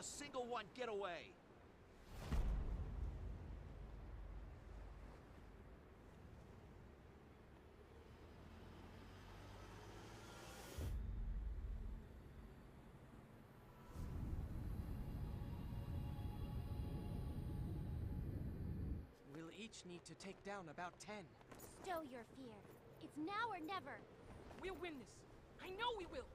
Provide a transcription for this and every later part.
single one get away. We'll each need to take down about 10. Stow your fear. It's now or never. We'll win this. I know we will.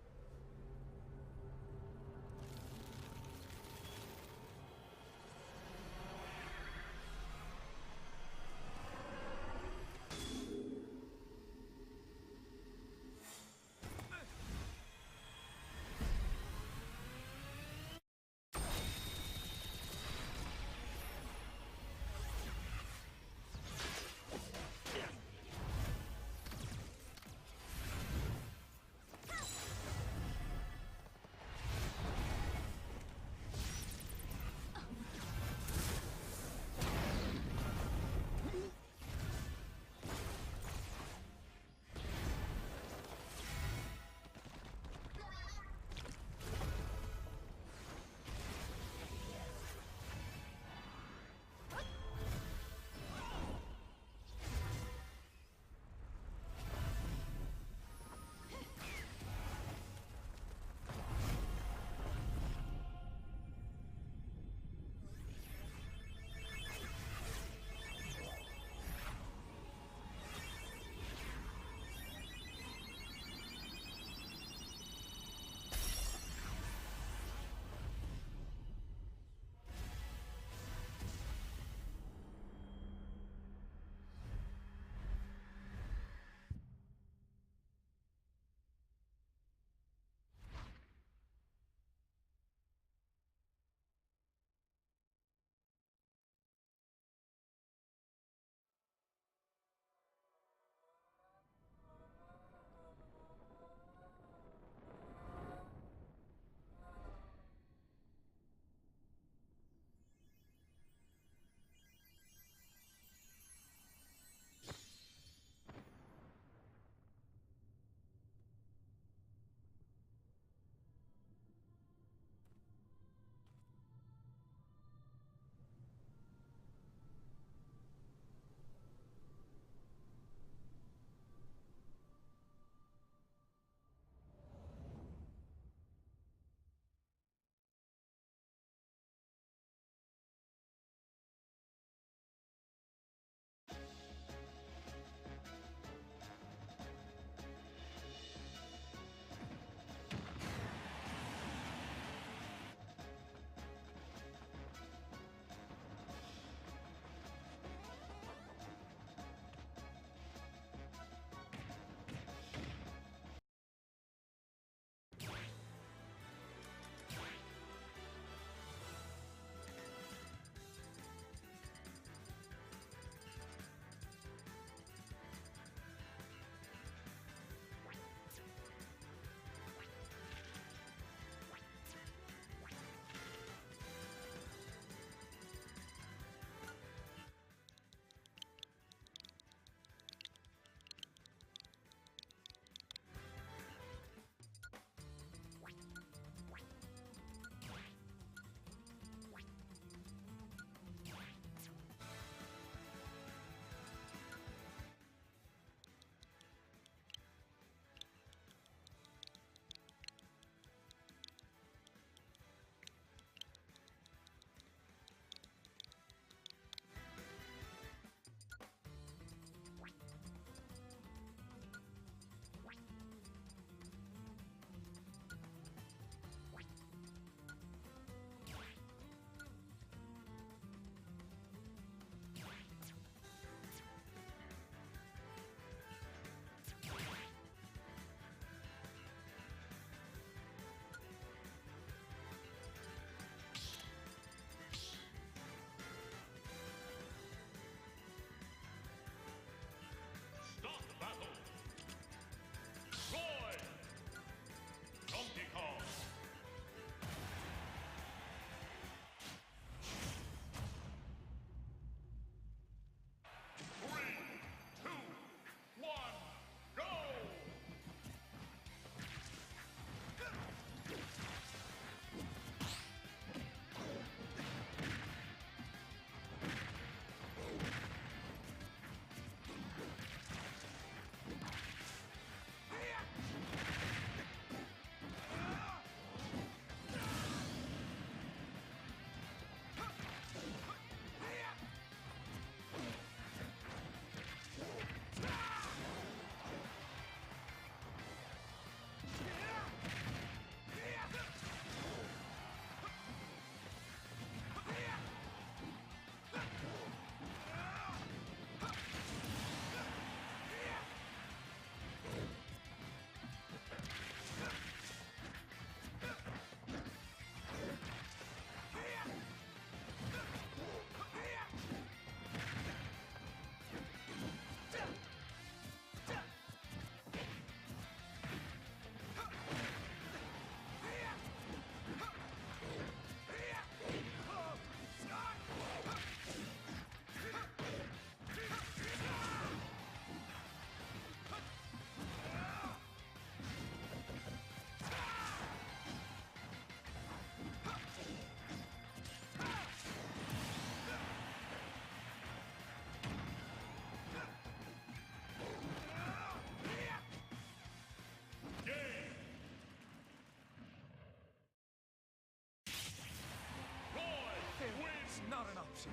not an option.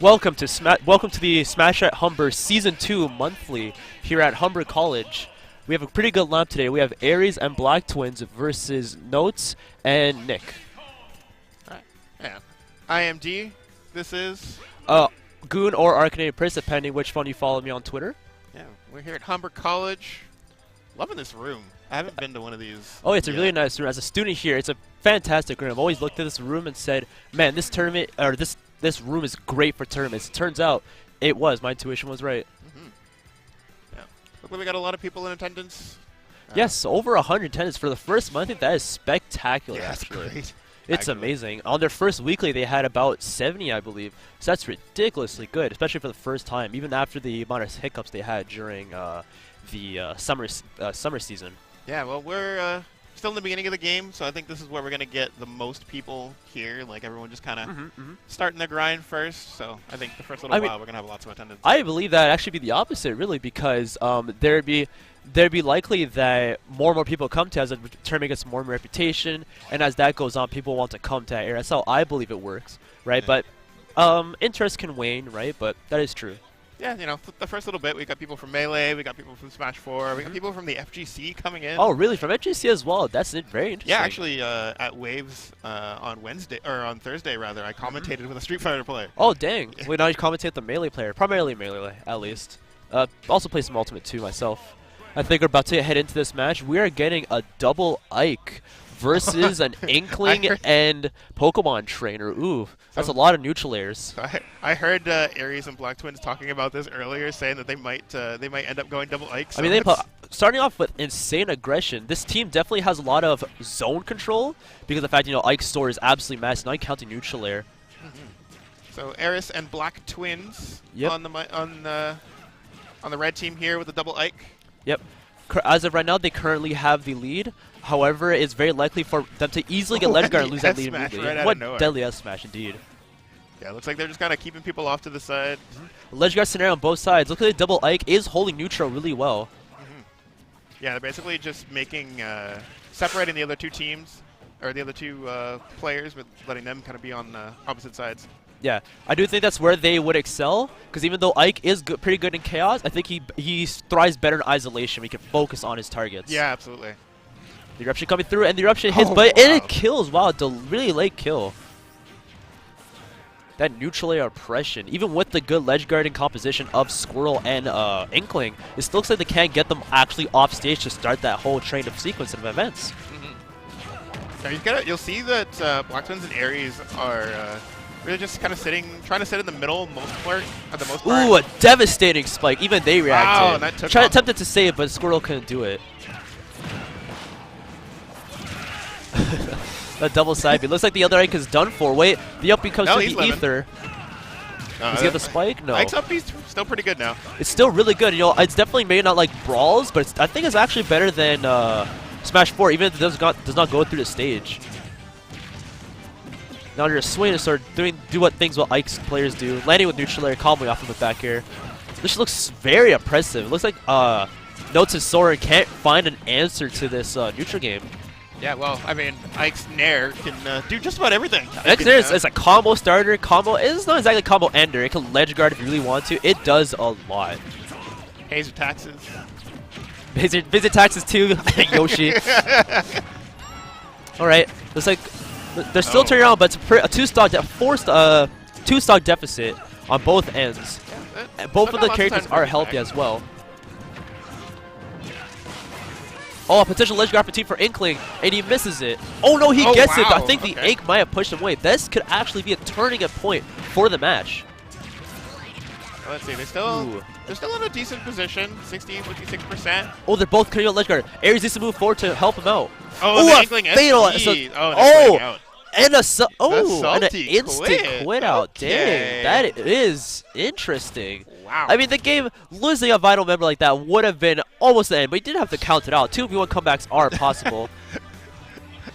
Welcome to the Smash at Humber Season 2 monthly here at Humber College. We have a pretty good lineup today. We have Aries and Blacktwins versus Notes and Nick. Yeah. I am D. This is Goon or Arcanated Prince, depending which one you follow me on Twitter. Yeah, we're here at Humber College. Loving this room. I haven't been to one of these. Oh, it's a really nice room. As a student here, it's a fantastic room. I've always looked at this room and said, man, this tournament or this room is great for tournaments. Turns out it was. My intuition was right. Yeah. Look like we got a lot of people in attendance. Yes, over 100 attendance for the first month. I think that is spectacular. Yeah, that's actually. great. It's amazing. On their first weekly, they had about 70, I believe. So that's ridiculously good, especially for the first time, even after the amount of hiccups they had during the summer season. Yeah, well, we're still in the beginning of the game, so I think this is where we're going to get the most people here. Like, everyone just kind of starting their grind first. So I think the first little while, we're going to have lots of attendance. I believe that actually be the opposite, really, because there'd be likely that more and more people come to as the tournament gets more and more reputation, and as that goes on, people want to come to that area. That's how I believe it works, right? Yeah. But interest can wane, right? But that is true. Yeah, you know, the first little bit, we got people from Melee, we got people from Smash 4, we got people from the FGC coming in. Oh, really? From FGC as well? That's very interesting. Yeah, actually, at Waves on Thursday, rather, I commentated with a Street Fighter player. Oh, dang. Wait, now you commentate the Melee player. Primarily Melee, at least. Also play some Ultimate too myself. I think we're about to head into this match. We are getting a double Ike versus an Inkling and Pokemon Trainer. Ooh, that's a lot of neutral airs. So I heard Aries and Blacktwins talking about this earlier, saying that they might end up going double Ike. So I mean, starting off with insane aggression. This team definitely has a lot of zone control because of the fact, you know, Ike's store is absolutely massive, not counting neutral air. So Aries and Blacktwins on the red team here with the double Ike. Yep. As of right now, they currently have the lead. However, it's very likely for them to easily get Ledger and lose that lead immediately. Right What deadly S-Smash, indeed. Yeah, looks like they're just kind of keeping people off to the side. Ledger scenario on both sides. Look at the double Ike is holding neutral really well. Yeah, they're basically just making separating the other two teams, or the other two players, but letting them kind of be on opposite sides. Yeah, I do think that's where they would excel, because even though Ike is pretty good in Chaos, I think he thrives better in isolation. We can focus on his targets. Yeah, absolutely. The Eruption coming through, and the Eruption hits, but it kills. Wow, it's a really late kill. that neutral air oppression, even with the good ledge guarding composition of Squirrel and Inkling, it still looks like they can't get them actually off stage to start that whole train of sequence of events. You'll see that Blacktwins and Aries are really just kind of trying to sit in the middle at the most part. Ooh, a devastating spike. Even they reacted. Wow, and that took Attempted to save, but Squirrel couldn't do it. A double side B. Looks like the other Ike is done for. Wait, the up B comes to the ether. Does he have the spike? No. Ike's up B's still pretty good now. It's still really good. You know, it's definitely maybe not like Brawls, but I think it's actually better than Smash 4, even if it does not go through the stage. Now you're swinging to start do what Ike's players do, landing with neutral air, comboing off of the back air. This looks very oppressive. It looks like Notes and Sora can't find an answer to this neutral game. Yeah, well, I mean, Ike's Nair can do just about everything. Ike's Nair is a combo starter, it's not exactly combo ender. It can ledge guard if you really want to. It does a lot. Hazer taxes. Visit taxes too, Yoshi. Alright, looks like they're still turning around, but it's a two-stock deficit on both ends. Yeah, both of the characters are healthy as well. Oh, a potential ledge guard for Inkling, and he misses it. Oh no, he gets it. I think the Ink might have pushed him away. This could actually be a turning point for the match. Let's see, they're still in a decent position, 56%. Oh, they're both cutting out ledge guard. Aries needs to move forward to help him out. Oh, the Inkling fatal. And an instant quit out. Okay. Dang, that is interesting. Wow. I mean, the game, losing a vital member like that would have been almost the end, but he didn't have to count it out. 2v1 comebacks are possible.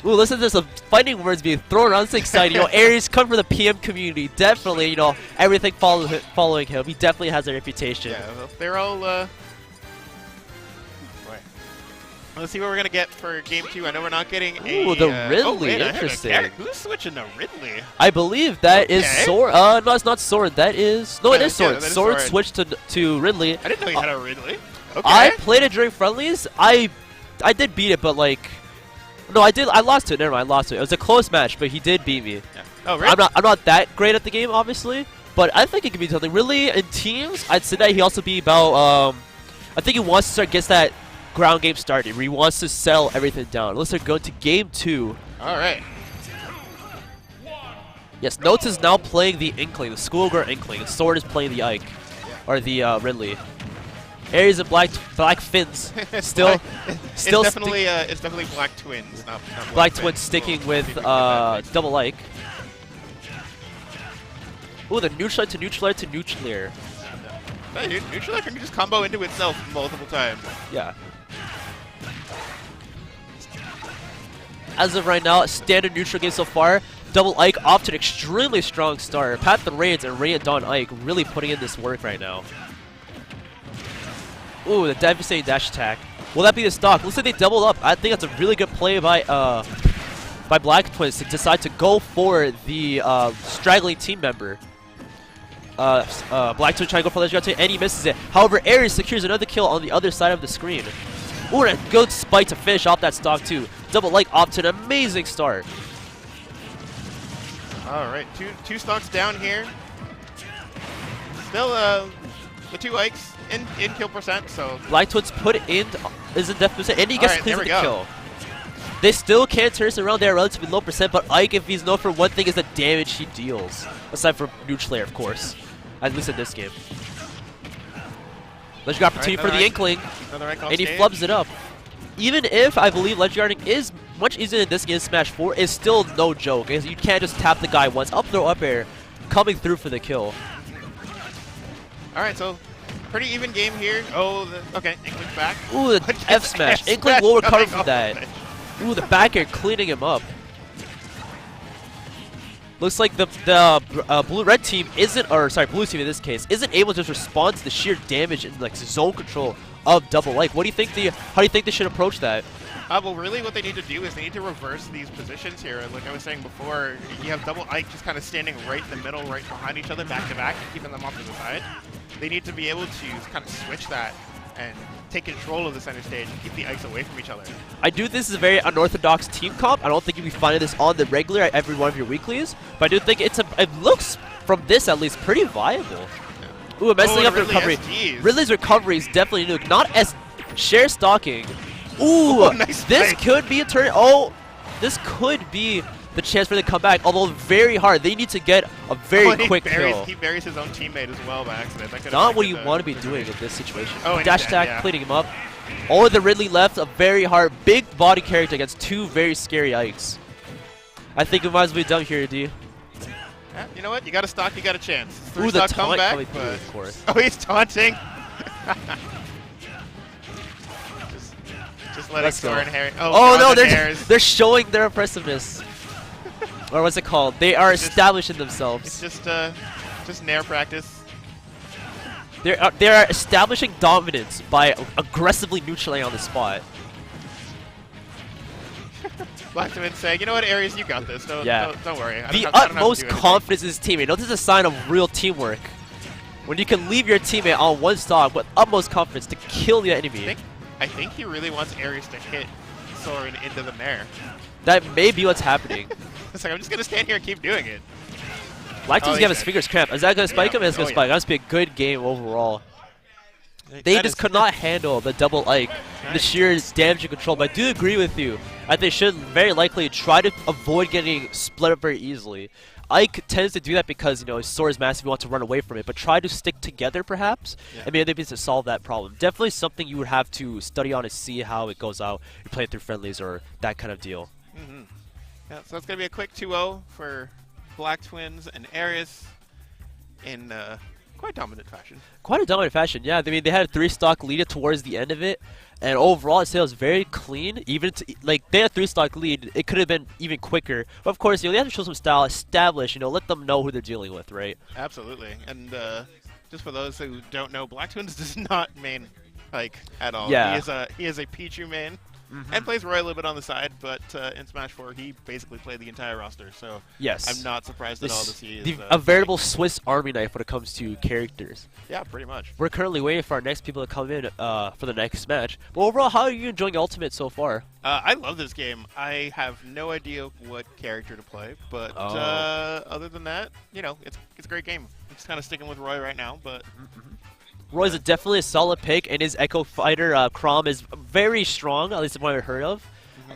Ooh, listen to some fighting words being thrown around. It's exciting. You know, Aries come from the PM community. Definitely, you know, everything following him. He definitely has a reputation. Yeah, they're all, Let's see what we're going to get for Game 2. I know we're not getting Ooh, the Ridley. Interesting. Who's switching to Ridley? I believe that is Sword. No, it's not Sword. That is... No, it is Sword. Sword switched to Ridley. I didn't know you had a Ridley. Okay. I played it during friendlies. I did beat it, but like... No, I lost to it. Never mind, I lost to it. It was a close match, but he did beat me. Yeah. Oh, really? I'm not that great at the game, obviously, but I think it could be something. Really, in teams, I'd say that he also be about... I think he wants to start gets that ground game started, where he wants to settle everything down. Let's start going to Game 2. All right. Yes, Notes is now playing the Inkling, the schoolgirl Inkling, and Sword is playing the Ike, or the Ridley. Aries and Blacktwins still it's definitely Blacktwins, not Blacktwins sticking with double Ike. Ooh, the neutral air to neutral air to neutral air. Yeah, dude, neutral air can just combo into itself multiple times. Yeah. As of right now, standard neutral game so far. Double Ike off to an extremely strong start. Path the Raids and Ray and Dawn Ike really putting in this work right now. Ooh, the devastating dash attack. Will that be the stock? Looks like they doubled up. I think that's a really good play by Blacktwins to decide to go for the straggling team member. Blacktwins trying to go for ledge guard and he misses it. However, Aries secures another kill on the other side of the screen. Ooh, and a good spike to finish off that stock too. Double Ike off to an amazing start. All right, two stocks down here. Still, the two Ikes in kill percent. So Blacktwins put in is in death percent, and he gets clean with the kill. They still can't turn this around. They're relatively low percent, but Ike, if he's known for one thing, is the damage he deals. Aside from neutral air, of course. At least in this game. Ledge guard opportunity for the Inkling, and he flubs it up. Even if I believe ledge guarding is much easier in this game, Smash 4 is still no joke. You can't just tap the guy once. Up throw, up air, coming through for the kill. All right, so pretty even game here. Oh, okay, Inkling's back. Ooh, the F smash. Inkling will recover from that. Ooh, the back air cleaning him up. Looks like the blue-red team isn't, or sorry, blue team in this case, isn't able to just respond to the sheer damage and like zone control of double Ike. What do you think? How do you think they should approach that? Well, really, what they need to do is they need to reverse these positions here. Like I was saying before, you have double Ike just kind of standing right in the middle, right behind each other, back to back, and keeping them off to the side. They need to be able to kind of switch that and take control of the center stage and keep the Ikes away from each other. I do think this is a very unorthodox team comp. I don't think you'll be finding this on the regular at every one of your weeklies, but I do think it looks from this at least, pretty viable. Ooh, messing up the recovery. Ridley's recovery is definitely nuke. Not as share stalking. Ooh, nice this fight. could be a turn. Oh, this could be the chance for them to come back, although very hard. They need to get a very quick kill. He buries his own teammate as well by accident. That Not what you want to be doing in this situation. Oh, and Dash he's attack, dead, yeah. cleaning him up. Oh, the Ridley left, a very hard, big body character against two very scary Ikes. I think we might as well be done here, D. Yeah, you know what? You got a stock, you got a chance. Ooh, the Stock taunt comeback, coming through, but- of course. Oh, he's taunting. just letting Let's go. Soren Harry. Oh no, God, they're showing their impressiveness. Or what's it called? They are establishing themselves. It's just Nair practice. They are establishing dominance by aggressively neutralizing on the spot. Blacktwins saying, you know what, Aries, you got this. Don't worry. I The don't have to utmost do anything." confidence in his teammate. Notice a sign of real teamwork. When you can leave your teammate on one stock with utmost confidence to kill the enemy. I think he really wants Aries to hit Soren into the Nair. That may be what's happening. It's like, I'm just going to stand here and keep doing it. Blacktwins he's got his dead. fingers cramped. Is that going to spike him? It's going Oh, to yeah. spike. That's be a good game overall. They That just is- could not handle the double Ike, the sheer damage and control. But I do agree with you that they should very likely try to avoid getting split up very easily. Ike tends to do that because, you know, his sword is massive, you want to run away from it, but try to stick together perhaps, and maybe they'd be able to solve that problem. Definitely something you would have to study on to see how it goes out. You're playing through friendlies or that kind of deal. Mm-hmm. Yeah, so it's going to be a quick 2-0 for Blacktwins and Aries in quite dominant fashion. Quite a dominant fashion, yeah. I mean, they had a 3-stock lead towards the end of it, and overall, I'd say it was very clean. Even like they had a 3-stock lead, it could have been even quicker. But of course, you know, they have to show some style, establish, you know, let them know who they're dealing with, right? Absolutely. And just for those who don't know, Blacktwins does not main Ike at all. Yeah. He is a Pichu main. And plays Roy a little bit on the side, but in Smash 4 he basically played the entire roster, so Yes. I'm not surprised at all to see his, a veritable Swiss Army knife when it comes to characters. yeah, pretty much. We're currently waiting for our next people to come in for the next match. But overall, how are you enjoying Ultimate so far? I love this game. I have no idea what character to play, but other than that, you know, it's a great game. I'm just kind of sticking with Roy right now, but Roy's definitely a solid pick, and his Echo Fighter Chrom is very strong, at least the one I've heard of.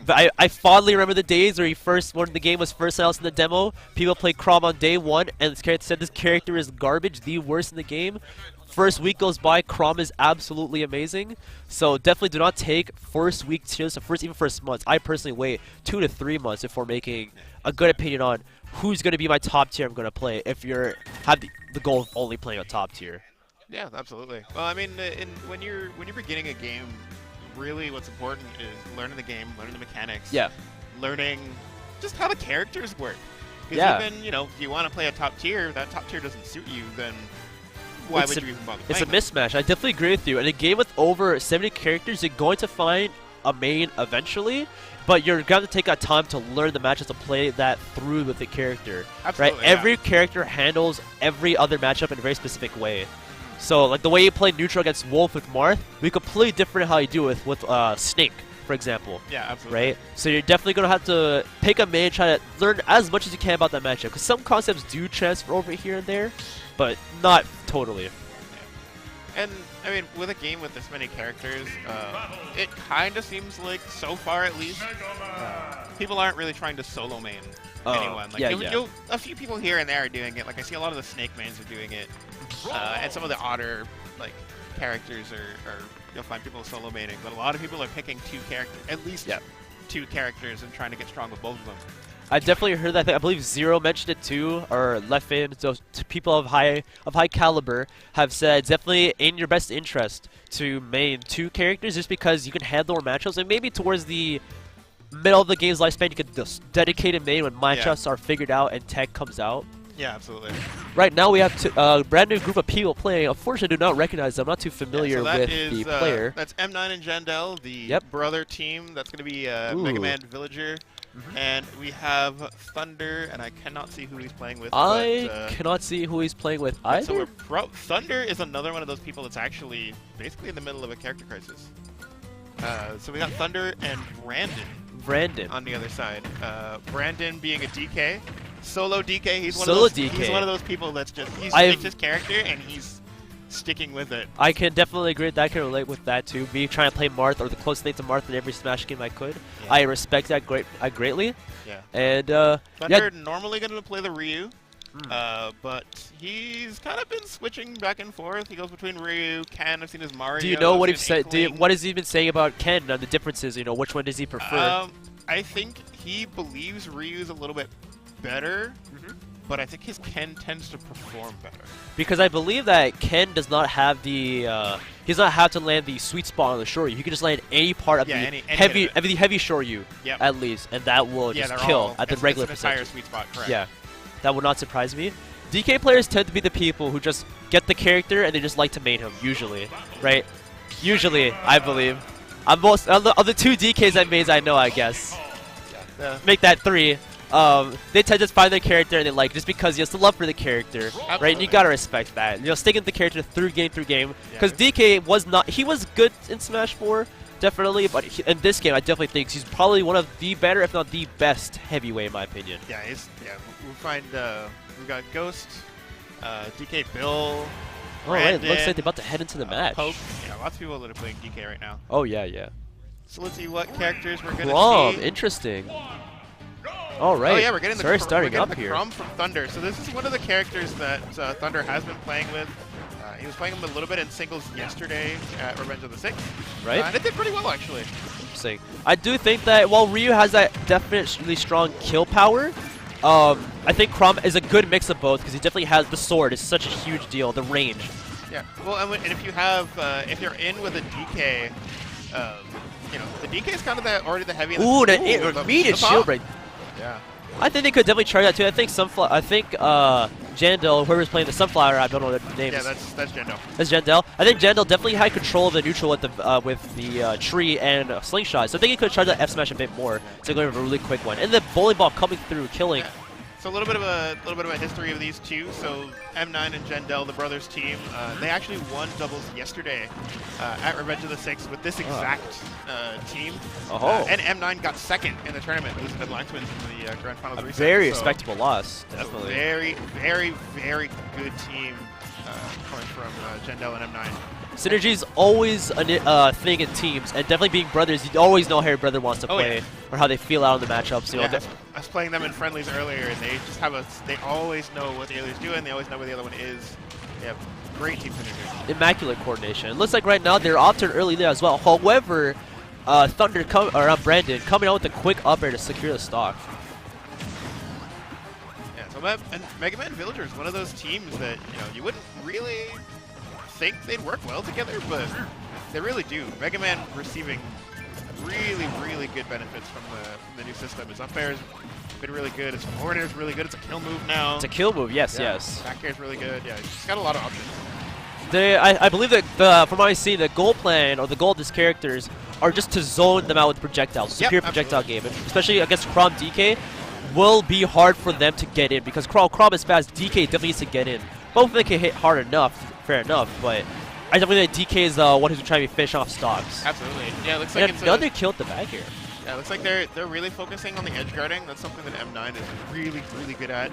But I fondly remember the days where when the game was first announced in the demo, people played Chrom on day one, and this character said this character is garbage, the worst in the game. First week goes by, Chrom is absolutely amazing. So definitely do not take first week tiers, even first months. I personally wait 2 to 3 months before making a good opinion on who's going to be my top tier I'm going to play if you have the goal of only playing a top tier. yeah, absolutely. Well, I mean, when you're beginning a game, really what's important is learning the game, learning the mechanics, Yeah. learning just how the characters work. Because Yeah. even, you know, if you want to play a top tier, that top tier doesn't suit you, then why would you even bother It's a playing mismatch. I definitely agree with you. In a game with over 70 characters, you're going to find a main eventually, but you're going to take that time to learn the matches to play that through with the character. Absolutely, right? Every character handles every other matchup in a very specific way. So, like the way you play neutral against Wolf with Marth, we completely different how you do it with Snake, for example. Yeah, absolutely. Right? So you're definitely going to have to pick a main, try to learn as much as you can about that matchup. Because some concepts do transfer over here and there, but not totally. And, I mean, with a game with this many characters, it kind of seems like, so far at least, people aren't really trying to solo main anyone. Like, yeah. A few people here and there are doing it. Like, I see a lot of the Snake mains are doing it. And some of the odder, like, characters you'll find people solo maining. But a lot of people are picking at least two characters and trying to get strong with both of them. I definitely heard that. I believe Zero mentioned it too, or left in. So people of high caliber have said it's definitely in your best interest to main 2 characters, just because you can handle more matchups, and maybe towards the middle of the game's lifespan, you could just dedicate a main when matchups are figured out and tech comes out. Yeah, absolutely. Right now we have a brand new group of people playing. Unfortunately, I do not recognize them. I'm not too familiar with the player. That's M9 and Jandel, the brother team. That's going to be Mega Man Villager. And we have Thunder, and I cannot see who he's playing with. I cannot see who he's playing with either. So Thunder is another one of those people that's actually basically in the middle of a character crisis. So we got Thunder and Brandon Brandon on the other side. Brandon being a DK, Solo DK, he's Solo DK. He's one of those people that's just he's I've- picked his character and he's sticking with it. I can definitely agree that I can relate with that too. Me trying to play Marth or the closest thing to Marth in every Smash game I could. Yeah. I respect that greatly. Yeah. And Thunder normally going to play the Ryu, but he's kind of been switching back and forth. He goes between Ryu, Ken. I've seen his Mario. do you know what I've he's seen said? Inkling. What has he been saying about Ken and the differences? You know, which one does he prefer? I think he believes Ryu's a little bit better, but I think his Ken tends to perform better. Because I believe that Ken does not have the he does not have to land the sweet spot on the Shoryu. He can just land any part of Yeah, the any heavy hit of the heavy Shoryu Yep. at least, and that will Yeah, just they're kill all, at the it's regular an entire percentage. sweet spot, correct. Yeah, that would not surprise me. DK players tend to be the people who just get the character and they just like to main him. Usually, right? Usually, I believe. I'm most of the 2 DKs I made, I know, I guess. Yeah. Make that 3. They tend to just find their character and they like just because he has the love for the character, right? And Absolutely. you gotta respect that. You know, sticking with the character through game. Because Yeah. DK was not, he was good in Smash 4, definitely, but in this game, I definitely think he's probably one of the better, if not the best heavyweight in my opinion. Yeah, we find we got Ghost, DK Bill. All right, looks Brandon, like they're about to head into the match. Poke. Yeah, lots of people that are playing DK right now. Oh yeah. So let's see what characters we're gonna Crom, see. interesting. All right. Oh yeah, we're getting the starting up here. Crom from Thunder. So this is one of the characters that Thunder has been playing with. He was playing him a little bit in singles yesterday at Revenge of the Six. Right. And it did pretty well actually. Interesting. I do think that while Ryu has that definitely strong kill power, I think Crom is a good mix of both because he definitely has the sword. It's such a huge deal. The range. Yeah. Well, and if you have if you're in with a DK, you know the DK is kind of already the heavy. Ooh, the the immediate pop. shield break. Yeah. I think they could definitely try that too. I think Jandel, whoever's playing the Sunflower, I don't know what the name Yeah, is. that's Jendo. That's Jandel. I think Jandel definitely had control of the neutral with the tree and slingshot. So I think he could try the F smash a bit more. So going for a really quick one, and the bowling ball coming through, killing. Yeah. So a little bit of a history of these two. So M9 and Jendel, the brothers team, they actually won doubles yesterday at Revenge of the Six with this exact team. And M9 got second in the tournament, losing to Blacktwins in the grand finals. A reset. very So respectable loss, a definitely. very, very, very good team coming from Jendel and M9. Synergy's always a thing in teams, and definitely being brothers, you always know how your brother wants to play or how they feel out in the matchups. You know, I was playing them in friendlies earlier, and they just they always know what the other's doing. They always know where the other one is. They have great team synergy. immaculate coordination. It looks like right now they're off turn early there as well. However, Thunder Brandon coming out with a quick up air to secure the stock. Yeah, so and Mega Man Villager is one of those teams that you wouldn't really think they'd work well together, but they really do. Mega Man receiving really, really good benefits from the new system. His up air has been really good. His forward air is really good. It's a kill move now. It's a kill move, yes. Back air is really good. Yeah, he's got a lot of options. I believe that from what I see, the goal plan or the goal of these characters are just to zone them out with projectiles, superior projectile game, and especially against Crom DK. Will be hard for them to get in because Crom is fast. DK definitely needs to get in. Both of them can hit hard enough, fair enough, but I definitely think DK is one who's trying to finish off stocks. Absolutely. Yeah, it looks like And another kill at the back here. Yeah, it looks like they're really focusing on the edge guarding. That's something that M9 is really, really good at.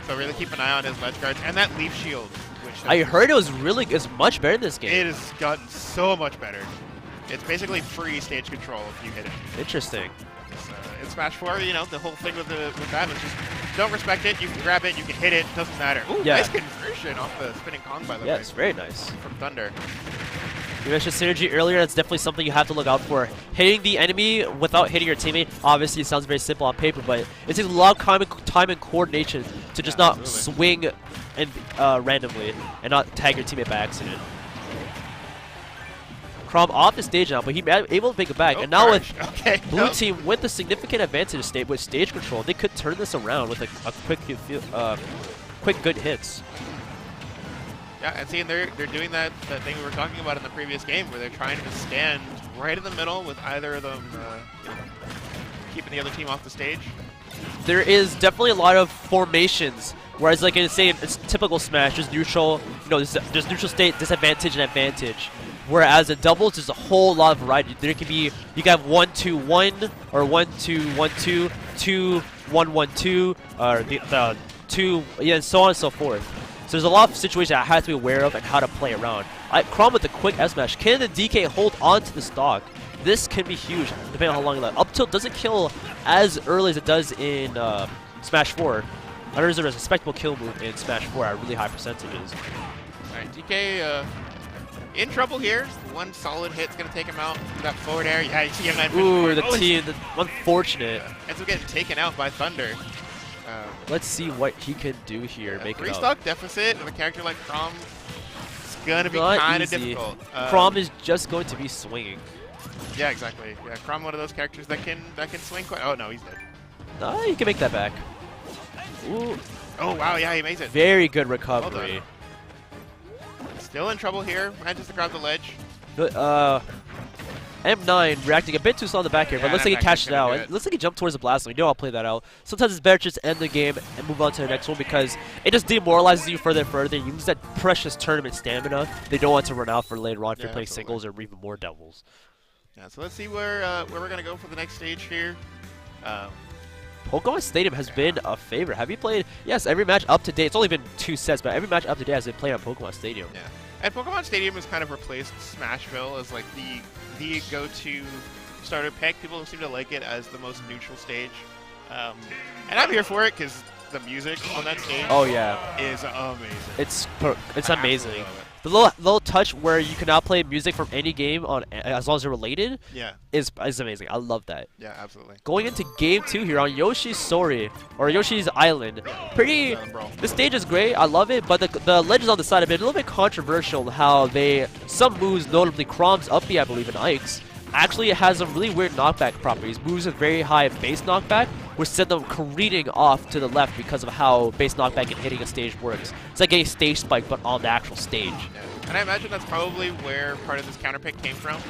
So really keep an eye on his ledge guards and that leaf shield. Which I heard it's much better in this game. It has gotten so much better. It's basically free stage control if you hit it. Interesting. In Smash 4, the whole thing with that is just don't respect it. You can grab it, you can hit it, doesn't matter. Ooh, Yeah. nice conversion off the spinning Kong, by the way. Yes, very nice. From Thunder. You mentioned synergy earlier. That's definitely something you have to look out for. Hitting the enemy without hitting your teammate. Obviously, it sounds very simple on paper, but it takes a lot of time and coordination to just not swing and randomly and not tag your teammate by accident. Crom off the stage now, but he able to make it back. And now with blue team with a significant advantage with stage control, they could turn this around with a quick good hits. Yeah, and seeing they're doing that thing we were talking about in the previous game, where they're trying to stand right in the middle with either of them, keeping the other team off the stage. There is definitely a lot of formations, whereas like in say it's typical Smash, there's neutral, there's neutral state, disadvantage, and advantage. Whereas in doubles, there's a whole lot of variety. There can be, you can have 1-2-1 or 1-2-1-2, 2 1-1-2, or the 2, yeah, and so on and so forth. So there's a lot of situations I have to be aware of and how to play around. Chrom with the quick F smash. Can the DK hold on to the stock? This can be huge, depending on how long you let. Up tilt doesn't kill as early as it does in Smash 4. There's a respectable kill move in Smash 4 at really high percentages. Alright, DK in trouble here. One solid hit's going to take him out. That forward air. Yeah, you see him. Ooh, the team, unfortunate. Ends up getting taken out by Thunder. Let's see what he can do here. Make it three up. stock deficit with a character like Chrom. It's going to be Not kind of easy. difficult. Chrom is just going to be swinging. Yeah, exactly. Yeah, Chrom, one of those characters that can swing quite. Oh no, he's dead. You can make that back. Ooh, Oh wow, yeah, he makes it. very good recovery. Still in trouble here. Manages to grab the ledge. M9 reacting a bit too slow on the back here, but Yeah, looks like he that back cashed it gonna out. do It it. looks like he jumped towards the blast zone. You know I'll play that out. Sometimes it's better to just end the game and move on to the next one because it just demoralizes you further and further. You lose that precious tournament stamina. They don't want to run out for later on if you're playing singles or even more doubles. Yeah, so let's see where we're gonna go for the next stage here. Pokemon Stadium has been a favorite. Have you played? Yes, every match up to date. It's only been 2 sets, but every match up to date has been played on Pokemon Stadium. Yeah, and Pokemon Stadium has kind of replaced Smashville as like the go-to starter pick. People seem to like it as the most neutral stage, and I'm here for it because the music on that stage is amazing. It's I amazing. absolutely love it. The little touch where you can now play music from any game on as long as they're related is amazing. I love that. Yeah, absolutely. Going into game 2 here on Yoshi's Story or Yoshi's Island. Pretty. This stage is great. I love it, but the ledges on the side have been a little bit controversial. How some moves, notably Chrom's up B, I believe, and Ike's, actually has some really weird knockback properties. Moves with very high base knockback, which send them careening off to the left because of how base knockback and hitting a stage works. It's like a stage spike, but on the actual stage. Yeah. And I imagine that's probably where part of this counter pick came from.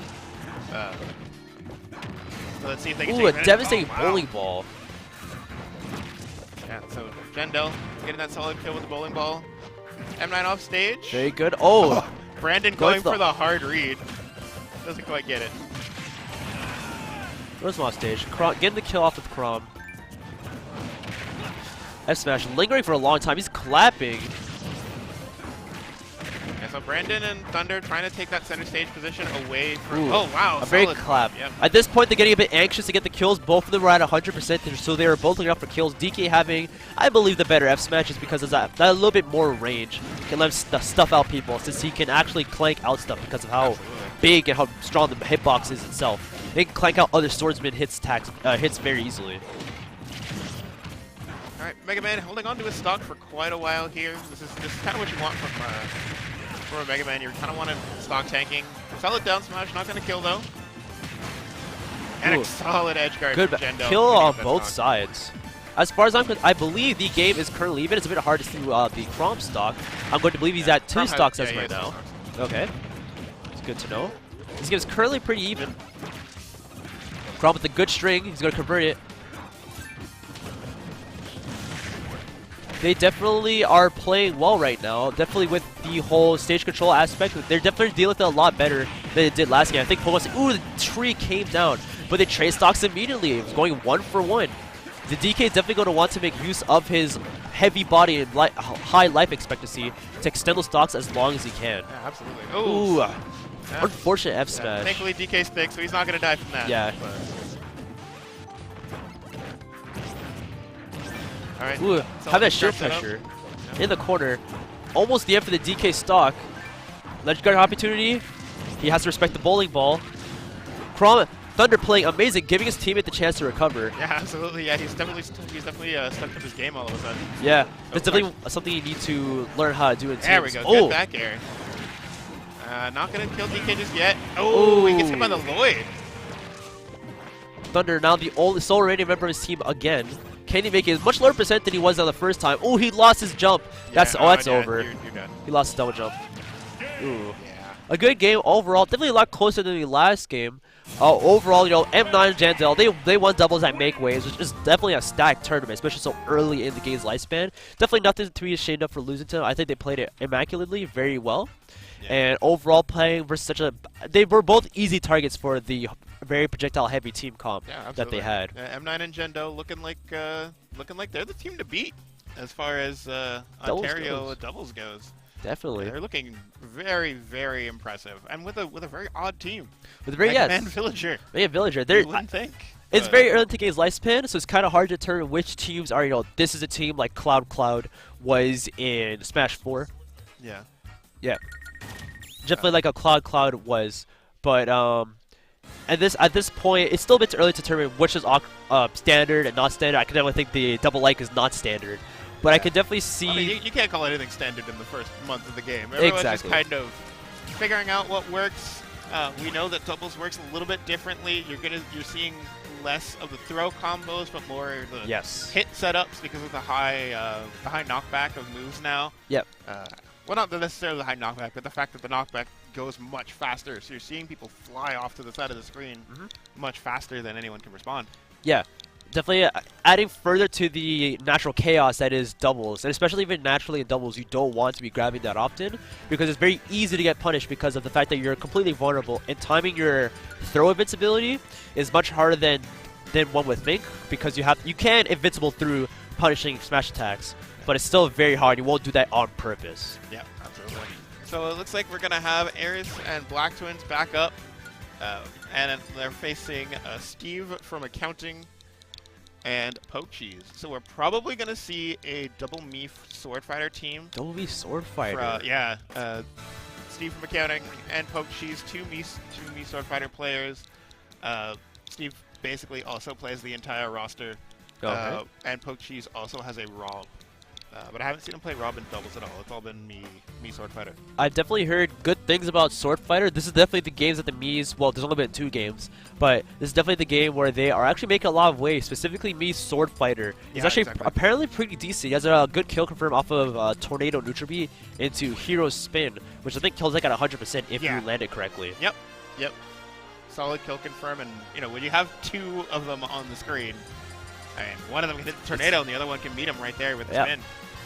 So let's see if they can Ooh, a take devastating Oh, wow. bowling ball. Yeah, so Jendel getting that solid kill with the bowling ball. M9 off stage. Very good. Oh, Brandon Going going for for the hard read. Doesn't quite get it. where's off stage? Getting the kill off with Chrom. F smash lingering for a long time. He's clapping. Yeah, so Brandon and Thunder trying to take that center stage position away from. Ooh, Oh wow, a very solid clap. Yep. At this point, they're getting a bit anxious to get the kills. Both of them were at 100%, so they were both looking out for kills. DK having, I believe, the better F smash just because of that a little bit more range. Can let him stuff out people since he can actually clank out stuff because of how big and how strong the hitbox is itself. They can clank out other swordsman hits very easily. All right, Mega Man holding on to his stock for quite a while here. This is kind of what you want from a Mega Man. You kind of want a stock tanking. Solid down smash, not going to kill though. And Ooh. a solid edge guard Good from Jendel. kill to on get that both stock. sides. As far as I'm concerned, I believe the game is currently even. It's a bit hard to see the Chrom stock. I'm going to believe he's at 2 Chrom has- stocks yeah, as he right has now. 2 stocks. Okay. It's good to know. This game is currently pretty even. Chrom with a good string. He's going to convert it. They definitely are playing well right now. Definitely with the whole stage control aspect. They're definitely dealing with it a lot better than they did last game. I think Pokemon said, ooh, the tree came down. But they trade stocks immediately. It was going 1 for 1. The DK is definitely going to want to make use of his heavy body and high life expectancy to extend those stocks as long as he can. Yeah, absolutely. Ooh, Yeah. unfortunate F Yeah, smash. thankfully DK's thick, so he's not going to die from that. Yeah. All right. Ooh, So have that let's shield start that pressure in the corner. Almost the end for the DK stock. Ledge guard opportunity. He has to respect the bowling ball. Thunder playing amazing, giving his teammate the chance to recover. Yeah, absolutely. Yeah, he's definitely stepped up his game all of a sudden. Yeah, that's Oh, definitely something you need to learn how to do in teams. There we go. Oh, Good back air. Not gonna kill DK just yet. Oh, he gets hit by the Lloyd. Thunder now the only sole remaining member of his team again. Can he make it? Much lower percent than he was on the first time. Oh, he lost his jump. That's Yeah, that's yeah, over. You're done. He lost his double jump. Ooh. Yeah. A good game overall. Definitely a lot closer than the last game. Overall, you know, M9 and Jandel, they won doubles at Make Waves, which is definitely a stacked tournament, especially so early in the game's lifespan. Definitely nothing to be ashamed of for losing to them. I think they played it immaculately, very well. Yeah. And overall playing versus they were both easy targets for the very projectile heavy team comp Yeah, that they absolutely. had. M9 and Jendo looking like looking like they're the team to beat as far as Doubles Ontario goes. doubles goes. Definitely. They're looking very, very impressive, and with a very odd team. With a very Man Villager. Yeah, Villager. You They're, wouldn't think. it's but- very early in the game's lifespan, so it's kind of hard to determine which teams are, this is a team like Cloud was in Smash 4. Yeah. Yeah. Definitely like a Cloud was. But, at this point, it's still a bit early to determine which is standard and not standard. I can definitely think the double like is not standard. But I Yeah. could definitely see... I mean, you can't call anything standard in the first month of the game. Everyone's Exactly. just kind of figuring out what works. We know that doubles works a little bit differently. You're seeing less of the throw combos, but more the Yes. hit setups because of the high knockback of moves now. Yep. Well, not necessarily the high knockback, but the fact that the knockback goes much faster. So you're seeing people fly off to the side of the screen much faster than anyone can respond. Yeah. Definitely adding further to the natural chaos that is doubles, and especially even naturally in doubles, you don't want to be grabbing that often because it's very easy to get punished because of the fact that you're completely vulnerable, and timing your throw invincibility is much harder than one would think because you can invincible through punishing smash attacks, but it's still very hard. You won't do that on purpose. Yeah, absolutely. So it looks like we're going to have Ares and Blacktwins back up, and they're facing Steve from Accounting and Poke Cheese. So we're probably going to see a double me sword fighter team. Don't be sword fighter. Yeah, Steve from Accounting and Poke Cheese, two me sword fighter players. Steve basically also plays the entire roster, Okay. and Poke Cheese also has a Rob. But I haven't seen him play Rob in doubles at all. It's all been me sword fighter. I've definitely heard good things about Sword Fighter. This is definitely the games that the Mii's, well, there's only been 2 games, but this is definitely the game where they are actually making a lot of waves, specifically Mii's Sword Fighter. He's Yeah, actually exactly. apparently pretty decent. He has a good kill confirm off of Tornado Neutral B into Hero Spin, which I think kills like at 100% if Yeah. you land it correctly. Yep. Solid kill confirm, and when you have 2 of them on the screen, I mean, one of them can hit the tornado, and the other one can meet him right there with the Yeah. spin.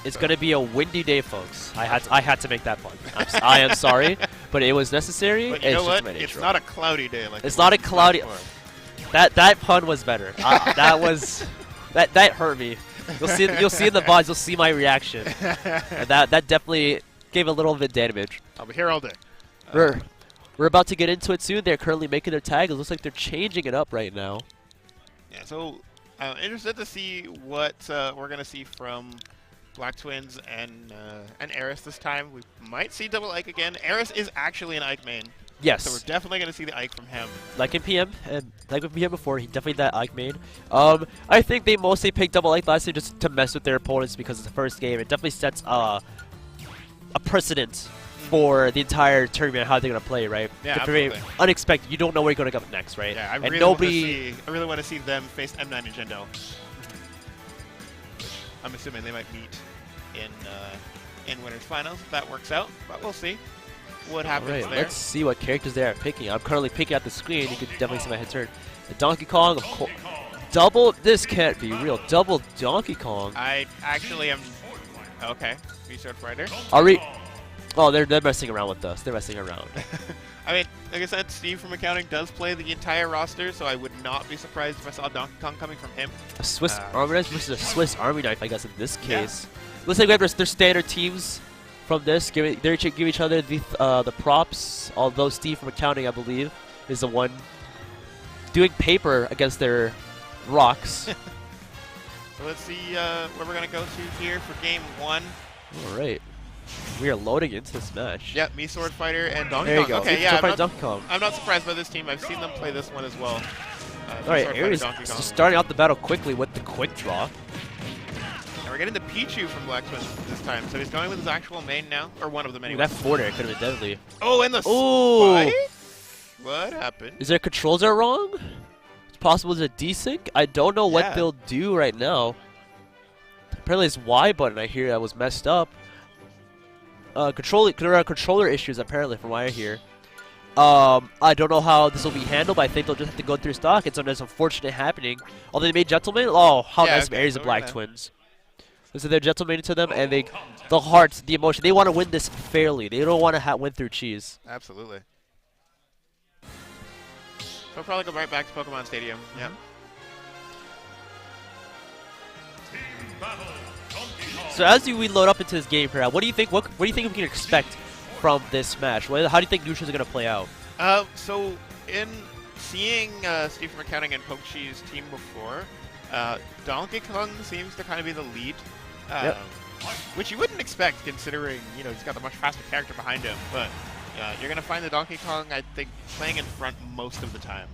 It's going to be a windy day, folks. I had to make that pun. I am sorry, but it was necessary. But you know It's just what? my It's nature. not a cloudy day like It's it not was a in cloudy- Smash 4. That pun was better. That was that hurt me. You'll see in the VODs. You'll see my reaction. And that definitely gave a little bit damage. I'll be here all day. We're about to get into it soon. They're currently making their tag. It looks like they're changing it up right now. Yeah, so I'm interested to see what we're gonna see from Blacktwins and Ares this time. We might see double Ike again. Ares is actually an Ike main, Yes. so we're definitely gonna see the Ike from him. Like in PM, and like in PM before, he definitely that Ike main. I think they mostly picked double Ike last year just to mess with their opponents because it's the first game. It definitely sets a precedent for the entire tournament, how they're gonna play, right? Yeah, They're very absolutely. unexpected. You don't know where you're gonna go next, right? Yeah, I and really nobody. want to see them face M9 and Jindal. I'm assuming they might meet in winners finals if that works out, but we'll see what happens Alright, there. let's see what characters they are picking. I'm currently picking at the screen. You can definitely see my head turn. The Donkey Kong, of course. Double. This can't be real. Double Donkey Kong. I actually am okay. Sword Fighter. Are we? Oh, they're messing around with us. They're messing around. I mean, like I said, Steve from Accounting does play the entire roster, so I would not be surprised if I saw Donkey Kong coming from him. A Swiss Army knife versus a Swiss Army knife, I guess, in this Yeah. case. Looks like we have their standard teams from this. Give each other the props, although Steve from Accounting, I believe, is the one doing paper against their rocks. So let's see where we're going to go to here for game 1. All right. We are loading into this match. Yep, me Sword Fighter and Donkey There you Kong. go. Okay, Sword yeah, Fighter Donkey Kong. I'm not surprised by this team. I've seen them play this one as well. All right, Sword Fighter, Ares Donkey Kong. starting out the battle quickly with the quick draw. And we're getting the Pichu from Blacktwins this time, so he's going with his actual main now, or one of them anyway. That forward air could have been deadly. Oh, and the Ooh. spike? What happened? Is their controls are wrong? It's possible there's a desync? I don't know what Yeah. they'll do right now. Apparently it's Y button I hear that was messed up. There are controller issues apparently from what I hear. I don't know how this will be handled, but I think they'll just have to go through stock. It's unfortunate happening. Although they made Gentlemen, oh, how Yeah, nice of okay, Ares so of we're Blacktwins. So they're Gentlemen to them, and the hearts, the emotion, they want to win this fairly. They don't want to win through cheese. Absolutely. So we'll probably go right back to Pokemon Stadium. Yep. So as we load up into this game here, what do you think? What do you think we can expect from this match? How do you think neutrals are going to play out? So in seeing Steve from Accounting and Pokechi's team before, Donkey Kong seems to kind of be the lead, which you wouldn't expect considering he's got a much faster character behind him. But you're going to find the Donkey Kong, I think, playing in front most of the time.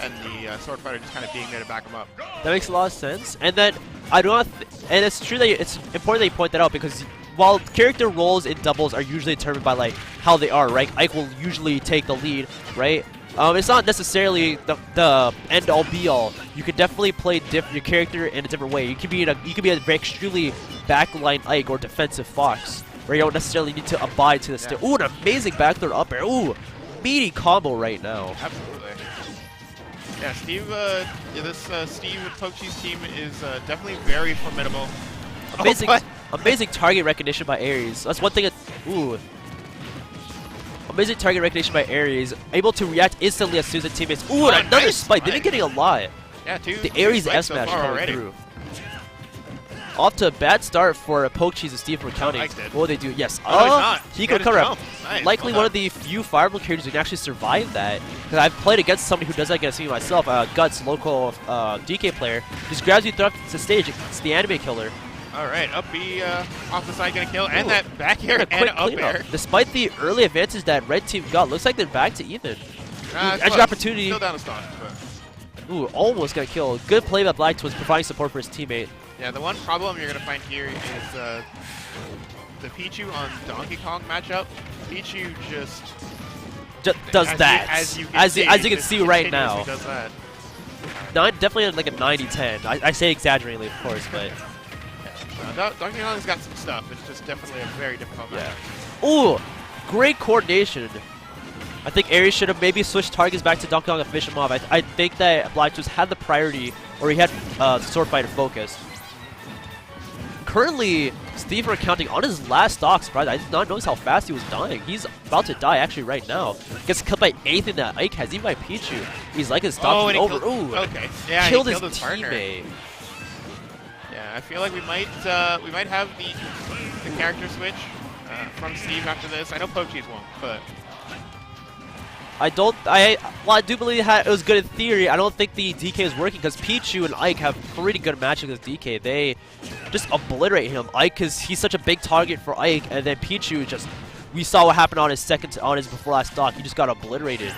And the Sword Fighter just kind of being there to back him up. That makes a lot of sense. And then I do not, and it's true that it's important that you point that out because while character roles in doubles are usually determined by like how they are, right? Ike will usually take the lead, right? It's not necessarily the end all be all. You could definitely play your character in a different way. You could be a very extremely backline Ike or defensive Fox, where you don't necessarily need to abide to the stick. Ooh, an amazing backdoor up air. Ooh, meaty combo right now. Absolutely. Yeah, Steve. Steve with Pokechi's team is definitely very formidable. Amazing, amazing target recognition by Ares. That's one thing. Ooh. Amazing target recognition by Ares. Able to react instantly as soon as the teammates. Ooh, and another spike. They've been getting a lot. Yeah, the Ares S smash coming through. Off to a bad start for Pokecheese and Steve from Accounting. What will they do? Yes. Oh, he can recover. Nice. Likely one of the few Fire Emblem characters who can actually survive that. Because I've played against somebody who does that against me myself. Guts, local DK player. Just grabs you through the stage. It's the anime killer. All right, up B off the side gonna kill, and that back air and up air. Despite the early advantage that red team got, looks like they're back to even. Edge opportunity. Still down a stock, but. Ooh, almost got killed. Good play by Blacktwins, providing support for his teammate. Yeah, the one problem you're going to find here is the Pichu on Donkey Kong matchup. Pichu just does that. As you can see right now. Does that. Definitely like a 90-10. I say exaggeratingly, of course, but... Donkey Kong's got some stuff. It's just definitely a very difficult matchup. Ooh, great coordination. I think Ares should have maybe switched targets back to Donkey Kong and finish him off. I think that Blacktwins had the priority, or he had Sword Fighter focused. Currently, Steve from Accounting on his last stock. Surprised, I did not notice how fast he was dying. He's about to die actually right now. Gets killed by anything that Ike has, even by Pichu. He's like his stock over. Ooh, okay. Yeah, killed he his killed his partner. teammate. Yeah, I feel like we might have the character switch from Steve after this. I know Pokecheese won't, but. Well, I do believe it was good in theory. I don't think the DK is working because Pichu and Ike have pretty good matches against DK. They just obliterate him. Ike, because he's such a big target for Ike, and then Pichu just, we saw what happened on his before last stock. He just got obliterated.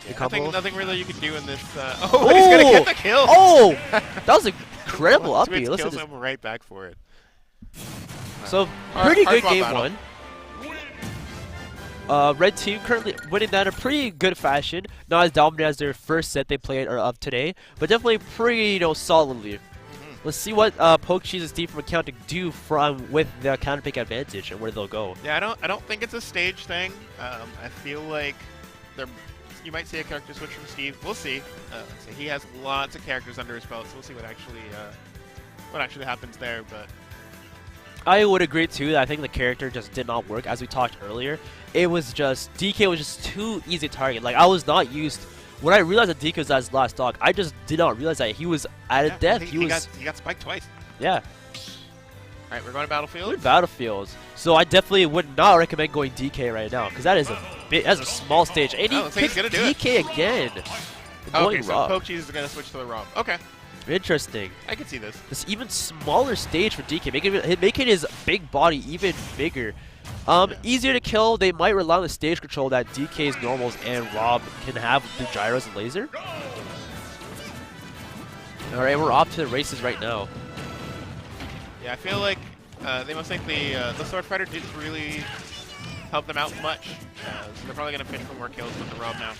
Yeah, nothing really you can do in this. Oh, he's gonna get the kill. Oh, that was an incredible up B. Kills him right back for it. So pretty good game one. Red team currently winning that in a pretty good fashion. Not as dominant as their first set they played of today, but definitely pretty, solidly. Let's see what Pokecheese and Steve from Accounting do with the counter pick advantage and where they'll go. Yeah, I don't think it's a stage thing. I feel like you might see a character switch from Steve. We'll see. So he has lots of characters under his belt, so we'll see what actually happens there. But I would agree too that I think the character just did not work. As we talked earlier, it was just DK was just too easy to target. Like I was not used. When I realized that DK was at his last stock, I just did not realize that he was at a death. He got spiked twice. Yeah. All right, we're going to Battlefield. Battlefields. So I definitely would not recommend going DK right now because that's a small stage. And he picked DK again. Okay, so Pokecheese is going to switch to the ROM. Okay. Interesting. I can see this. This even smaller stage for DK, making his big body even bigger. Easier to kill. They might rely on the stage control that DK's normals and Rob can have through gyros and laser. All right, we're off to the races right now. Yeah, I feel like they most think the Sword Fighter didn't really help them out much. So they're probably going to fish for more kills with the Rob now.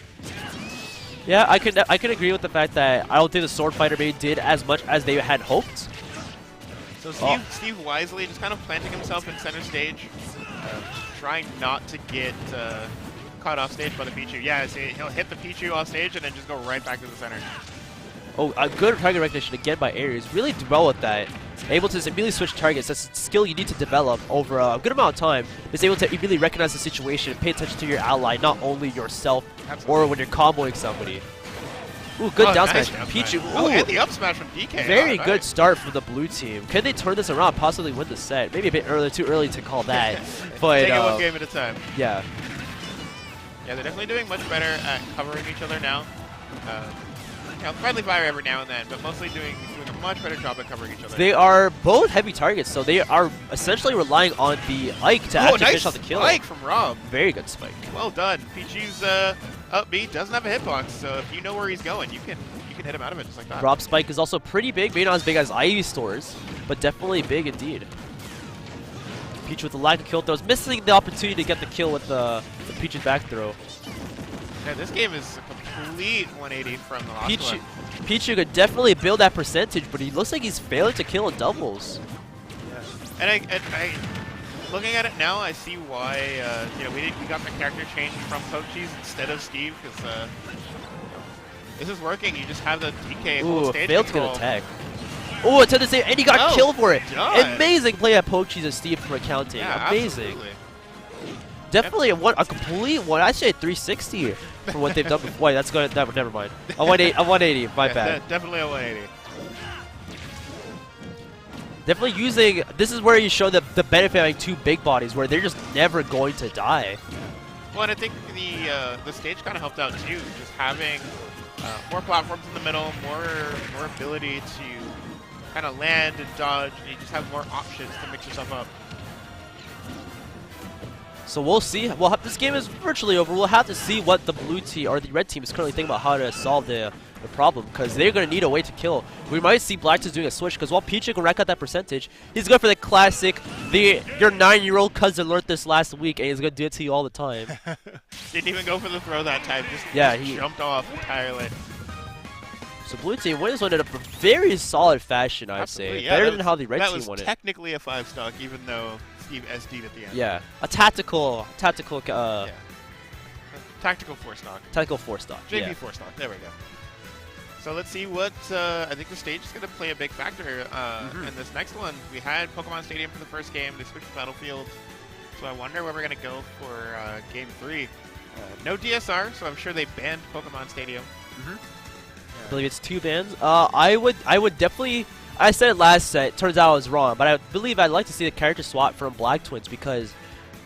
Yeah, I can agree with the fact that I don't think the Sword Fighter maybe did as much as they had hoped. So Steve wisely just kind of planting himself in center stage, trying not to get caught off stage by the Pichu. Yeah, see, he'll hit the Pichu off stage and then just go right back to the center. Oh, a good target recognition again by Ares. Really well with that. Able to immediately switch targets. That's a skill you need to develop over a good amount of time. Is able to immediately recognize the situation and pay attention to your ally, not only yourself or when you're comboing somebody. Ooh, good Oh, down nice smash. down Pichu. smash. Oh, Ooh, and the up smash from DK. very Oh, good nice. start for the blue team. Can they turn this around, possibly win the set? Maybe a bit early, too early to call that. But Take it one game at a time. yeah. Yeah, they're definitely doing much better at covering each other now. You know, friendly fire every now and then, but mostly doing a much better job at covering each other. They are both heavy targets, so they are essentially relying on the Ike to actually finish off the kill. Spike from Rob. Very good spike. Well done. Pichu's up B doesn't have a hitbox, so if you know where he's going, you can hit him out of it just like that. Rob spike is also pretty big, maybe not as big as Ivy stores, but definitely big indeed. Pichu with the lack of kill throws, missing the opportunity to get the kill with the Pichu's back throw. Yeah, this game is a complete 180 from the last one. Pichu could definitely build that percentage, but he looks like he's failing to kill in doubles. Yeah. And I looking at it now, I see why you know, we got the character change from Pochies instead of Steve, because this is working. You just have the DK hold stage failed to control. get attack. Oh, attempt to save, and he got killed for it. Done. Amazing play at Pochies and Steve for accounting. Yeah, amazing. absolutely. Definitely a complete one. I say 360 for what they've done before. Wait, that's going. That never mind. A 180. My bad. Definitely a 180. Definitely using. This is where you show the benefit of having two big bodies, where they're just never going to die. Well, and I think the stage kind of helped out too, just having more platforms in the middle, more ability to kind of land and dodge, and you just have more options to mix yourself up. So we'll see. This game is virtually over. We'll have to see what the blue team or the red team is currently thinking about how to solve the problem, because they're going to need a way to kill. We might see Blacktwins doing a switch, because while Pichu can rack out that percentage, he's going for the classic, your 9-year-old cousin learned this last week, and he's going to do it to you all the time. Didn't even go for the throw that time. He jumped off entirely. So blue team wins this one in a very solid fashion, I'd say. Yeah, Better than how the red team won it. That was technically a 5-stock, even though Steve SD'd at the end. Yeah, a tactical, tactical 4-stock. Tactical 4-stock. JV yeah. 4-stock. There we go. So let's see what I think the stage is going to play a big factor in this next one. We had Pokemon Stadium for the first game. They switched to Battlefield. So I wonder where we're going to go for Game 3. No DSR, so I'm sure they banned Pokemon Stadium. I believe it's 2 bans. I would definitely. I said it last set. Turns out I was wrong, but I believe I'd like to see the character swap from Blacktwins, because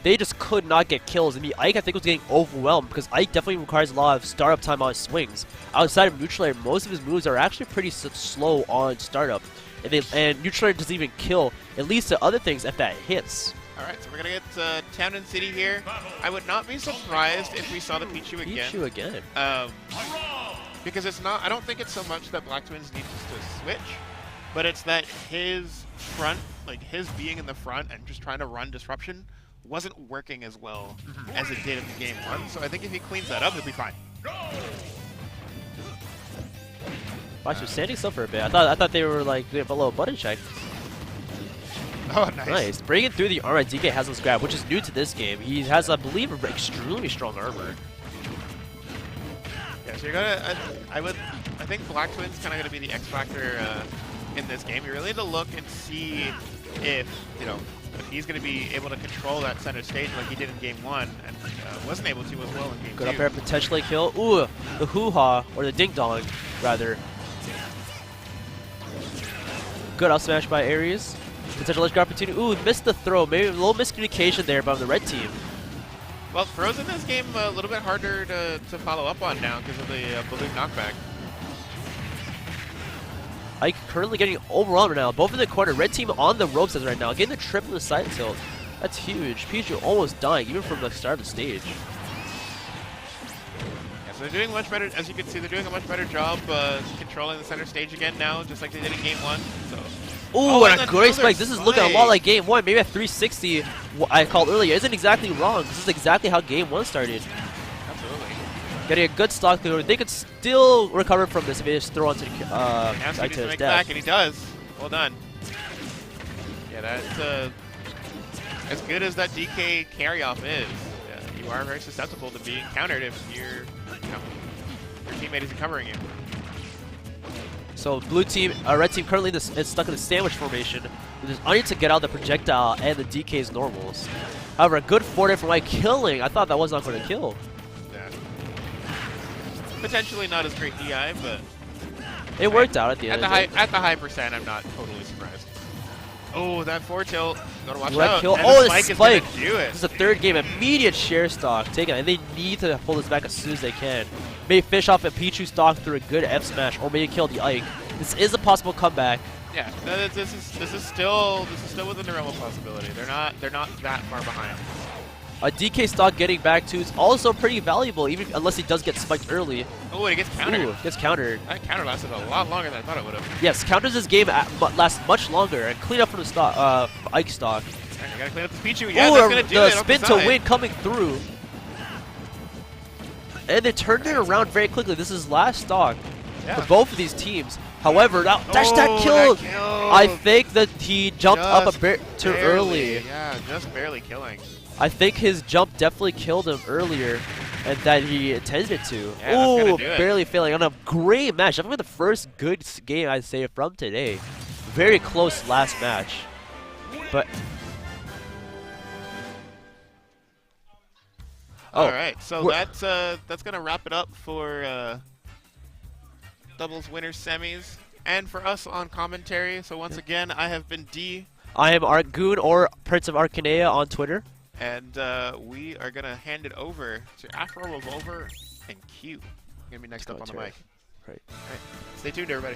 they just could not get kills. I mean, Ike, I think, was getting overwhelmed, because Ike definitely requires a lot of startup time on his swings. Outside of Neutral Air, most of his moves are actually pretty slow on startup, and Neutral Air doesn't even kill. It leads to other things if that hits. Alright, so we're going to get Town and City here. I would not be surprised if we saw the Pichu again. Pichu again. Because it's not, I don't think it's so much that Blacktwins needs to switch, but it's that his front, like his being in the front and just trying to run disruption, wasn't working as well as it did in the game 1. So I think if he cleans that up, he'll be fine. Watch, was standing still for a bit. I thought they were like below button check. Oh, nice. Nice. Bringing through the armor DK has this grab, which is new to this game. He has, I believe, extremely strong armor. Yeah, so you're gonna. I think Blacktwins kind of gonna be the X factor in this game. You really need to look and see if if he's gonna be able to control that center stage like he did in game 1 and wasn't able to as well in game 2. Good up air, potentially kill. Ooh, the hoo-ha, or the ding-dong, rather. Good up smash by Aries. Potential ledge guard opportunity. Ooh, missed the throw. Maybe a little miscommunication there by the red team. Well, throws in this game a little bit harder to follow up on now because of the balloon knockback. Ike currently getting overwhelmed right now. Both in the corner. Red team on the ropes as right now. Getting the trip from the side tilt. That's huge. Pichu almost dying even from the start of the stage. Yeah, so they're doing much better. As you can see, they're doing a much better job controlling the center stage again now, just like they did in game 1. So. Ooh, and a great spike. This is looking a lot like game 1. Maybe a 360 I called earlier isn't exactly wrong. This is exactly how game 1 started. Absolutely. Getting a good stock through. They could still recover from this if they just throw onto the Ike to make back, and he does. Well done. Yeah, that's as good as that DK carry-off is. You are very susceptible to being countered if your teammate isn't covering you. So blue team, red team currently is stuck in the sandwich formation. There's unable to get out the projectile and the DK's normals. However, a good forward from Ike killing. I thought that was not going to kill. Yeah. Potentially not as great DI, but It worked out at the end of the day. at the high percent, I'm not totally surprised. Oh, that 4-tilt. Gotta watch Direct out. kill. And Oh, the the spike spike. is gonna do it. This is the third game. Immediate share stock taken. And they need to pull this back as soon as they can. Maybe fish off a Pichu stock through a good F smash, or maybe kill the Ike. This is a possible comeback. Yeah, this is still within the realm of possibility. They're not that far behind. A DK stock getting back to is also pretty valuable, even unless he does get spiked early. Oh, and it gets countered. Ooh, gets countered. That counter lasted a lot longer than I thought it would have. Yes, counters this game lasts much longer and clean up from the stock, Ike stock. Alright, I gotta clean up this Pichu. Yeah, Ooh, that's gonna do the it. spin to win coming through. And they turned it around very quickly. This is last stock Yeah. for both of these teams. However, that dash attack Oh, killed. that killed. I think that he jumped up a Just bit too early. Yeah, just barely killing. I think his jump definitely killed him earlier, and that he intended to. Yeah, that's gonna Ooh, do it. barely failing on a great match. Definitely the first good game I'd say from today. Very close last match, but All right, so we're- that's gonna wrap it up for doubles winners semis and for us on commentary. So once again, I have been D, I am Argoon or Prince of Arcanea on Twitter. and we are gonna hand it over to Afro Revolver and Q. Gonna be next up on the mic. Right. All right, stay tuned, everybody.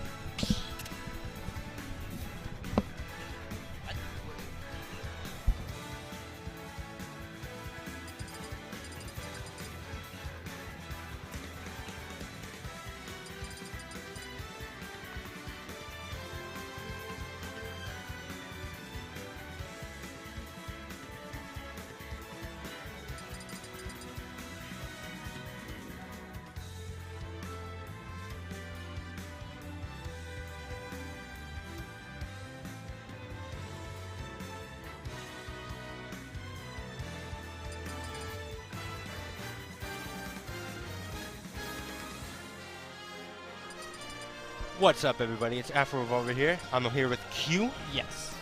What's up, everybody? It's Afro Revolver here. I'm here with Q, Yes.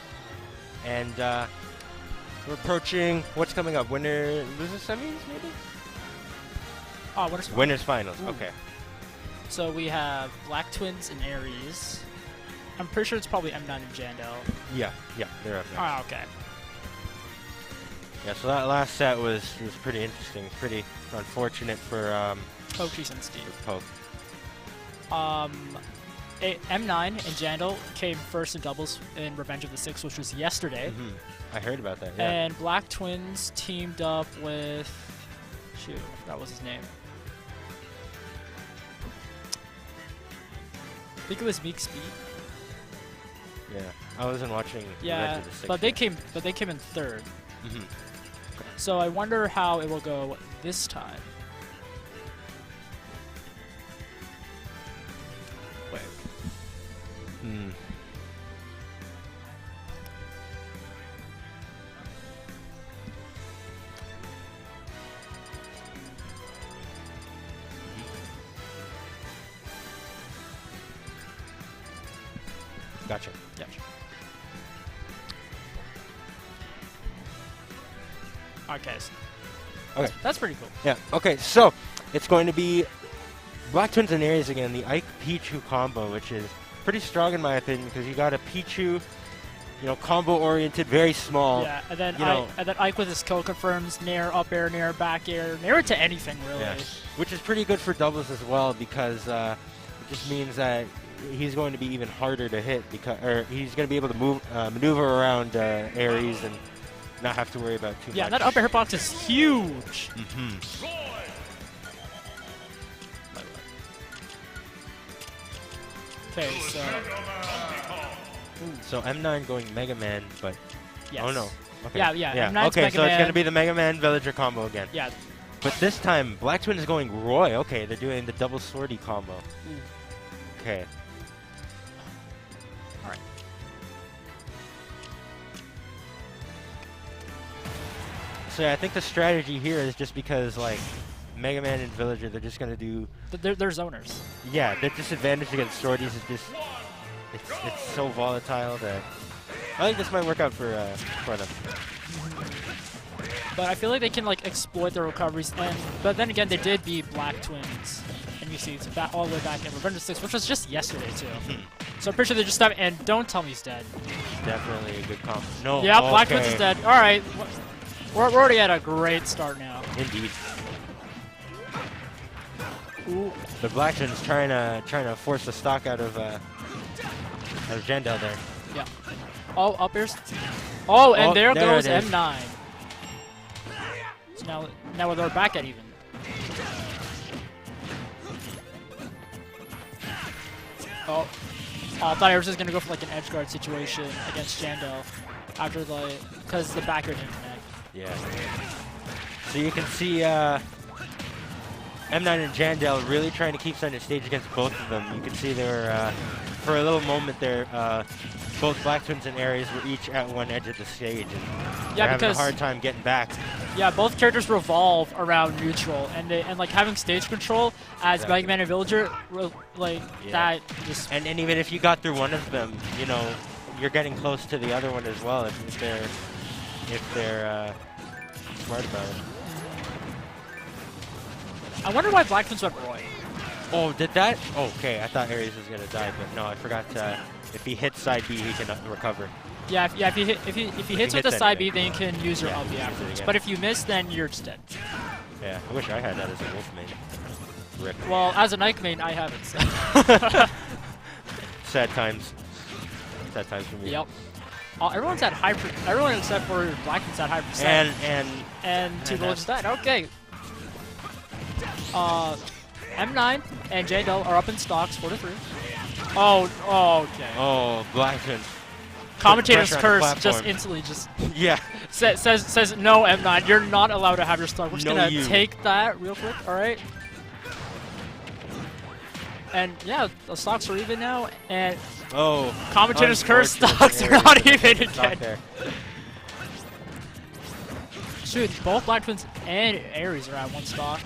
and we're approaching what's coming up. Winner losers semis, maybe? Oh, what is Winners finals. Ooh. Okay. So we have Blacktwins and Aries. I'm pretty sure it's probably M9 and Jandel. Yeah, they're up now. Oh, okay. Yeah, so that last set was pretty interesting. Pretty unfortunate for Pokries and Steve. Poke. M9 and Jandel came first in doubles in Revenge of the Six, which was yesterday. I heard about that. Yeah. And Blacktwins teamed up with... Shoot, I forgot what his name. I think it was Meek Speed. Yeah, I wasn't watching. Yeah, Revenge of the Six but they yet. came in third. Mhm. So I wonder how it will go this time. Wait. Hmm. Gotcha. Yeah. Okay. Okay. That's pretty cool. Yeah. Okay. So it's going to be Blacktwins and Aries again. The Ike Pichu combo, which is pretty strong in my opinion, because you got a Pichu, combo oriented, very small. Yeah, and then you know- and then Ike with his kill confirms nair, up air, nair, back air, nair to anything really. Yeah. Which is pretty good for doubles as well, because it just means that he's going to be even harder to hit, or he's going to be able to maneuver around Aries and not have to worry about too Yeah, much. that up air hitbox is huge. Okay, so So M9 going Mega Man, but yes. oh no. Okay. Yeah, M9's Okay, Mega so it's Man. going to be the Mega Man Villager combo again. Yeah. But this time, Blacktwin is going Roy. Okay, they're doing the double swordy combo. Okay. Alright. So yeah, I think the strategy here is just because, like, Mega Man and Villager, they're just going to do... They're zoners. Yeah, their disadvantage against swordies is just... It's so volatile that... I think this might work out for them. But I feel like they can like exploit their recoveries, but then again, they did beat Blacktwins and you see it's back all the way back in Revenge of 6, which was just yesterday too. So I'm pretty sure they just stopped. And don't tell me he's dead. Definitely a good comp. No. Yeah, okay. Blacktwins is dead. All right, we're already at a great start now. Indeed. Ooh. The Blacktwins trying to force the stock out of Jandel there. Yeah. Oh, up airs. Oh, and there there goes it is. M9. So now they're back at even. Oh. I thought I was just gonna go for like an edge guard situation against Jandel after because the backer didn't connect. Yeah. So you can see M9 and Jandel really trying to keep center stage against both of them. You can see they're for a little moment there, both Blacktwins and Aries were each at one edge of the stage, and they're having a hard time getting back. Yeah, both characters revolve around neutral, and like having stage control as Exactly. Mega Man and Villager, that just. And even if you got through one of them, you know, you're getting close to the other one as well if they're smart about it. I wonder why Blacktwins went Roy. Oh, did that? Okay, I thought Aries was gonna die, but no, I forgot. If he hits side B, he can recover. Yeah, if he hits with the hits side B, anything. then you can use your Yeah, LB use it afterwards. again. But if you miss, then you're just dead. Yeah, I wish I had that as a wolf main. Rip. Well, as a Nike main, I haven't. So. Sad times. Sad times for me. Yep. Everyone's at high. Everyone except for Blacktwins at high percent. And two bullets died. Okay. M9 and Jandel are up in stocks, 4-3. Oh, okay. Oh, Blacktwins. Commentator's pressure on the curse just platform. instantly just Yeah. says no, M9. You're not allowed to have your stock. We're just No, gonna you. take that real quick. All right. And yeah, the stocks are even now. And Oh. commentator's curse unfortunate stocks are Aries not with a even stock again. there. Shoot, both Blacktwins and Aries are at one stock.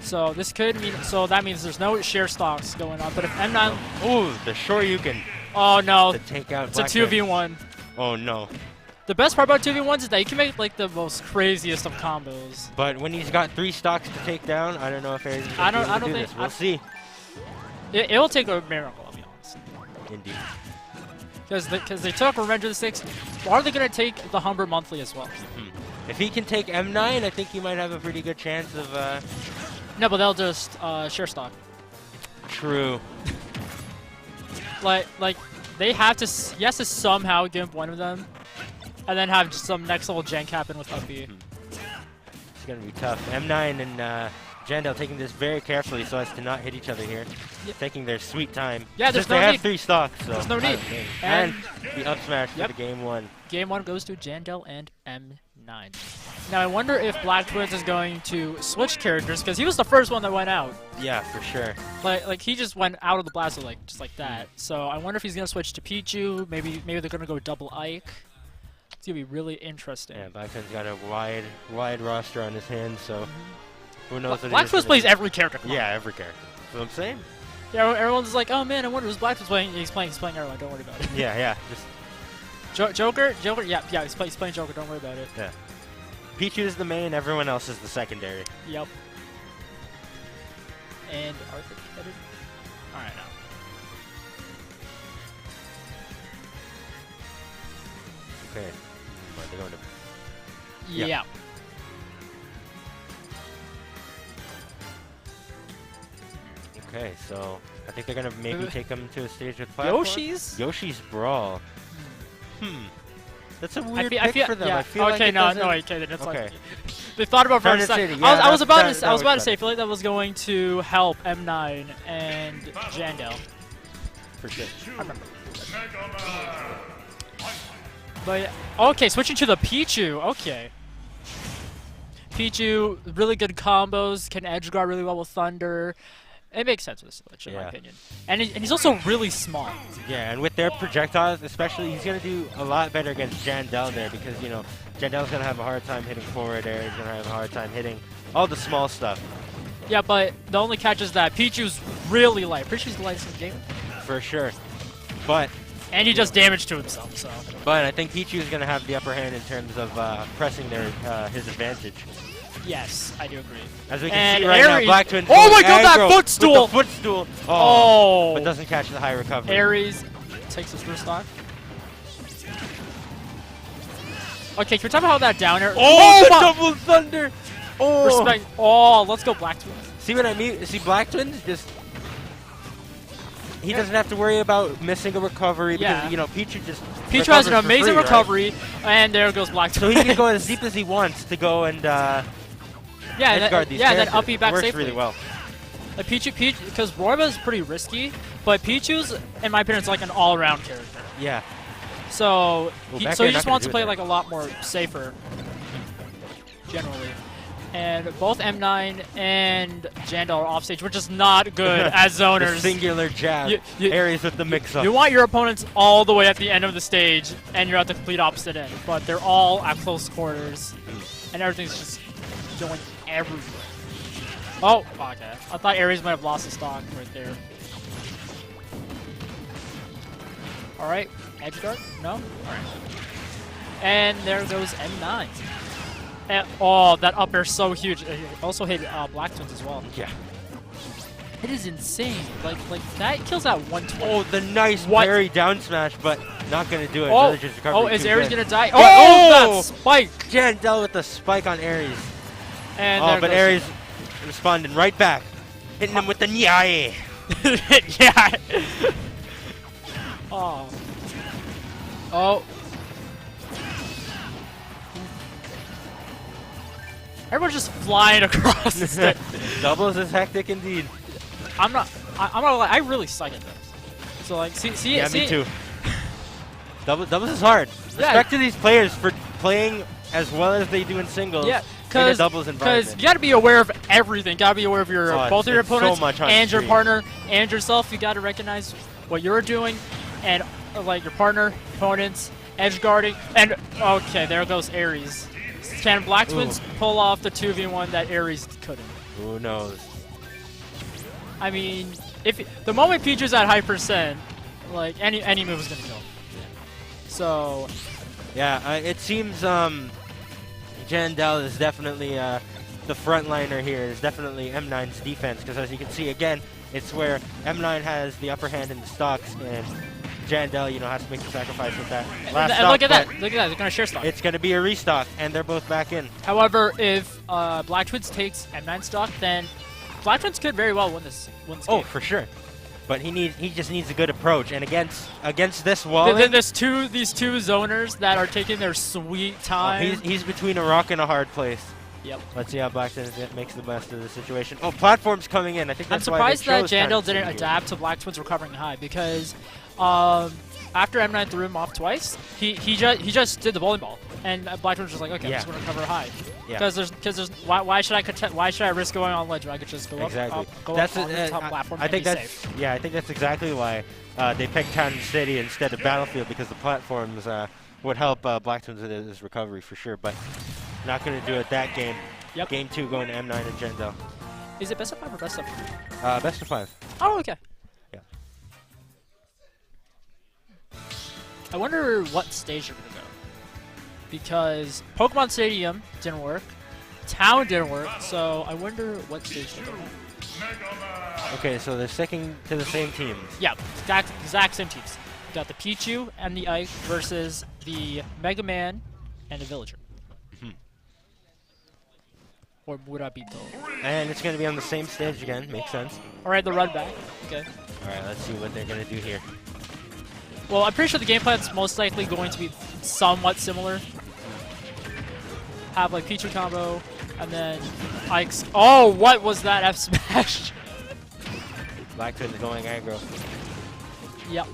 So this could mean, so that means there's no share stocks going on. But if M9, Ooh, the Shoryuken oh no, to take out it's a Blacktwins. 2v1. Oh no. The best part about 2v1s is that you can make like the most craziest of combos. But when he's got 3 stocks to take down, I don't know if Aries is I going don't to do think- this. We'll see. It will take a miracle, I'll be honest. Indeed. Because they took Revenge of the 6. Are they going to take the Humber Monthly as well? If he can take M9, I think he might have a pretty good chance of. No, but they'll just share stock. True. Like they have to, he has to somehow give one of them, and then have some next level jank happen with up B. It's gonna be tough. M9 and Jandel taking this very carefully so as to not hit each other here. Yep. Taking their sweet time. Yeah, there's Since no they need. have 3 stocks, so There's no out need. of the game. And- And the up smash for Yep. the game 1. Game 1 goes to Jandel and M9. Now I wonder if Blacktwins is going to switch characters, because he was the first one that went out. Yeah, for sure. Like he just went out of the blaster just like that. So I wonder if he's gonna switch to Pichu. Maybe they're gonna go double Ike. It's gonna be really interesting. Yeah, Blacktwins got a wide roster on his hands, so who knows what Blacktwins plays every character. Come on. Yeah, every character. That's what I'm saying. Yeah, everyone's like, oh man, I wonder who's Blacktwins playing. He's playing everyone. Don't worry about it. Yeah. Just Joker. Yeah. He's playing Joker. Don't worry about it. yeah. Pichu is the main, everyone else is the secondary. Yep. And Arthur headed. All right now. Okay. Well, they're going to Yeah. Yeah. Okay, so I think they're gonna maybe take him to a stage with platform. Yoshi's Brawl. That's a weird pick for them. Yeah. I feel like okay, it no, doesn't- okay. That's Okay. like they thought about Thunder first. City, I yeah, was about that to. I was about to was say. I better. feel like that was going to help M9 and Jandel. For sure. I remember. But yeah, okay, switching to the Pichu. Okay. Pichu, really good combos, can edge guard really well with Thunder. It makes sense with this switch, in my Yeah. opinion. And he's also really small. Yeah, and with their projectiles, especially, he's gonna do a lot better against Jandel there because, you know, Jandel's gonna have a hard time hitting forward air. He's gonna have a hard time hitting all the small stuff. Yeah, but the only catch is that Pichu's really light. Pichu's the lightest in the game. For sure. But And he does damage to himself, so. I think Pichu is gonna have the upper hand in terms of pressing his advantage. Yes, I do agree. As we can And see right Aries- now, Blacktwins. Oh going my god, that aggro footstool! With the footstool. Oh. But doesn't catch the high recovery. Aries takes his first stock. Okay, can we talk about that down air? Oh, the my- double thunder! Oh. Respect. Oh, let's go Blacktwins. See what I mean? See, Blacktwins just. He doesn't have to worry about missing a recovery because, Yeah. you know, Pichu just. Pichu has an recovers for amazing free, right? recovery, and there goes Blacktwins. So he can go as deep as he wants to go and yeah, edge guard that, these yeah, then characters. up back Works safely. really well. Like Pichu, because Roiba's pretty risky, but Pichu's, in my opinion, is like an all-around character. Yeah. So he back so air he not just gonna wants to do play that. like a lot more safer, generally. And both M9 and Jandal are offstage, which is not good as The zoners. singular jab. You- Aries with the mix-up. You want your opponents all the way at the end of the stage, and you're at the complete opposite end. But they're all at close quarters, and everything's just going everywhere. Oh, okay. I thought Aries might have lost the stock right there. All right, edge guard? No? All right. And there goes M9. And, oh, that up air so huge. It also hit Blacktwins as well. Yeah. It is insane. Like that kills at 120. Oh, the nice What? parry down smash, but not going to do it. Oh, Villager's recovery oh, is too Aries good. gonna die? Oh! Oh, that spike! Jandal with the spike on Aries. And Oh, there but goes- Aries responding right back. Hitting him with the nyae. yeah. Oh. Oh. Everyone's just flying across the stage. Doubles is hectic indeed. I'm not gonna lie, I really suck at this. So like, see, Yeah, see, me too. Doubles is hard. Yeah. Respect to these players for playing as well as they do in singles. Yeah, in a doubles environment. you gotta be aware of everything. Gotta be aware of your Oh, both of your it's so opponents much on and your stream. partner and yourself. You gotta recognize what you're doing and like your partner, opponents, edge guarding, and okay, there goes Aries. Can Blacktwins pull off the 2v1 that Aries couldn't? Who knows? I mean, if the moment Pichu's at high percent, like any move is gonna kill. So Yeah, it seems Jandal is definitely the frontliner here. Is definitely M9's defense because as you can see again, it's where M9 has the upper hand in the stocks and Jandal, you know, has to make the sacrifice with that last and stock, look at but that! Look at that! They're gonna share stock. It's going to be a restock, and they're both back in. However, if Blacktwins takes M9 stock, then Blacktwins could very well win this Oh, game. for sure. But he just needs a good approach, and against this wall, Then there's these two zoners that are taking their sweet time. he's between a rock and a hard place. Yep. Let's see how Blacktwins makes the best of the situation. Oh, platform's coming in. I think I'm that's why they surprised that chose Jandal Target didn't City here. adapt to Blacktwins recovering high because after M9 threw him off twice, he just did the bowling ball, and Blacktwins was just like, okay, I'm Yeah. just gonna recover high. Yeah. Because why should I risk going on ledge when I could just go Exactly. up, go That's up on the top platform I and think be that's safe. I think that's exactly why they picked Town and City instead of Battlefield because the platforms would help Blacktwins with his recovery for sure. But not going to do it that game. Yep. Game 2 going to M9 and Jandal. Is it best of 5 or best of 3? Best of 5. Oh, okay. Yeah. I wonder what stage you're gonna go. Because Pokemon Stadium didn't work, Town didn't work, so I wonder what stage to go. Okay, so they're sticking to the same teams. Yeah, exact same teams. You got the Pichu and the Ike versus the Mega Man and the Villager. Or Murabito. And it's going to be on the same stage again. Makes sense. Alright, the run back. Okay. All right, let's see what they're going to do here. Well, I'm pretty sure the game plan's most likely going to be somewhat similar. Have like Pichu combo, and then Ike's. Oh, what was that F smash? Blacktwins going aggro. Yep.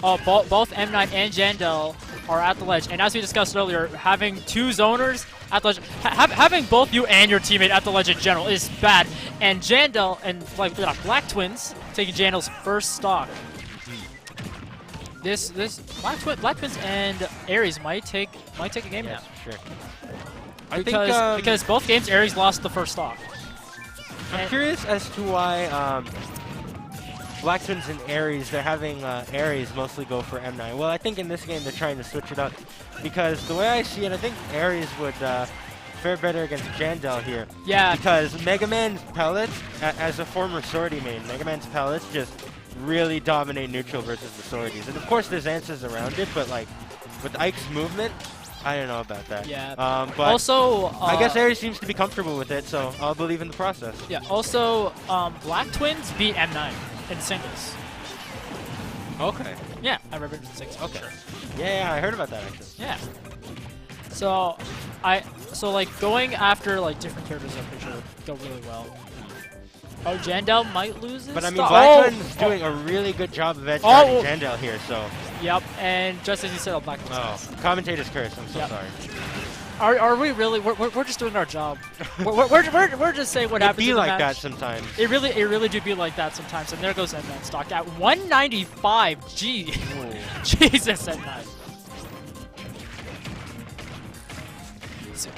Oh, both M9 and Jandal are at the ledge, and as we discussed earlier, having two zoners at the ledge, having both you and your teammate at the ledge in general is bad. And Jandal and like Blacktwins taking Jandal's first stock. This Blacktwins and Aries might take a game Yes, now. for sure. Because both games Aries lost the first stock. I'm curious as to why Blacktwins and Aries, they're having Aries mostly go for M9. Well, I think in this game they're trying to switch it up because the way I see it, I think Aries would fare better against Jandel here. Yeah. Because Mega Man's pellets, as a former Swordy main, Mega Man's pellets just really dominate neutral versus the Swordies. And of course there's answers around it, but like with Ike's movement, I don't know about that. Yeah. But also, I guess Aries seems to be comfortable with it, so I'll believe in the process. Yeah. Also, Blacktwins beat M9 in singles. Okay. Yeah, I remember it in singles. Okay. Yeah, I heard about that actually. Yeah. So, like going after like different characters, I'm pretty sure would go really well. Oh, Jandel might lose his But I mean, stock. Blacktwin's doing a really good job of edge guarding Jandel here, so. Yep, and just as you said, Blacktwins. Oh, commentator's curse. I'm so Yep. sorry. Are we really? We're just doing our job. we're just saying what happens. It be in the like match. that sometimes. It really do be like that sometimes. And there goes M9 stock at 195. Gee, Jesus, M9.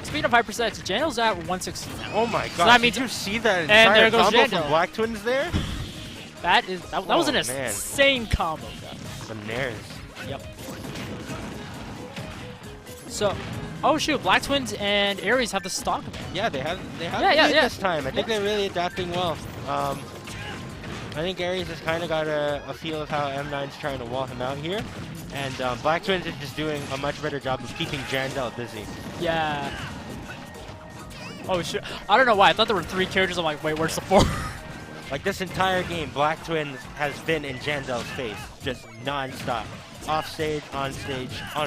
Speed of high percentage, Jandel's at 160 now. Oh my god! that means- Did you see that and there entire goes combo from Jandel. Blacktwins there? That was an man. insane combo, guys. The Nares. Yep. So, oh shoot, Blacktwins and Aries have the stock. Yeah, they have Yeah, lead yeah. this time. I think they're really adapting well. I think Aries has kind of got a feel of how M9's trying to wall him out here. And Blacktwins is just doing a much better job of keeping Jandel busy. Yeah. Oh shoot, I don't know why. I thought there were 3 characters. I'm like, wait, where's the 4th? Like this entire game, Blacktwins has been in Jandel's face, just non-stop. Off stage, on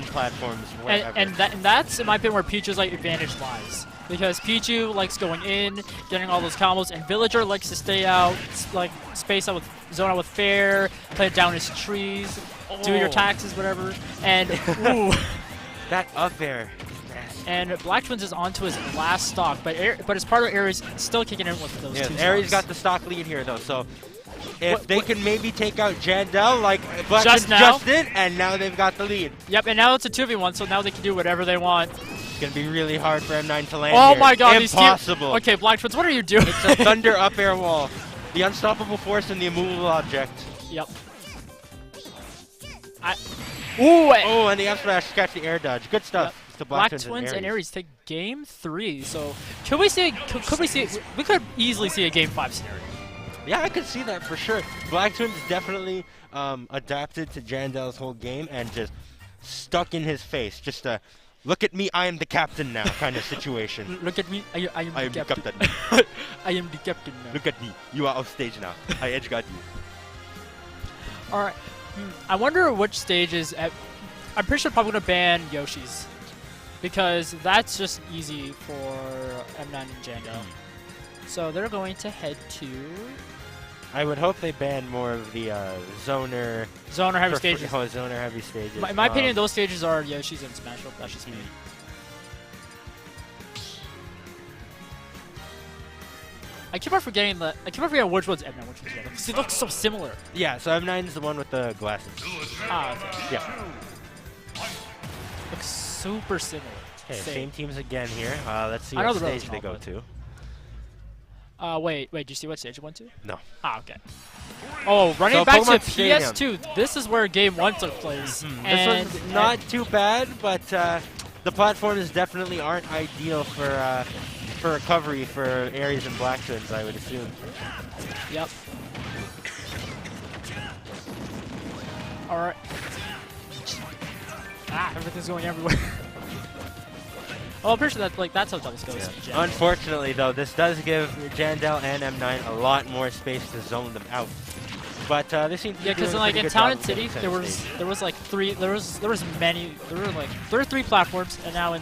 platforms, wherever. and that's, in my opinion, where Pichu's like advantage lies. Because Pichu likes going in, getting all those combos, and Villager likes to stay out, like space out with, zone out with fair, play down his trees, do your taxes, whatever. And ooh. That up air. And Blacktwins is onto his last stock, but his partner Aries still kicking in with those 2 Aries stocks. got the stock lead here though, so if they can maybe take out Jandel like Blacktwins Just did, and now they've got the lead. Yep, and now it's a 2v1, so now they can do whatever they want. It's gonna be really hard for M9 to land Oh here. my god, impossible. Okay, Blacktwins, what are you doing? It's a thunder up air wall. The unstoppable force and the immovable object. Yep. Ooh, Oh, and the up smash to catch the air dodge. Good stuff. Yep. To Blacktwins and Aries take game 3. So could we see? We could easily see a game 5 scenario. Yeah, I could see that for sure. Blacktwins definitely adapted to Jandel's whole game and just stuck in his face. Just a look at me, I am the captain now kind of situation. Look at me, I am I the am the captain. captain. I am the captain now. Look at me, you are off stage now. I edge guard you. All right. I wonder which stages. I'm pretty sure probably gonna ban Yoshi's, because that's just easy for M9 and Jandel. So they're going to head to I would hope they ban more of the zoner heavy stages. Zoner heavy stages. In my opinion, those stages are Yoshi's and Smash Up. That's just me. I keep on forgetting which one's M9, which one's Jandel, because they look so similar. Yeah, so M9 is the one with the glasses. Ah, okay. Yeah. Looks super similar. Okay, same teams again here. Let's see I know what the road stage they go to. Wait, did you see what stage it went to? No. Ah, okay. Oh, running So back to Pokemon Stadium. PS2. This is where Game 1 took place. This one's not too bad, but the platforms definitely aren't ideal for recovery for Aries and Blacktwins, I would assume. Yep. All right. Ah, everything's going everywhere. Oh, I'm pretty sure that's how doubles goes. Yeah. Unfortunately, though, this does give Jandel and M9 a lot more space to zone them out. But they seem to be because doing a like pretty in good Town job and of City, getting there center was stage. there were 3 platforms, and now in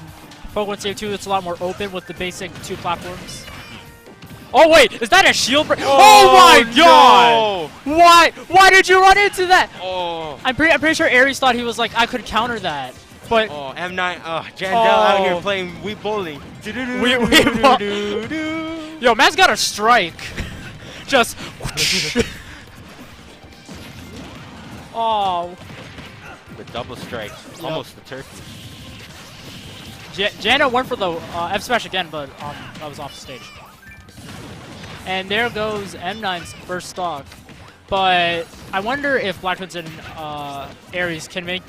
Pokemon Stadium 2, it's a lot more open with the basic 2 platforms. Oh wait, is that a shield break? Oh my god! No! Why did you run into that? Oh. I'm pretty sure Aries thought he was like, I could counter that. But Oh, M9, Jandel out here playing Wii Bully. Yo, man's got a strike. Just. Oh. The double strike, almost the turkey. Jano went for the F smash again, but that was off the stage. And there goes M9's first stock. But I wonder if Blacktwins and Aries can make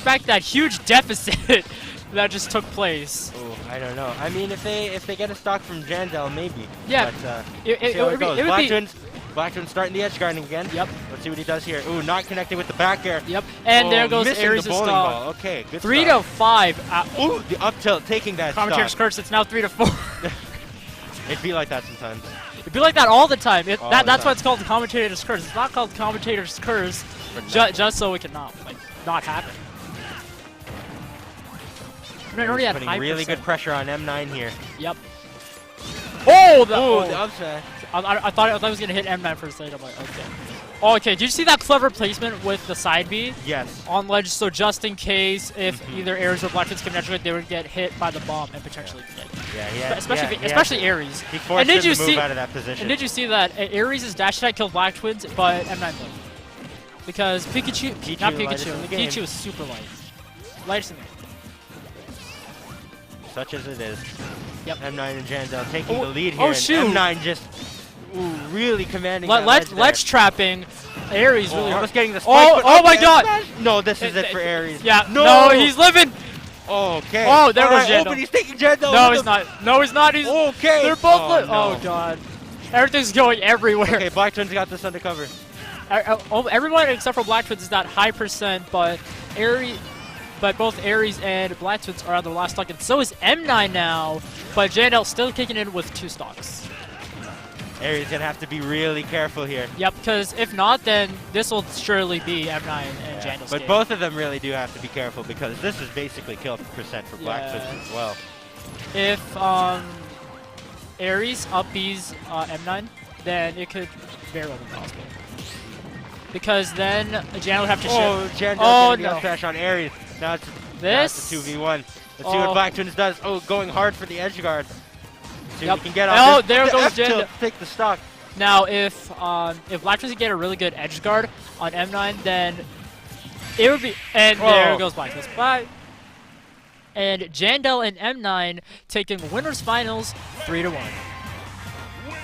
back that huge deficit that just took place. Oh, I don't know. I mean, if they get a stock from Jandel, maybe. Yeah, But, it see how would be- goes. it would be- Blacktwins starting the edge guarding again. Yep. Let's see what he does here. Ooh, not connecting with the back air. Yep. And there goes missing Aries' the bowling stock. ball. Okay, good 3 start. to 5. Ooh, the up tilt taking that Commentator's stock. curse. It's now 3 to 4. It'd be like that sometimes. It'd be like that all the time. All That's the why time. it's called the commentator's curse. It's not called commentator's curse just so it can not happen. I already had Putting high really good percent. pressure on M9 here. Yep. Oh, the, Oh, oh. the upset. I thought I was gonna hit M9 for a second. I'm like, okay. Oh, okay. Did you see that clever placement with the side B Yes. on ledge? So just in case if either Aries or Blacktwins came naturally, they would get hit by the bomb and potentially get. Yeah, yeah. Especially Aries. He forced did him you to see- move out of that position. And did you see that Aries' dash attack killed Blacktwins, but M9 lived? Because not lightest Pikachu, in the game. Pikachu is super light. Lightest in the game. Such as it is. Yep. M9 and Jandel taking Oh, the lead oh, here. shoot. And M9 just really commanding that Ledge ledge trapping. Aries there. really hard. Almost getting the spike. Oh, but oh my okay, god! smash. No, this is it for Aries. Yeah, No, no, he's living! Okay. Oh, there goes Alright, Jandel. Oh, but he's taking Jandel. No, with he's him. not. No, he's not. He's. Okay. They're both. no. Oh god. Everything's going everywhere. Okay, Blacktwins got this under cover. Everyone except for Blacktwins is that high percent, but both Aries and Blacktwins are on the last stock, and so is M9 now. But Jandel still kicking in with 2 stocks. Aries gonna have to be really careful here. Yep, because if not, then this will surely be M9 and Jandel's But game. both of them really do have to be careful because this is basically kill percent for Blacktwins Yeah. as well. If Aries up B's M9, then it could very well be possible. Because then Jandel would have to Oh, shift. Jandel Oh, getting the no. up smash on Aries. Now it's This? a 2v1. Let's see Oh. what Blacktwins does. Oh, going hard for the edge guard. See Yep. what he can get on Oh, this. there The goes F tilt Jandel. to take the stock. Now, if Blacktwins can get a really good edge guard on M9, then it would be. And there Oh. goes Blacktwins. Bye. And Jandel and M9 taking winners finals 3-1.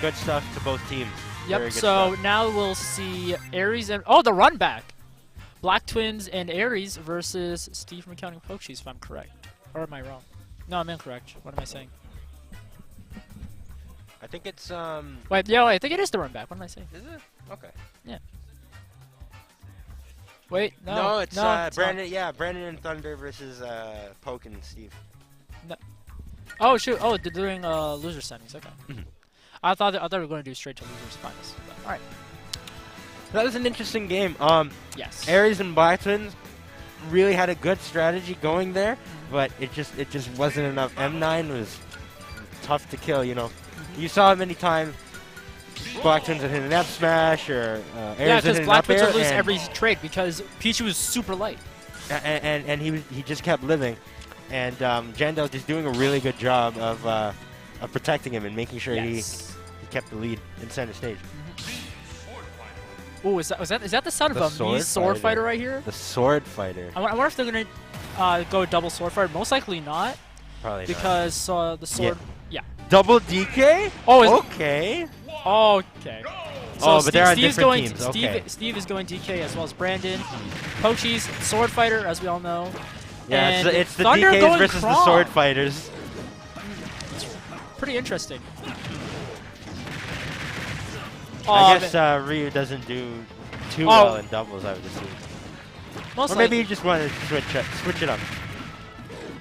Good stuff to both teams. Very Yep. good So stuff. now we'll see Aries and the run back. Blacktwins and Aries versus Steve from Accounting Pokecheese, if I'm correct. Or am I wrong? No, I'm incorrect. What am I saying? I think it's Wait, yeah, wait, I think it is the run back. What am I saying? Is it? Okay. Wait, no. No, it's not. Brandon. Yeah, Brandon and Thunder versus Poke and Steve. Oh shoot! Oh, they're doing loser semis. Okay. Mhm. I thought we were going to do straight to losers finals. All right. That was an interesting game. Yes. Aries and Blacktwins really had a good strategy going there, but it just wasn't enough. M9 was tough to kill. You know, you saw many times Blacktwins would hit an F smash or Yeah, Aries would because hit an up Blacktwins air, would lose and- every trade because Pichu was super light. and he just kept living, and Jandel just doing a really good job of protecting him and making sure he kept the lead in center stage. Oh, is that the sound The of a sword Mii sword fighter. fighter right here? The sword fighter, I wonder if they're gonna go double sword fighter. Most likely not, probably not. because the sword. Yeah. Double DK. Oh, is Okay. okay. So Oh, but they're on Steve's different going. teams, okay. Steve is going DK as well as Brandon. Pocheese sword fighter, as we all know. Yeah, And it's the Thunder DKs going versus the Kron. sword fighters. Pretty interesting. I guess Ryu doesn't do too well in doubles, I would assume. most Or maybe likely. you just want to switch it up.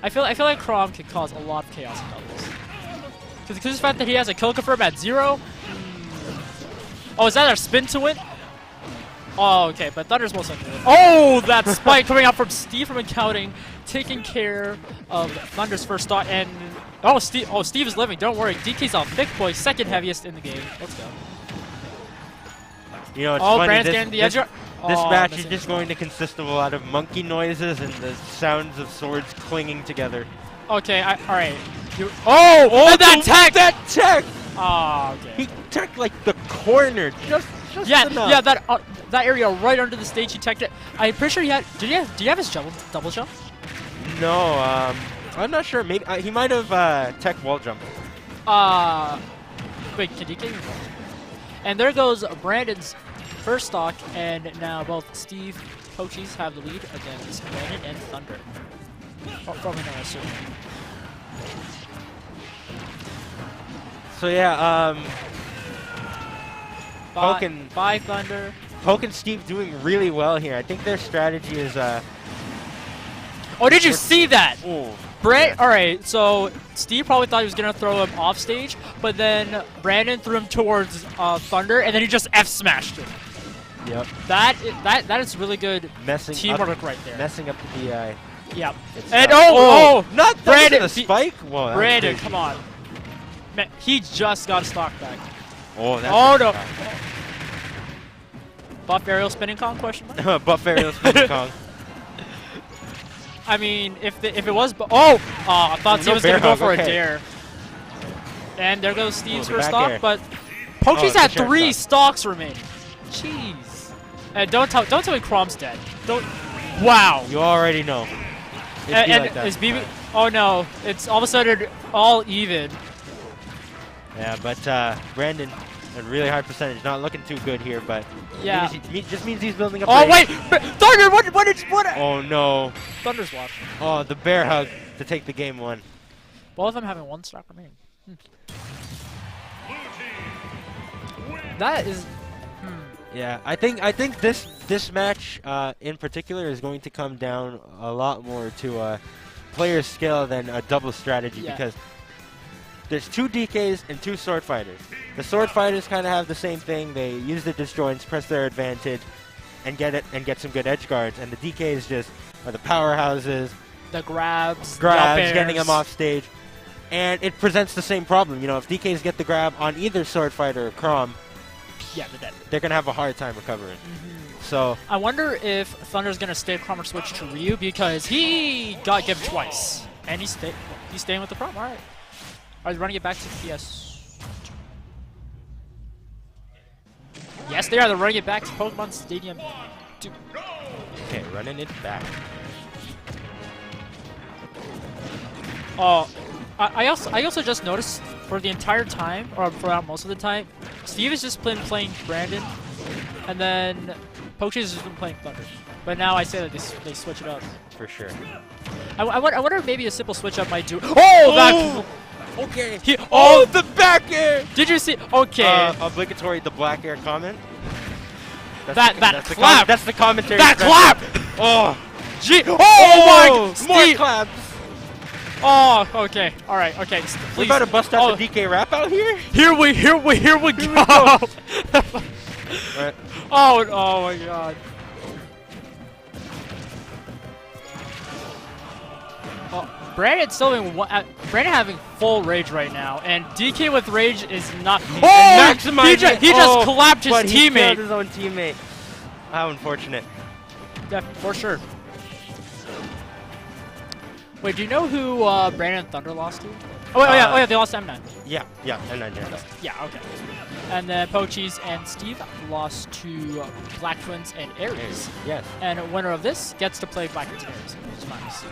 I feel like Chrom can cause a lot of chaos in doubles. Because the fact that he has a kill confirm at 0. Oh, is that a spin to win? Oh, okay, but Thunder's most likely. Oh, that spike coming out from Steve from Accounting, taking care of Thunder's first stock, and Steve is living. Don't worry, DK's a thick boy, second heaviest in the game. Let's go. You know, it's Oh, funny. Brand's getting the edge. This Oh, match is missing. just going to consist of a lot of monkey noises and the sounds of swords clinging together. Okay, all right. And that tech! That tech! Oh, okay. He teched like the corner, just Yeah, enough. yeah, that area right under the stage. He teched it. I'm pretty sure he had. Do you have his double jump? No, I'm not sure. Maybe he might have tech wall jump. Wait, can you get me? And there goes Brandon's first stock, and now both Steve coaches have the lead against Brandon and Thunder. Probably not assuming. So yeah, Bye, Thunder. Poke and Steve doing really well here. I think their strategy is Oh, did you see that? oh, All right, so Steve probably thought he was gonna throw him off stage, but then Brandon threw him towards Thunder, and then he just F smashed him. yep, That is really good messing teamwork up, right there. messing up the DI. Yep. It's And not- not Brandon, a spike. Whoa, that was Brandon, crazy. come on. Man, he just got a stock back. Oh, that's Oh a no. stock. Buff aerial spinning Kong question mark? Buff aerial spinning Kong. I mean, if it was, I thought No Steve was bear gonna go hug, for okay. a dare. And there goes Steve's the first back stock, air. but Pochi's the had share 3 stock. stocks remaining. Jeez. And don't tell me Crom's dead. Don't. Wow. You already know. It'd be And like that is BB? sometimes. Oh no! It's all of a sudden all even. Yeah, but Brandon, a really high percentage, not looking too good here, but Yeah. just means he's building up. Oh range. wait, Thunder! What? Oh no! Thunder's watching. Oh, the bear hug to take the game 1. Both of them having 1 stock remaining. That is. Yeah, I think this match in particular is going to come down a lot more to player skill than a double strategy Yeah. because there's 2 DKs and 2 sword fighters. The sword fighters kind of have the same thing. They use the disjoints, press their advantage, and get some good edge guards. And the DKs just are the powerhouses, The grabs, the up getting airs. them off stage, and it presents the same problem. You know, if DKs get the grab on either sword fighter or Crom, Yeah, they're dead. they're gonna have a hard time recovering. So I wonder if Thunder's gonna stay Crom or switch to Ryu because he got given twice, and he's staying with the Crom. All right. Are they running it back to PS? Yes, they are. They're running it back to Pokemon Stadium 2. okay, running it back. Oh, I also just noticed for the entire time, or for most of the time, Steve has just been playing Brandon, and then Pochi has just been playing Thunder. But now I say that they switch it up. For sure. I wonder if maybe a simple switch up might do. Oh, Okay. the back air! Did you see? Okay. Obligatory the black air comment. That that's clap. that's the commentary. That special. clap! Oh! Gee! Oh my! More Steve! claps! Oh, okay. All right. Okay. We Please. about to bust out Oh, the DK rap out here? Here we go. Right. Oh my God. Oh, Brandon's still Brandon having full rage right now, and DK with rage is not. Maximizing. He just clapped his but he teammate. killed his own teammate. How unfortunate. Yeah, for sure. Wait, do you know who Brandon and Thunder lost to? Oh yeah, they lost to M9. Yeah, and I did. Yeah, okay. And then Pochis and Steve lost to Blacktwins and Aries. Yes. And a winner of this gets to play Blacktwins and Aries, which is nice.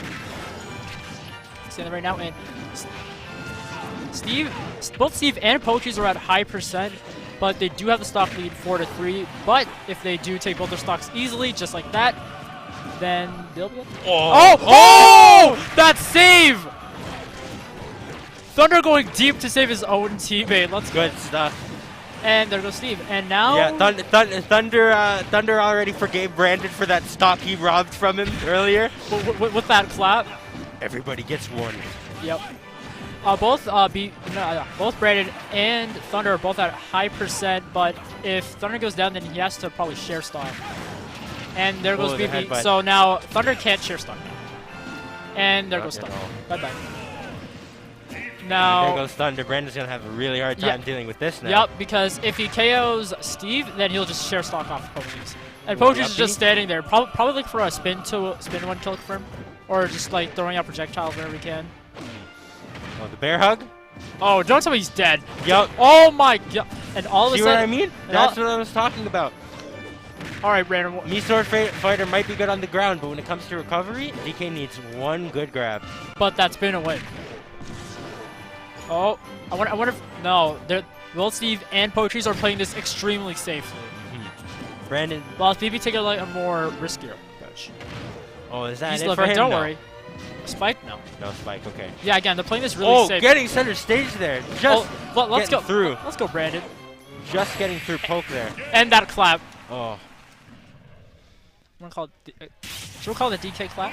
Seeing that right now, and both Steve and Pochis are at high percent, but they do have the stock lead 4-3. But if they do take both their stocks easily, just like that, then they'll be. Oh! That save! Thunder going deep to save his own teammate. Let's go. Good stuff. And there goes Steve. And now. Yeah, Thunder already forgave Brandon for that stock he robbed from him earlier. With that clap. Everybody gets one. Yep. Both Brandon and Thunder are both at high percent, but if Thunder goes down, then he has to probably share stock. And there goes the BB. headbutt. So now Thunder can't share stock now. And there goes Not Thunder. at all. Bye-bye. Now. There goes Thunder. Brandon's going to have a really hard time dealing with this now. Yep, because if he KOs Steve, then he'll just share stock off of Pochis. And Ooh, Pochis is yuppie. just standing there, probably looking for a spin one kill confirm, or just like throwing out projectiles wherever he can. Oh, the bear hug? Oh, don't tell me he's dead. Yup. Oh my God! And all of a See sudden, what I mean? That's what I was talking about. all right, Brandon. Me sword fighter might be good on the ground, but when it comes to recovery, DK needs one good grab. But that's been away. Oh, I wonder if no, both Steve and Pochis are playing this extremely safely. Brandon. While BB taking like a more riskier approach. Oh, is that He's it for living. him? Don't No. worry. Spike? No. No spike. Okay. Yeah, again, they're playing this really safe. Getting center stage there. Just Let's getting go through. Let's go, Brandon. Just getting through poke there. And that clap. Oh. Should we call it a DK clap?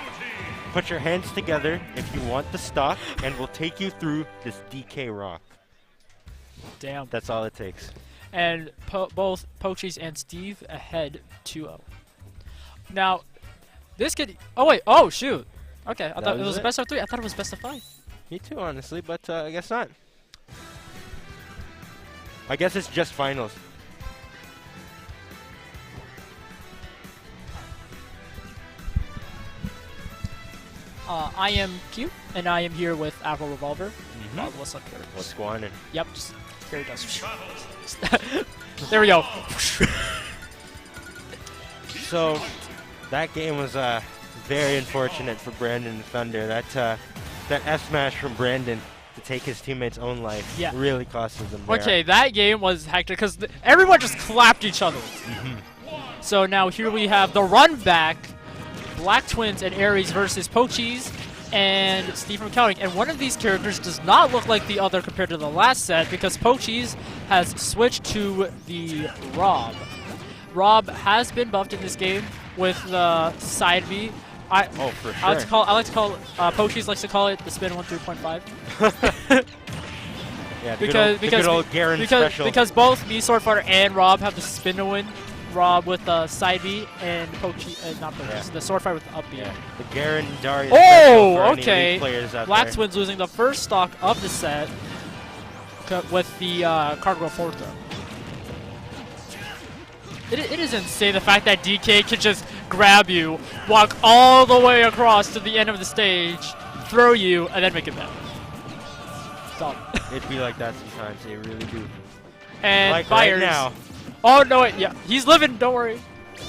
Put your hands together if you want the stock, and we'll take you through this DK rock. Damn. That's all it takes. And both Pochis and Steve ahead 2-0. Now, this could... Oh, wait. Oh, shoot. Okay, I thought it was best of 3. I thought it was best of 5. Me too, honestly, but I guess not. I guess it's just finals. I am Q, and I am here with Apple Revolver. What's up here? What's going on? Yep, just here he goes. There we go. So, that game was very unfortunate for Brandon and Thunder. That F smash from Brandon to take his teammate's own life really costed them there. Okay, that game was hectic because everyone just clapped each other. So now here we have the run back, Blacktwins and Aries versus Pochis and Steve from Counting. And one of these characters does not look like the other compared to the last set because Pochis has switched to the Rob. Rob has been buffed in this game with the side B. For sure. I like to call Pochis likes to call it the spin 1 3.5. Yeah, the good old Garen special. Because both me, Swordfighter, and Rob have the spin to win. Rob with the side B and not Pochis, the Swordfighter with the up B. Yeah, the Garen Darius Oh, special for okay. any players out Blacktwins losing the first stock of the set with the cargo forward throw. It is insane the fact that DK can just grab you, walk all the way across to the end of the stage, throw you, and then make it back. Stop. It'd be like that sometimes. They really do. And like Fires. right now. Oh no! Yeah, he's living. Don't worry.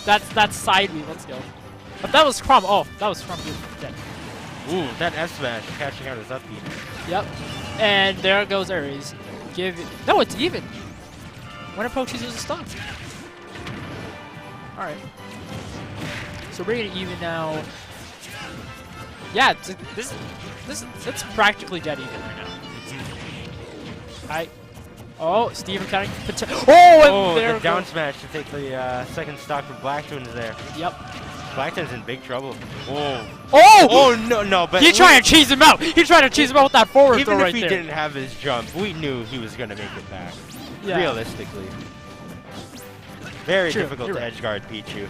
That's side B. Let's go. But that was Crum. Oh, that was Crum. Dead. Ooh, that F smash catching out his up B. Yep. And there goes Aries. Give it. No, it's even. When Pochis loses a stock. All right. So we're getting even now. Yeah, it's practically dead even right now. Oh, Steven counting. Oh, and there the down smash to take the second stock from Blacktwins there. Yep. Blacktwins in big trouble. Oh, no, but he tried to cheese him out. He tried to cheese him out with that forward throw right there. Even if he didn't have his jump, we knew he was going to make it back. Yeah. Realistically. Very True, difficult to edge guard Pichu.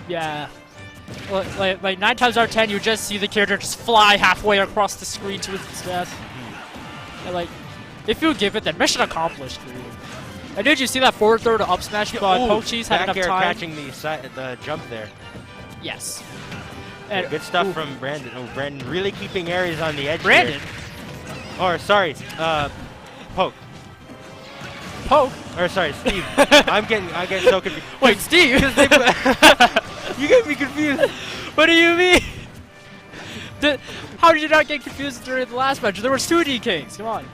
Yeah. Like 9 times out of 10, you just see the character just fly halfway across the screen to his death. And like, if you give it, then mission accomplished for you. And did you see that forward throw to up smash? But Pochis had enough time. Catching the jump there. Yes. And good stuff from Brandon. Oh, Brandon really keeping Aries on the edge. Brandon? Here. Or sorry, Poke. Poke? Or sorry, Steve. I'm getting so confused. Wait, Steve? You get me confused. What do you mean? How did you not get confused during the last match? There was 2 DKs. Come on.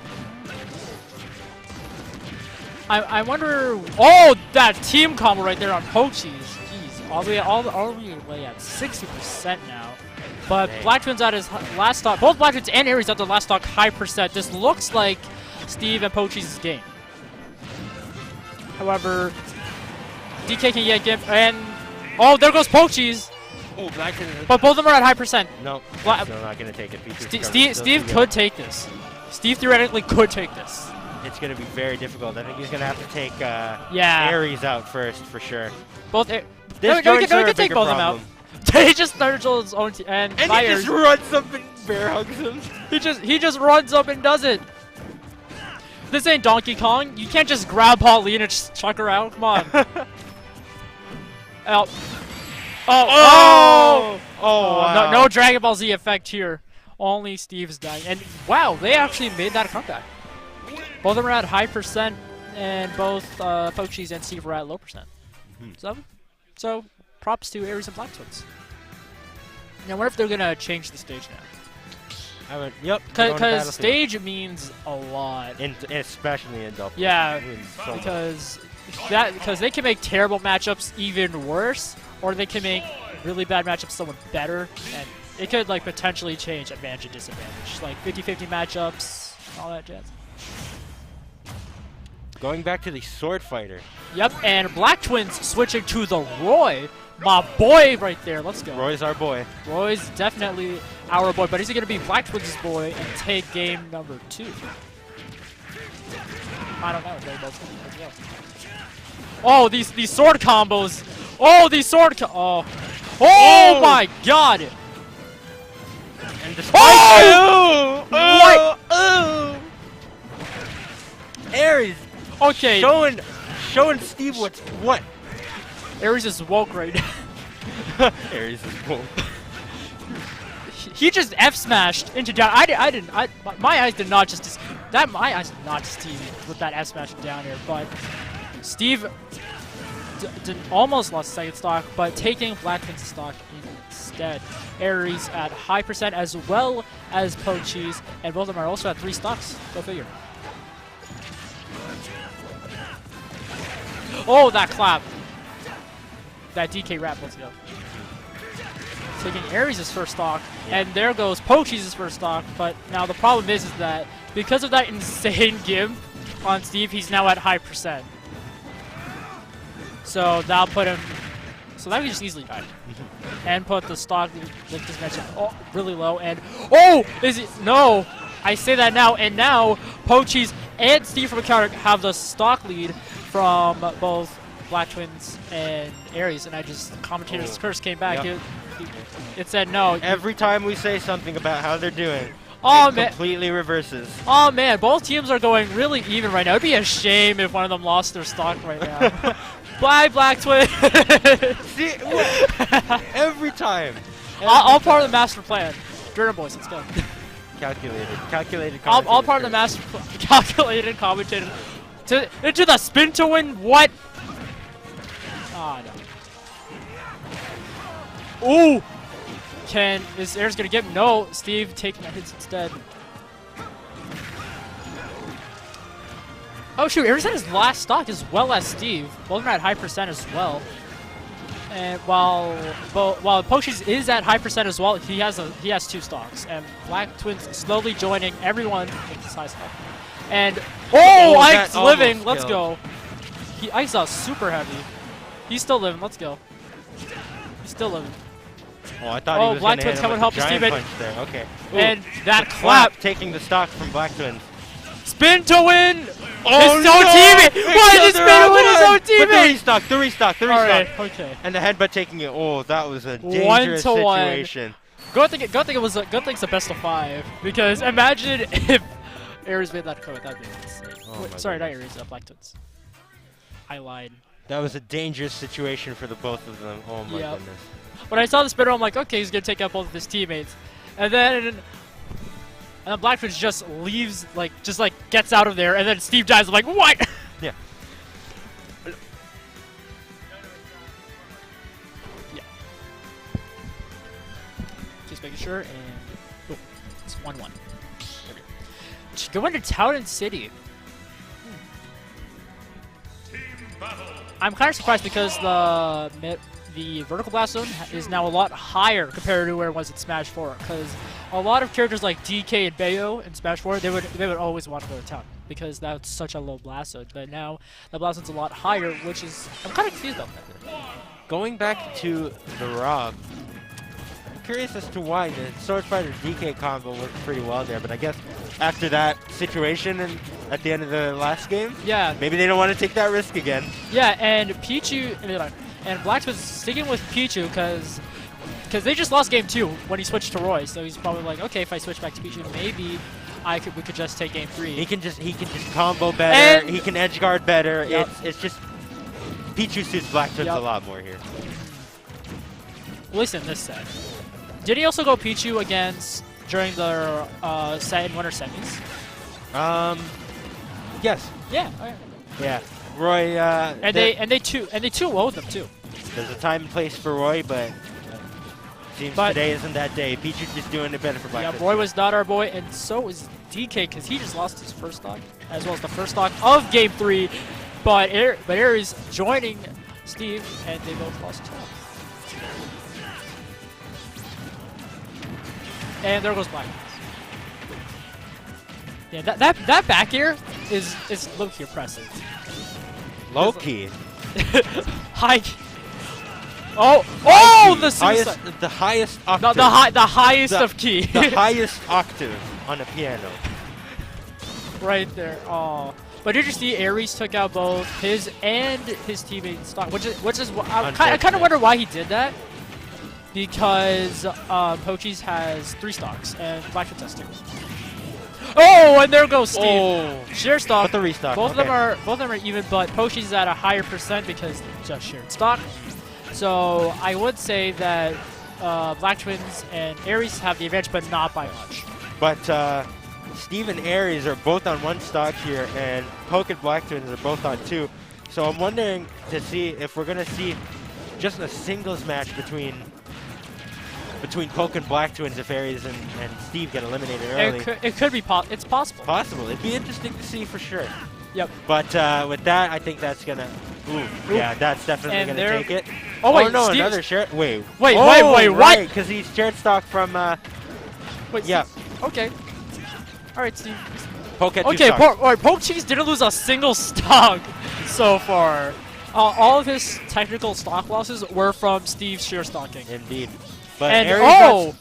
I wonder. Oh, that team combo right there on Pochis. Jeez, all the way at 60% now. But Blacktwins at his last stock. Both Blacktwins and Aries at their last stock high percent. This looks like Steve and Pochis' game. However, DK can get gift and there goes Pochis. Oh, Blacktwins. But both of them are at high percent. No, still not gonna take it. Steve could take this. Steve theoretically could take this. It's going to be very difficult. I think he's going to have to take Aries out first, for sure. Both he can take both of them out. He just starts his own team. And he just runs up and bear hugs him. He just runs up and does it. This ain't Donkey Kong. You can't just grab Pauline and just chuck her out. Come on. Wow. No Dragon Ball Z effect here. Only Steve's dying. And wow, they actually made that comeback. Both of them are at high percent, and both Pochis and Steve are at low percent. So props to Aries and Blacktwins. Now, what if they're gonna change the stage now? Yep. Because stage means a lot. Especially in double. Yeah, so because they can make terrible matchups even worse, or they can make really bad matchups someone better, and it could like potentially change advantage and disadvantage, like 50-50 matchups, all that jazz. Going back to the sword fighter. Yep, and Blacktwins switching to the Roy. My boy right there. Let's go. Roy's our boy. Roy's definitely our boy, but is he going to be Blacktwins' boy and take game number 2? I don't know. They're both gonna go. Oh, these sword combos. Oh, these sword Oh my god. And despite What? Aries Okay. showing Steve what's what. Aries is woke right now. Aries is woke. He just F smashed into down. My eyes did not just my eyes did not just with that F smash down here, but Steve almost lost second stock, but taking Blacktwins stock instead. Aries at high percent as well as Pochis, and both of them are also at 3 stocks. Go figure. Oh, that clap. That DK wrap, let's go. Taking Aries' first stock, and there goes Pochis' first stock, but now the problem is that because of that insane give on Steve, he's now at high percent. So that'll put him, so that could just easily die. And put the stock, like just mentioned, really low, and no! I say that now, and now Pochis and Steve from a counter have the stock lead from both Blacktwins and Aries, and commentator's curse came back. Yep. It said no. Every time we say something about how they're doing, it completely reverses. Oh man, both teams are going really even right now. It'd be a shame if one of them lost their stock right now. Bye, Blacktwins. See, every time. All part of the master plan. Jordan boys, let's go. Calculated. All part of the master calculated, commentated. Into the spin to win. What? Ah, no. Ooh! Is Aries gonna get him? No, Steve taking the hits instead. Oh shoot, Aries had his last stock as well as Steve. Both are at high percent as well. And while Pochis is at high percent as well, he has 2 stocks. And Blacktwins slowly joining everyone with his high stock. And Ike's living. Let's go. Ike's out super heavy. He's still living. Let's go. He's still living. Oh, I thought he was going to hit him with help a giant Steve punch there. Okay. And that clap. Taking the stock from Blacktwins. Spin to win. Oh, his own teammate. Why did he spin to win his own teammate? The restock. Alright, okay. And the headbutt taking it. Oh, that was a dangerous situation. Good thing it's a best of 5, because imagine if Aries made that code. That'd be insane. Sorry, not Aries. Blacktwins. I lied. That was a dangerous situation for the both of them. Oh my goodness. When I saw the spinner, I'm like, okay, he's gonna take out both of his teammates, and then Blacktwins just leaves, just gets out of there, and then Steve dies. I'm like, what? Yeah. Yeah. Just making sure, and it's 1-1. There we go. Going to Town City. I'm kind of surprised because the vertical blast zone is now a lot higher compared to where it was in Smash 4. Because a lot of characters like DK and Bayo in Smash 4, they would always want to go to town because that's such a low blast zone. But now the blast zone's a lot higher, which is I'm kind of confused about that. Going back to the Rob, I'm curious as to why the Sword Fighter DK combo worked pretty well there. But I guess after that situation and at the end of the last game, yeah, maybe they don't want to take that risk again. Yeah, and Pichu and Blacktwins sticking with Pichu because they just lost game 2 when he switched to Roy. So he's probably like, okay, if I switch back to Pichu, maybe we could just take game 3. He can just combo better. And he can edge guard better. Yep. It's just Pichu suits Blacktwins a lot more here. At least in this set. Did he also go Pichu during the set in winter semis? Yes. Yeah. Okay. Yeah. Roy. And they too load them too. There's a time and place for Roy, but seems today isn't that day. Pichu's just doing it better for Blacktwins. Yeah, Roy was not our boy, and so was DK because he just lost his first stock, as well as the first stock of game 3. But Aries joining Steve, and they both lost 12. And there goes Blacktwins. Yeah, that back air is low-key impressive. Low-key. High. Oh, the suicide. The highest No, octave. the highest of key. The highest octave on a piano. Right there. Oh. But did you see Aries took out both his and his teammate's stock, which is I kind of wonder why he did that. Because Pochies has 3 stocks and Blacktwins has 2. Oh, and there goes Steve. Oh. Share stock. With the restock. Both of them are even, but Pochies is at a higher percent because just shared stock. So I would say that Blacktwins and Aries have the advantage, but not by much. But Steve and Aries are both on 1 stock here, and Poke and Blacktwins are both on 2. So I'm wondering to see if we're gonna see just a singles match between Poke and Blacktwins if Aries and Steve get eliminated early. It could be it's possible. Possible. It'd be interesting to see for sure. Yep. But with that, I think that's gonna. Ooh. Yeah, that's definitely And gonna take it. Oh wait, no, Steve, another share. Wait, wait, right, what? Because he's shared stock from. Wait, yeah. Steve, okay. All right, Steve. Poke at Okay, 2 stocks. Poke Cheese didn't lose a single stock so far. All of his technical stock losses were from Steve's share stocking. Indeed. But And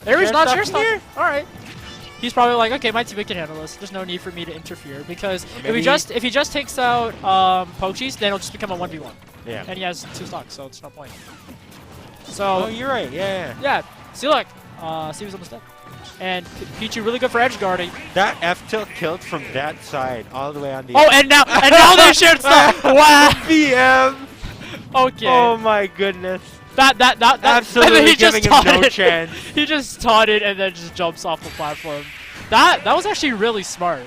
Aries not share stock. All right. He's probably like, okay, my teammate can handle this. There's no need for me to interfere because if he just takes out Poke Cheese, then it'll just become a 1v1. Yeah. And he has 2 stocks, so it's no point. So. Oh, you're right. Yeah. Yeah. See, look. Steve's on the step. And Pichu really good for edge guarding. That F tilt killed from that side all the way on the. Oh, and now they shared stuff. Wow. BM. Okay. Oh my goodness. That Absolutely he giving just him no taunted. chance. He just taunted and then just jumps off the platform. That was actually really smart.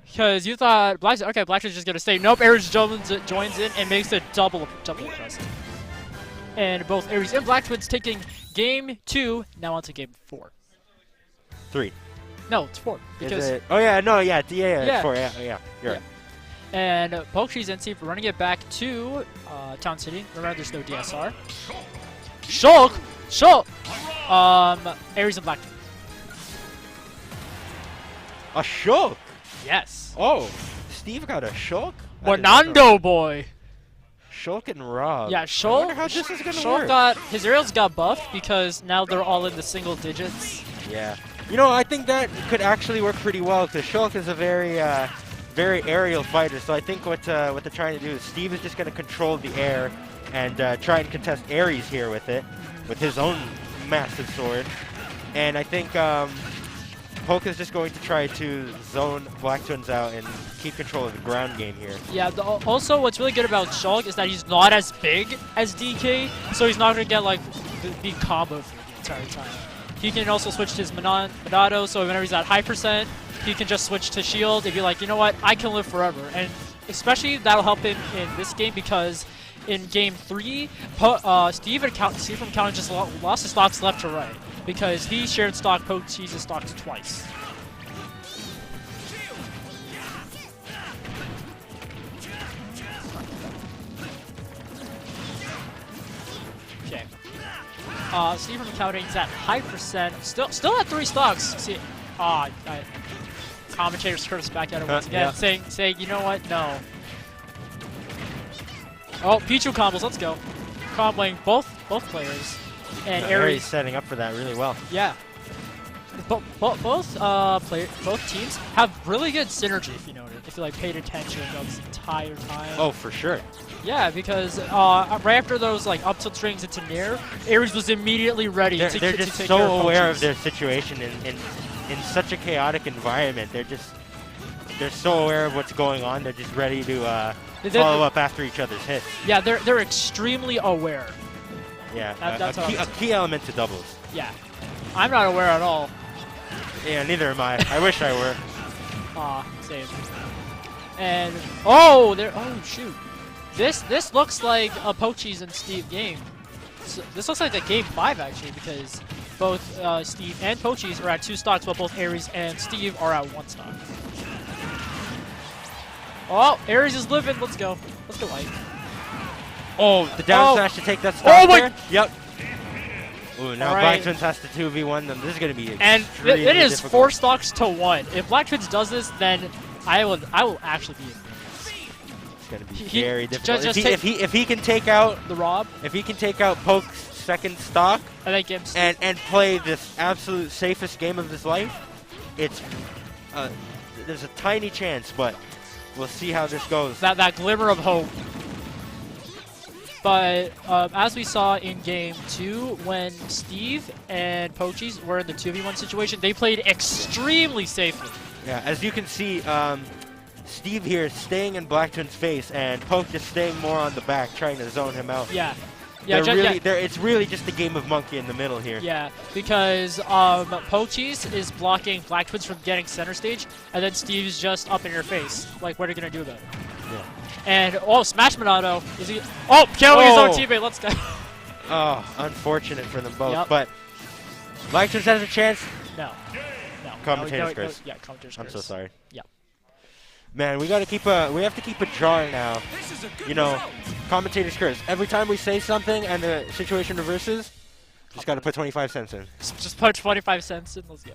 Because you thought Blacktwins just gonna stay. Nope, Aries joins in and makes it double impressive. And both Aries and Blacktwins taking game 2. Now on to game 4. 3. No, it's 4. Because Is it? Oh yeah, no, yeah, Yeah. 4. Yeah, you're right. And Pokecheese and Steve running it back to Town City. Remember, there's no DSR. Shulk! Aries and Blacktwins. A Shulk. Yes. Oh, Steve got a Shulk. Monando boy. Shulk and Rob. Yeah, I wonder how this is gonna work. His aerials got buffed because now they're all in the single digits. Yeah. You know, I think that could actually work pretty well because Shulk is a very aerial fighter. So I think what they're trying to do is Steve is just going to control the air and try and contest Aries here with it, with his own massive sword. And I think Poke is just going to try to zone Blacktwins out and keep control of the ground game here. Yeah, also what's really good about Shulk is that he's not as big as DK, so he's not going to get like the big combo for the entire time. He can also switch to his Monado, so whenever he's at high percent, he can just switch to shield and be like, you know what, I can live forever. And especially that'll help him in this game because in game 3, Steve from Counter just lost his stocks left to right because he shared stock Pokecheese's stocks twice. Okay. Steve from Counting is at high percent, still at 3 stocks. See, commentator's Curtis back at it once again, saying, you know what, no. Oh, Pichu combos, let's go. Comboing both players. And Aries setting up for that really well. Yeah. Both teams have really good synergy if you noticed, if you like paid attention this entire time. Oh, for sure. Yeah, because right after those like up tilt strings into Nair, Aries was immediately ready to They're to just take so care of aware Pokecheese. of their situation in such a chaotic environment. They're so aware of what's going on. They're just ready to follow up after each other's hits. Yeah, they're extremely aware. Yeah, That's a key element to doubles. Yeah, I'm not aware at all. Yeah, neither am I. I wish I were. Same. And oh shoot, this looks like a Pokecheese and Steve game. So this looks like a game 5 actually because both Steve and Pokecheese are at 2 stocks, while both Aries and Steve are at 1 stock. Oh, Aries is living. Let's go, White. Oh, the down smash to take that stock there. Yep. Ooh, now Alright. Blacktwins has to 2v1 them. This is going to be And extremely it is difficult. 4 stocks to 1. If Blacktwins does this, then I will actually be It's going to be he- very difficult. just If he can take out the Rob Poke's second stock and then give and play this absolute safest game of his life, it's there's a tiny chance, but we'll see how this goes. that glimmer of hope. But as we saw in game 2, when Steve and Pochis were in the 2v1 situation, they played extremely safely. Yeah, as you can see, Steve here is staying in Blacktwins' face, and Poke just staying more on the back, trying to zone him out. Yeah. It's really just a game of monkey in the middle here. Yeah, because Pochis is blocking Blacktwins from getting center stage, and then Steve's just up in your face. Like, what are you going to do about it? Yeah. And, Smash Monado. Is he? Oh, killing his own teammate. Let's go. Oh, unfortunate for them both. Yep. But Blacktwins has a chance. No. Commentator's No, curse. yeah, commentator's I'm curse. so sorry. Yep. Man, we have to keep a jar now. You know, commentator's curse. Every time we say something and the situation reverses, just got to put 25 cents in. Just put 25 cents in. Let's go.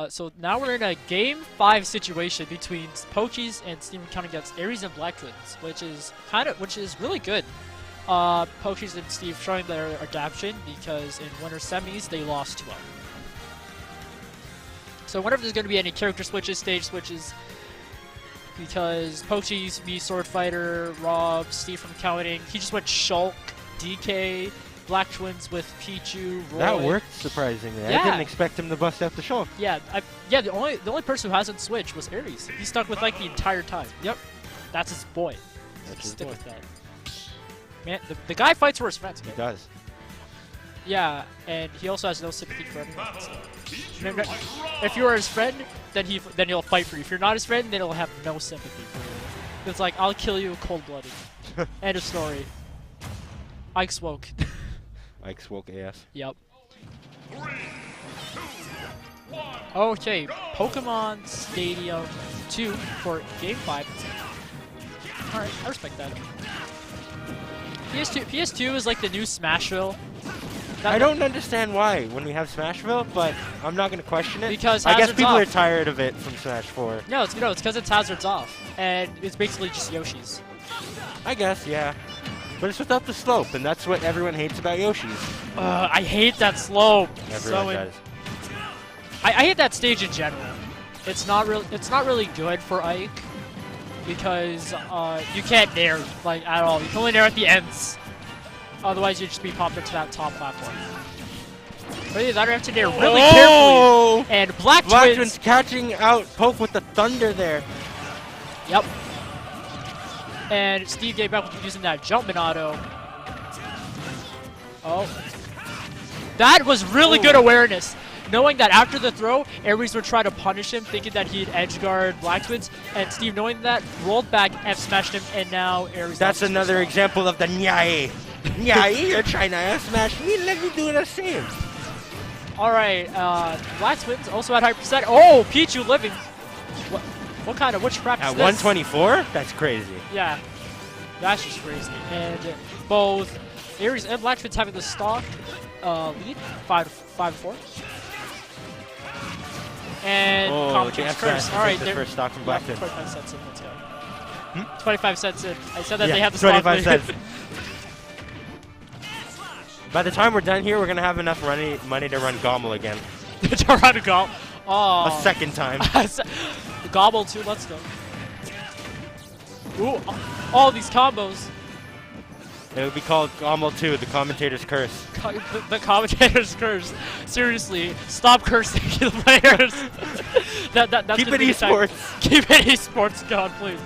So now we're in a Game 5 situation between Pochis and Steven coming against Aries and Blacktwins, which is really good. Pochis and Steve showing their adaptation because in winter semis they lost 2-0. So I wonder if there's going to be any character switches, stage switches, because Pochis me Sword Fighter, Rob, Steve from Counting. He just went Shulk, DK. Blacktwins with Pichu, Roy. That worked surprisingly. Yeah. I didn't expect him to bust out the show. Yeah, the only person who hasn't switched was Aries. He stuck with like the entire time. Yep. That's his boy. That's his Stick boy. with that. Man, the guy fights for his friends. He Man. does. Yeah, and he also has no sympathy for anyone. So. If you are his friend, then he'll fight for you. If you're not his friend, then he'll have no sympathy for you. It's like, I'll kill you cold-blooded. End of story. Ike Swoke. Ike Swoke AF. Yep. Okay, Pokemon Stadium 2 for Game 5. Alright, I respect that. PS2 is like the new Smashville. I don't understand why when we have Smashville, but I'm not going to question it. Because I guess Hazard's people off. are tired of it from Smash 4. No, it's because it's Hazard's off, and it's basically just Yoshi's. I guess, yeah. But it's without the slope, and that's what everyone hates about Yoshi's. I hate that slope. Everyone does. I hate that stage in general. It's not really good for Ike because you can't nair like at all. You can only nair at the ends. Otherwise, you'd just be popped into that top platform. But either that or you have to nair really carefully. And Blacktwins catching out Poke with the thunder there. Yep. And Steve gave back with using that Jumpman auto. Oh. That was really good awareness. Knowing that after the throw, Aries would try to punish him, thinking that he'd edge guard Blacktwins, and Steve, knowing that, rolled back, F-smashed him, and now Aries... That's another example of the Nyai. Nyai, you're trying to F-smash me, let me do the same. Alright, Blacktwins also at high percent. Oh, Pichu living. What kind of witchcraft is At this? 124? That's crazy. Yeah, that's just crazy. And both Aries and Blacktwins having the stock lead, 5-4. And Commentator's Curse. All right, the first stock from Blacktwins. 25 cents in. Let's go. 25 cents in. I said that Yeah, they have the stock 25 lead. cents. By the time we're done here, we're going to have enough money to run Gommel again. To run a Gobble. Oh. A second time. Gobble too. Let's go. Ooh, all these combos. It would be called Gommel 2, the commentator's curse. The commentator's curse. Seriously, stop cursing the players. That's Keep gonna it be the tag. esports. Keep it esports, God, please.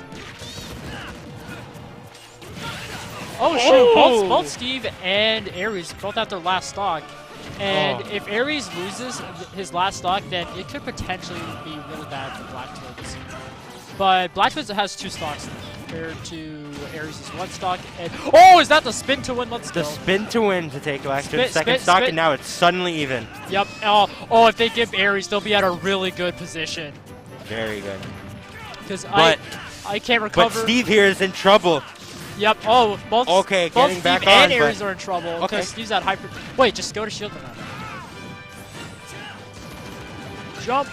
Oh shoot! Both Steve and Aries both have their last stock, and if Aries loses his last stock, then it could potentially be really bad for Blacktwins. But Blacktwins has 2 stocks compared to Aries' 1 stock. And is that the spin to win? Let's go. The spin to win to take Blacktwins' second spin, stock, spin. and now it's suddenly even. Yep. Oh, if they give Aries, they'll be at a really good position. Very good. Because I can't recover. But Steve here is in trouble. Yep. Oh, both. Okay, both getting back Steve and on, Aries but- are in trouble Okay. because Steve's at hyper. Wait, just go to shield them now. Jump.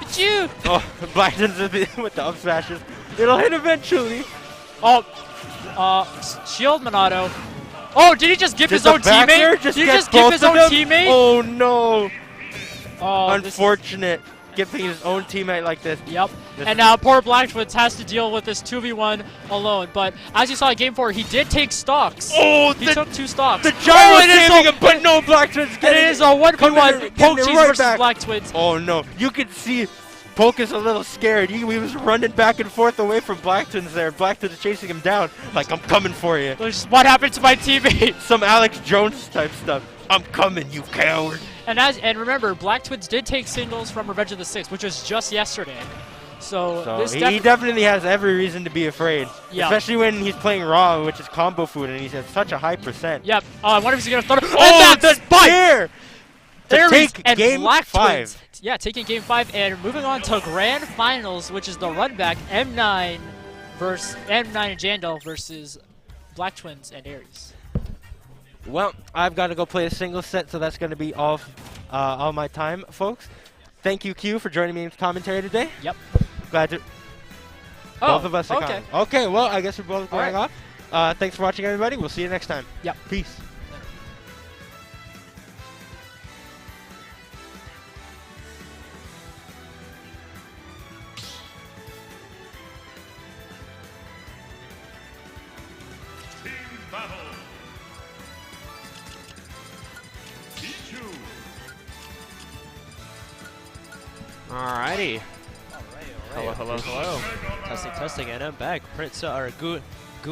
It's you. Oh, Blacktwins with the up smashes. It'll hit eventually. Oh, shield Monado. Oh, did he just give his Did the own back air teammate? just Did he get just give both his of own them? teammate? Oh no! Oh, this is- Unfortunate. Giving his own teammate like this. Yep. This And is- now poor Blacktwins has to deal with this 2v1 alone. But as you saw in Game 4, he did take stocks. Oh, He took 2 stocks. the gyro it is saving a- him, but no, Blacktwins And getting it is a 1v1 getting Poke it Cheese right versus back. Blacktwins. Oh no! You could see Poke is a little scared. He was running back and forth away from Blacktwins there. Blacktwins chasing him down like, I'm coming for you. Which is what happened to my teammate. Some Alex Jones type stuff. I'm coming, you coward. And remember, Blacktwins did take singles from Revenge of the Six, which was just yesterday. So, So this he definitely has every reason to be afraid. Yeah. Especially when he's playing Raw, which is combo food, and he's at such a high percent. Yep. I wonder if he's gonna throw. Oh, the spear! To Aries take and game Blacktwins. 5. Yeah, taking game 5 and moving on to grand finals, which is the run back M9 versus M9 and Jandal versus Blacktwins and Aries. Well, I've got to go play a single set, so that's going to be all my time, folks. Thank you, Q, for joining me in commentary today. Yep. Glad to. Oh, Both of us are okay. coming. Okay, well, I guess we're both All going right. off. Thanks for watching, everybody. We'll see you next time. Yep. Peace. Alrighty. Hello, Hello, hello. Testing, testing, and I'm back. Prince, or Goon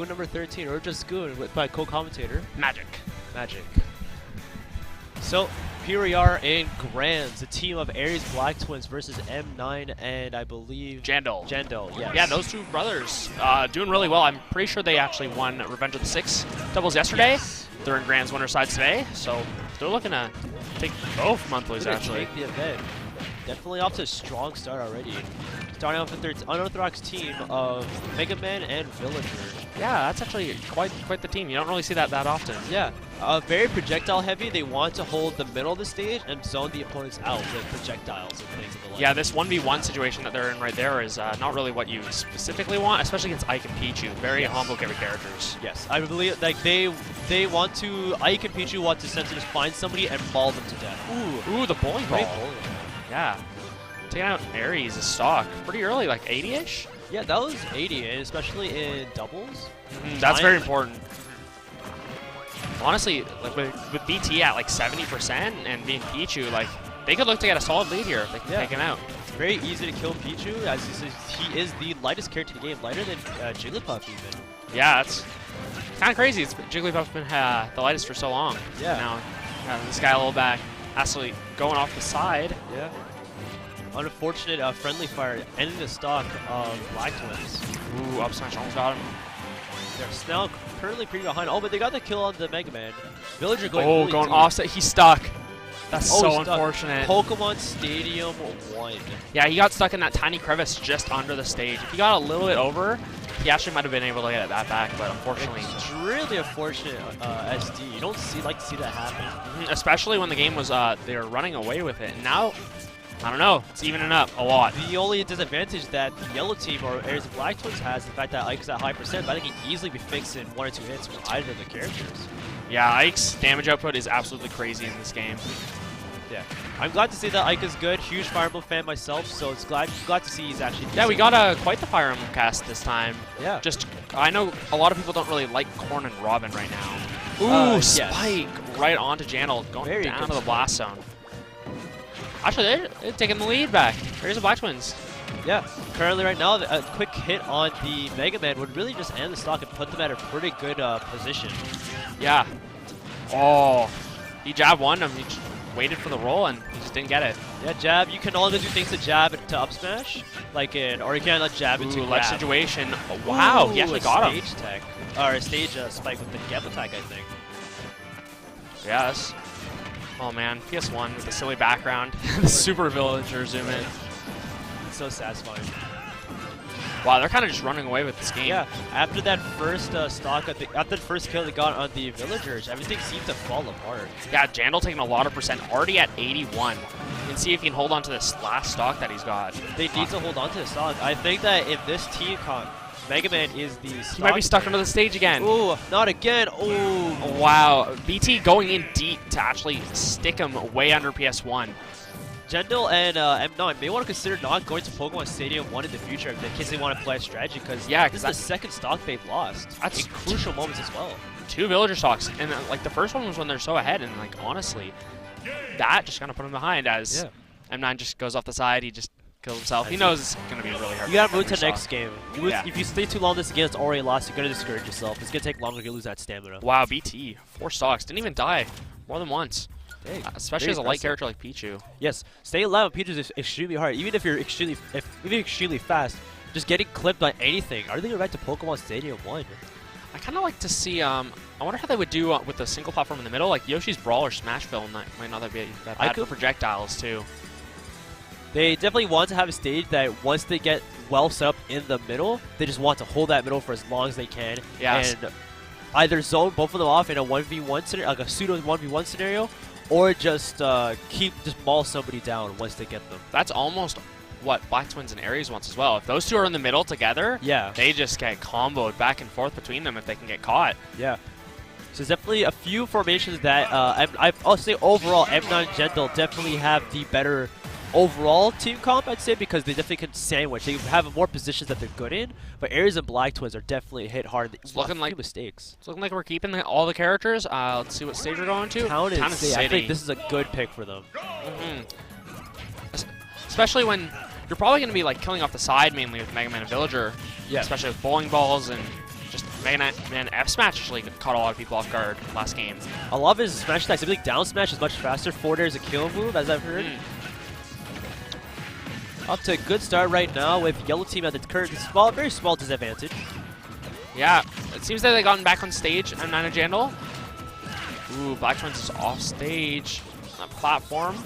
number 13, or just Goon, with my co-commentator, Magic. Magic. So, here we are in Grands, a team of Aries Blacktwins versus M9 and I believe Jandal. Jandal, yes. Yeah, those two brothers doing really well. I'm pretty sure they actually won Revenge of the Six doubles yesterday. Yes. They're in Grands winner sides today, so they're looking to take both monthlies Gonna actually. take the event. Definitely off to a strong start already. Starting off with their unorthodox team of Mega Man and Villager. Yeah, that's actually quite the team. You don't really see that often. Yeah, very projectile heavy. They want to hold the middle of the stage and zone the opponents out with projectiles and things of the like. Yeah, this 1v1 situation that they're in right there is not really what you specifically want, especially against Ike and Pichu. Very combo heavy characters. Yes, I believe like they want to. Ike and Pichu want to essentially just find somebody and maul them to death. Ooh, the bowling Great ball. bowling. Yeah. Taking out Aries' stock pretty early, like 80-ish. Yeah, that was 80, and especially in doubles. That's very important. Honestly, like with BT at like 70% and being Pichu, like they could look to get a solid lead here if they can take him out. It's very easy to kill Pichu, as he is the lightest character in the game, lighter than Jigglypuff even. Yeah, it's kind of crazy. Jigglypuff's been the lightest for so long. Yeah. Now this guy a little back, actually going off the side. Yeah. Unfortunate friendly fire ending the stock of Blacktwins. Ooh, up smash almost got him. They're now currently pretty behind. Oh, but they got the kill on the Mega Man. Villager going Going deep. offset. He's stuck. That's Oh, so he's stuck. unfortunate. Pokemon Stadium 1. Yeah, he got stuck in that tiny crevice just under the stage. If he got a little bit over, he actually might have been able to get that back, but unfortunately. Extremely unfortunate SD. You don't like to see that happen. Especially when the game was, they were running away with it. Now, I don't know, it's evening up a lot. The only disadvantage that the yellow team or Aries of Blacktwins has is the fact that Ike's at high percent, but I think he can easily be fixed in 1 or 2 hits with either of the characters. Yeah, Ike's damage output is absolutely crazy in this game. Yeah. I'm glad to see that Ike is good. Huge Fire Emblem fan myself, so it's glad to see he's actually Yeah, we decent. got quite the Fire Emblem cast this time. Yeah. Just, I know a lot of people don't really like Corn and Robin right now. Ooh, Yes. Spike right onto Jandal, going Very down good to the spike. blast zone. Actually, they're taking the lead back. Here's the Blacktwins. Yeah. Currently right now, a quick hit on the Mega Man would really just end the stock and put them at a pretty good position. Yeah. Oh, he jabbed one, he just waited for the roll and he just didn't get it. Yeah, jab. You can only do things to jab to up smash, like or you can jab into Ooh, grab. ledge situation. Oh, wow, he actually got him. Stage tech, or a stage spike with the gap attack, I think. Yes. Oh man, PS1 with the silly background. The Super Villager zoom in. It's so satisfying. Wow, they're kind of just running away with this game. Yeah, after that first stock, after the first kill they got on the villagers, everything seemed to fall apart. Yeah, Jandal taking a lot of percent, already at 81. And see if he can hold on to this last stock that he's got. They need to hold on to the stock. I think that if this team Mega Man is the stock. He might be stuck under the stage again. Ooh, not again. Ooh. Wow, BT going in deep to actually stick him way under PS1. Jendal and M9 may want to consider not going to Pokemon Stadium 1 in the future in case they want to play a strategy, because this is the second stock they've lost. That's in crucial moments as well. 2 villager stocks, and like the first one was when they're so ahead, and like honestly, that just kind of put him behind as M9 just goes off the side. He just kills himself. He knows it's going to be really hard. You got to move to the next game. If you stay too long this game, it's already lost. You're going to discourage yourself. It's going to take longer to lose that stamina. Wow, BT 4 stocks, didn't even die more than once. Dang, especially as a light character like Pichu. Yes, staying alive with Pichu is extremely hard. Even if you're extremely fast, just getting clipped by anything. Are they going to right to Pokemon Stadium 1? I kind of like to see. I wonder how they would do with the single platform in the middle, like Yoshi's Brawl or Smashville. Might not be that bad for projectiles too. They definitely want to have a stage that once they get well set up in the middle, they just want to hold that middle for as long as they can. Yes. And either zone both of them off in a 1v1 scenario, like a pseudo 1v1 scenario, or just maul somebody down once they get them. That's almost what Blacktwins and Aries wants as well. If those two are in the middle together, they just get comboed back and forth between them if they can get caught. Yeah. So there's definitely a few formations that I'll say overall M9 Jendal definitely have the better overall team comp, I'd say, because they definitely can sandwich. They have more positions that they're good in, but Aries and Blacktwins are definitely hit hard. It's looking like mistakes. It's looking like we're keeping all the characters. Let's see what stage we're going to. Town City. I think this is a good pick for them. Especially when you're probably going to be like killing off the side mainly with Mega Man and Villager. Yeah. Especially with bowling balls and just Mega Man F Smash actually caught a lot of people off guard last game. A lot of his smash attacks, I think down smash is much faster. Forward air is a kill move, as I've heard. Up to a good start right now with Yellow Team at the current very small disadvantage. Yeah, it seems that they've gotten back on stage. M9 and Jandal. Ooh, Blacktwins is off stage on a platform.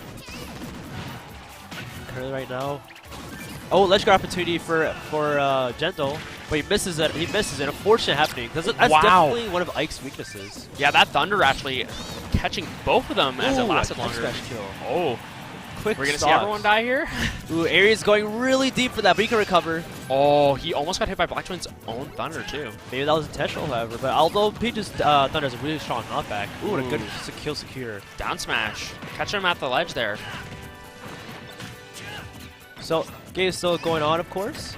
Currently right now. Oh, ledge guard opportunity for Jendal, but he misses it. He misses it. Unfortunate happening. That's definitely one of Ike's weaknesses. Yeah, that Thunder actually catching both of them as it lasted longer. Kill. Oh. Quick We're going to see everyone die here? Ooh, Aries going really deep for that, but he can recover. Oh, he almost got hit by Blacktwins' own Thunder, too. Maybe that was intentional, however, but although Peach's Thunder has a really strong knockback. Ooh, what a good kill secure. Down smash. Catch him at the ledge there. So, game is still going on, of course.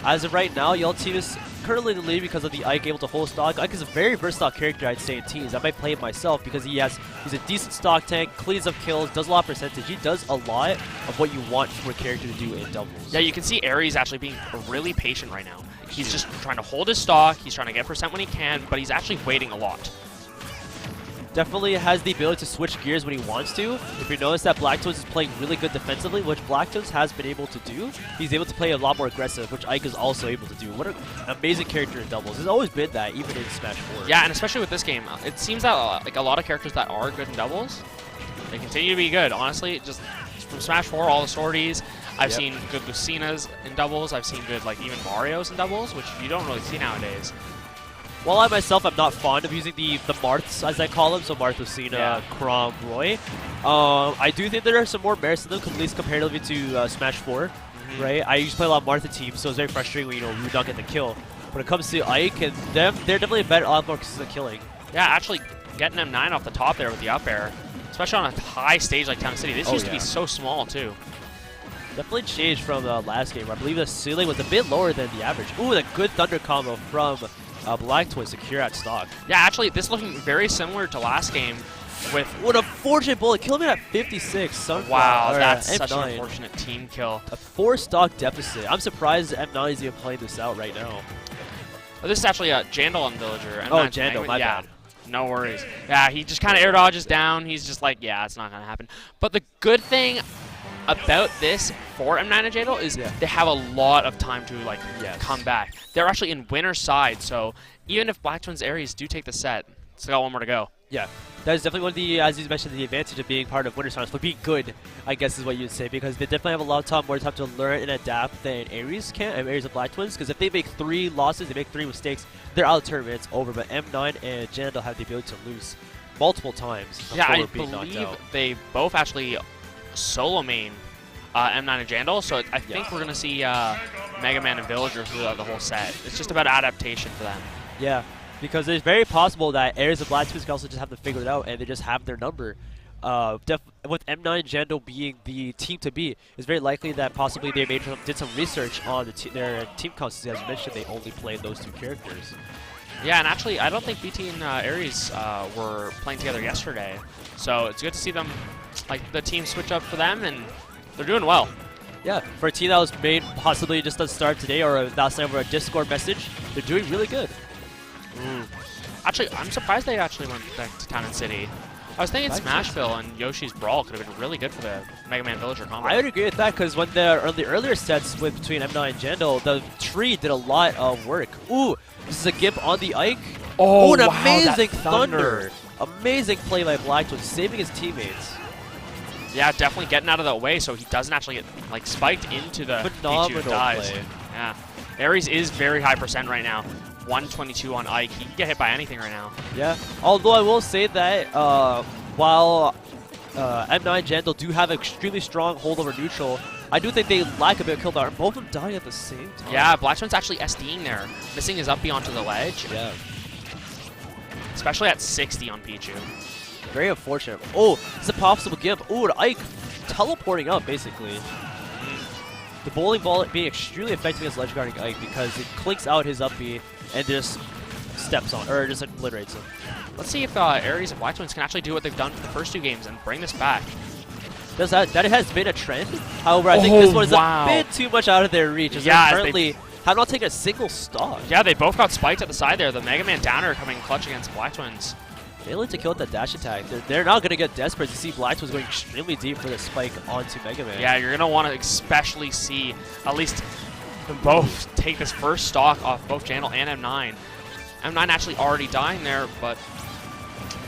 As of right now, Yellow Team is currently in the lead because of the Ike able to hold stock. Ike is a very versatile character, I'd say, in teams. I might play it myself because he's a decent stock tank, cleans up kills, does a lot of percentage. He does a lot of what you want for a character to do in doubles. Yeah, you can see Aries actually being really patient right now. He's just trying to hold his stock, he's trying to get percent when he can, but he's actually waiting a lot. Definitely has the ability to switch gears when he wants to. If you notice that Blacktwins is playing really good defensively, which Blacktwins has been able to do, he's able to play a lot more aggressive, which Ike is also able to do. What an amazing character in doubles. He's always been that, even in Smash 4. Yeah, and especially with this game, it seems that like a lot of characters that are good in doubles, they continue to be good. Honestly, just from Smash 4, all the sorties, I've seen good Lucinas in doubles. I've seen good like even Marios in doubles, which you don't really see nowadays. While I myself am not fond of using the Marths, as I call them, so Marth, Lucina, Chrom, Roy, I do think there are some more merits to them, at least comparatively to Smash 4, right? I used to play a lot of Martha teams, so it's very frustrating when, you would not get the kill. When it comes to Ike and them, they're definitely a lot more consistent killing. Yeah, actually getting M9 off the top there with the up air, especially on a high stage like Town City. This used to be so small, too. Definitely changed from the last game, where I believe the ceiling was a bit lower than the average. Ooh, a good Thunder combo from Blacktwins secure at stock. Yeah, actually, this is looking very similar to last game with... What a fortunate bullet. Killed me at 56. Wow, that's such an unfortunate team kill. A 4-stock deficit. I'm surprised M9 is even playing this out right now. Oh, this is actually a Jandal and Villager. M9 Jandal, my bad. No worries. Yeah, he just kind of air dodges down. He's just like, yeah, it's not going to happen. But the good thing about this for M9 and Jandal is they have a lot of time to like come back. They're actually in winner's side, so even if Blacktwins Aries do take the set, still got one more to go. Yeah, that is definitely one of the, as you mentioned, the advantage of being part of Winter Finals, but being good, I guess is what you'd say, because they definitely have a lot of time, more time to learn and adapt than Aries can, Aries and Blacktwins, because if they make 3 losses, they make 3 mistakes, they're out of the tournament, it's over, but M9 and Jandal have the ability to lose multiple times Yeah, I being knocked believe out. they both actually solo main M9 and Jandal, so I think we're going to see Mega Man and Villager throughout the whole set. It's just about adaptation for them. Yeah, because it's very possible that Aries and Blacktwins can also just have to figure it out, and they just have their number. With M9 and Jandal being the team to beat, it's very likely that possibly they did some research on their team consistency. As you mentioned, they only played those 2 characters. Yeah, and actually, I don't think BT and Aries were playing together yesterday, so it's good to see them, like the team switch up for them, and they're doing well. Yeah, for a team that was made possibly just to start today or last night over a Discord message, they're doing really good. Actually, I'm surprised they actually went back to Town and City. I was thinking Smashville and Yoshi's Brawl could have been really good for the Mega Man Villager combo. I would agree with that, because when the earlier sets between M9 and Jandal, the tree did a lot of work. Ooh, this is a gimp on the Ike. Oh, an wow, amazing that thunder. Amazing play by Blacktwins, saving his teammates. Yeah, definitely getting out of the way so he doesn't actually get like spiked into the Phenomenal Pichu dies. play. Yeah, Aries is very high percent right now. 122 on Ike. He can get hit by anything right now. Yeah, although I will say that while M9 and Jandal do have an extremely strong hold over neutral, I do think they lack a bit of kill power. Both of them dying at the same time. Yeah, Blacktwins actually SDing there, missing his up B onto the ledge. Yeah. Especially at 60 on Pichu. Very unfortunate. Oh, it's a possible gimp. Oh, Ike teleporting up, basically. The bowling ball being extremely effective against ledge guarding Ike because it clinks out his up B and just steps on, or just obliterates him. Let's see if Aries and Blacktwins can actually do what they've done for the first 2 games and bring this back. That has been a trend. However, I think this one is wow. a bit too much out of their reach. As Yeah, they currently have not taken a single stock. Yeah, they both got spiked at the side there. The Mega Man downer coming clutch against Blacktwins. Failing to kill with that dash attack. They're not going to get desperate to see Blacktwins going extremely deep for the spike onto Mega Man. Yeah, you're going to want to especially see at least them both take this first stock off both Jandal and M9. M9 actually already dying there, but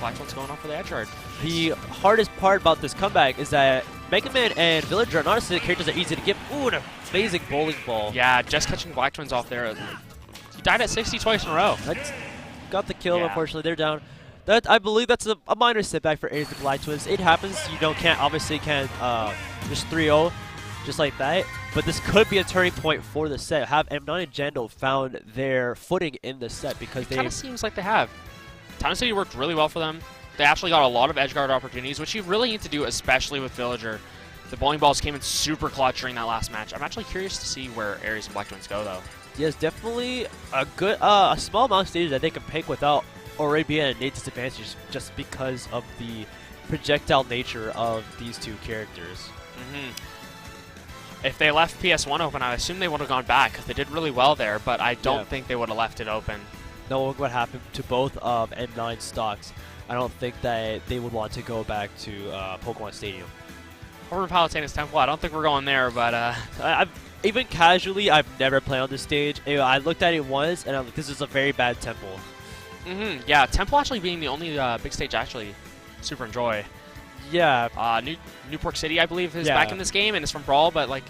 Blacktwins going off for the edge guard. The hardest part about this comeback is that Mega Man and Villager are not necessarily characters that are easy to get. Ooh, an amazing bowling ball. Yeah, just catching Blacktwins off there. He died at 60 twice in a row. That's got the kill, Yeah. unfortunately. They're down. I believe that's a minor setback for Aries and Blacktwins. It happens. You can't just 3-0 just like that. But this could be a turning point for the set. Have M9 and Jandal found their footing in the set because It kind of seems like they have. Town City worked really well for them. They actually got a lot of edgeguard opportunities, which you really need to do, especially with Villager. The bowling balls came in super clutch during that last match. I'm actually curious to see where Aries and Blacktwins go, though. Yes, definitely a good, a small amount of stages that they can pick without already being at a innate disadvantage just because of the projectile nature of these 2 characters. If they left PS1 open, I assume they would have gone back because they did really well there, but I don't think they would have left it open. Knowing what happened to both of M9 stocks, I don't think that they would want to go back to Pokemon Stadium. Former Palutena's Temple, I don't think we're going there, but Even casually, I've never played on this stage. I looked at it once, and I'm like, this is a very bad temple. Yeah, Temple actually being the only big stage I actually super enjoy. Yeah. Newport City, I believe, is back in this game, and it's from Brawl, but like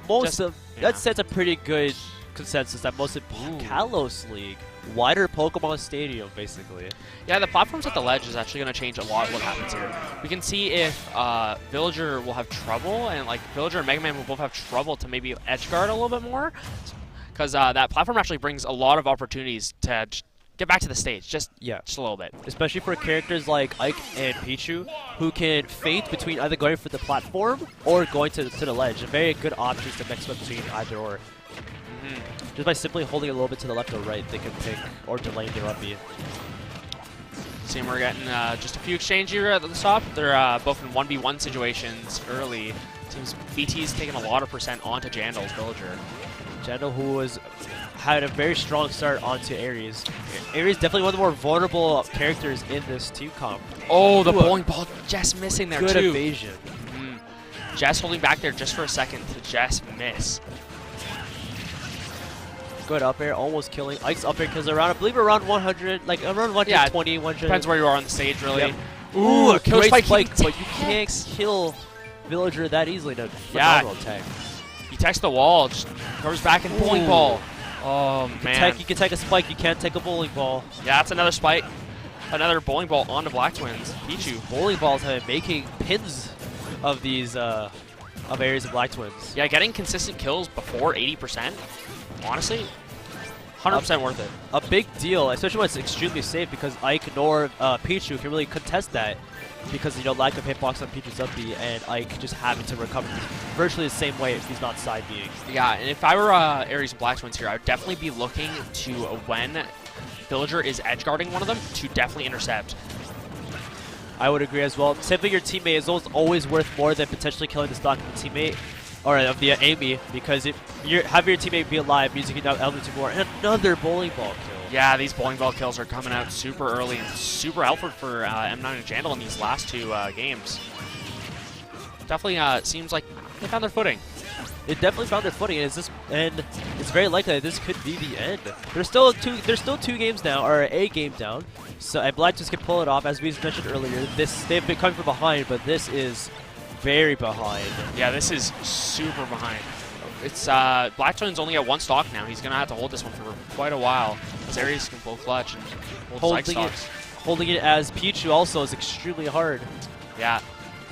that sets a pretty good consensus that most of Kalos League, wider Pokemon Stadium, basically. Yeah, the platforms at the ledge is actually going to change a lot what happens here. We can see if Villager will have trouble, and like Villager and Mega Man will both have trouble to maybe edge guard a little bit more, because that platform actually brings a lot of opportunities to get back to the stage, just a little bit. Especially for characters like Ike and Pichu, who can feint between either going for the platform or going to the ledge. Very good options to mix up between either or. Just by simply holding a little bit to the left or right, they can pick or delay their up B. See, we're getting just a few exchange here at the top. They're both in 1v1 situations early. Seems BT's taking a lot of percent onto Jandal's Villager. Jandal, who had a very strong start onto Aries. Aries definitely one of the more vulnerable characters in this team comp. Oh, the bowling ball just missing there, good too. evasion. Jess holding back there just for a second to just miss. Good up air, almost killing. Ike's up air kills around, I believe around 100, like around 120, 100. Depends where you are on the stage, really. Yep. Ooh, a killer great spike, but you can't kill Villager that easily. No, Yeah. phenomenal tech. He techs the wall, just covers back and bowling Ooh. ball. Oh, man. You can take a spike, you can't take a bowling ball. Yeah, that's another spike. Another bowling ball onto Blacktwins. Pichu. Bowling balls have been making pins of these of areas of Blacktwins. Yeah, getting consistent kills before 80%, honestly, 100% worth it. A big deal, especially when it's extremely safe, because Ike nor Pichu can really contest that because, you know, lack of hitbox on Pichu's up B and Ike just having to recover virtually the same way if he's not side B'ing. Yeah, and if I were Ares and Blacktwins here, I would definitely be looking to, when Villager is edge guarding one of them, to definitely intercept. I would agree as well. Saving your teammate is always worth more than potentially killing the stock of the teammate, or of the Amy, because if you have your teammate be alive, means you can now element to more. And another bowling ball kill. Yeah, these bowling ball kills are coming out super early and super helpful for M9 and Jandal in these last two games. Definitely seems like they found their footing. It definitely found their footing, and it's very likely that this could be the end. There's still two games down, or a game down. So and Blacktwins can pull it off, as we mentioned earlier. They've been coming from behind, but this is very behind. Yeah, this is super behind. It's Blacktwins only at one stock now. He's gonna have to hold this one for quite a while. As Ares can blow clutch and hold his stocks. Holding it as Pichu also is extremely hard. Yeah,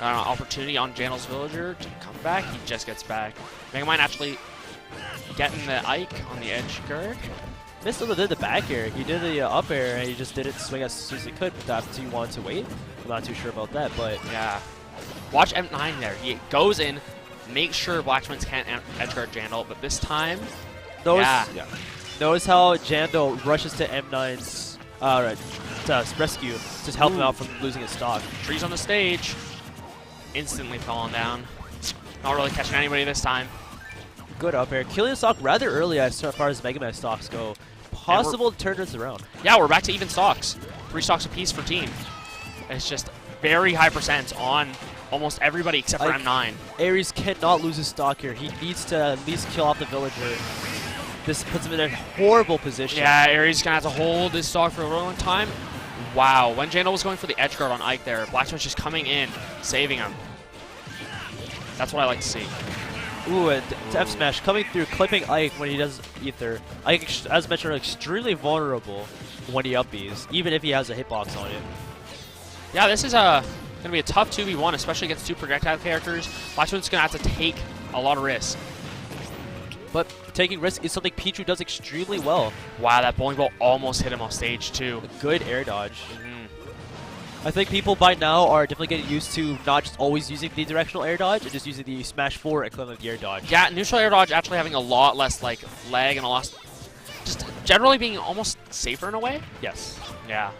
opportunity on Jandal's Villager to come back. He just gets back. Megamind actually getting the Ike on the edge guard. Missed did the back air. He did the up air, and he just didn't swing as soon as he could. Perhaps he wanted to wait. I'm not too sure about that, but yeah. Watch M9 there. He goes in, makes sure Blacktwins can't edge guard Jandal, but this time, notice how Jandal rushes to M9's rescue to help him out from losing his stock. Trees on the stage, instantly falling down. Not really catching anybody this time. Good up air. Killing the stock rather early as far as Mega Man stocks go. Possible to turn this around. Yeah, we're back to even stocks. 3 stocks apiece for team. It's just very high percents on almost everybody except for M9. Ares cannot lose his stock here. He needs to at least kill off the Villager. This puts him in a horrible position. Yeah, Ares is going to have to hold his stock for a really long time. Wow, when Jandal was going for the edge guard on Ike there, Blacktwins just coming in, saving him. That's what I like to see. Ooh, and F smash coming through, clipping Ike when he does Ether. Ike, as mentioned, extremely vulnerable when he up Bs, even if he has a hitbox on it. Yeah, this is going to be a tough 2v1, especially against 2 projectile characters. Blacktwins going to have to take a lot of risks. But taking risk is something Pichu does extremely well. Wow, that bowling ball almost hit him off stage, too. A good air dodge. I think people by now are definitely getting used to not just always using the directional air dodge and just using the Smash 4 equivalent of the air dodge. Yeah, neutral air dodge actually having a lot less like lag and a lot, just generally being almost safer in a way. Yes. Yeah.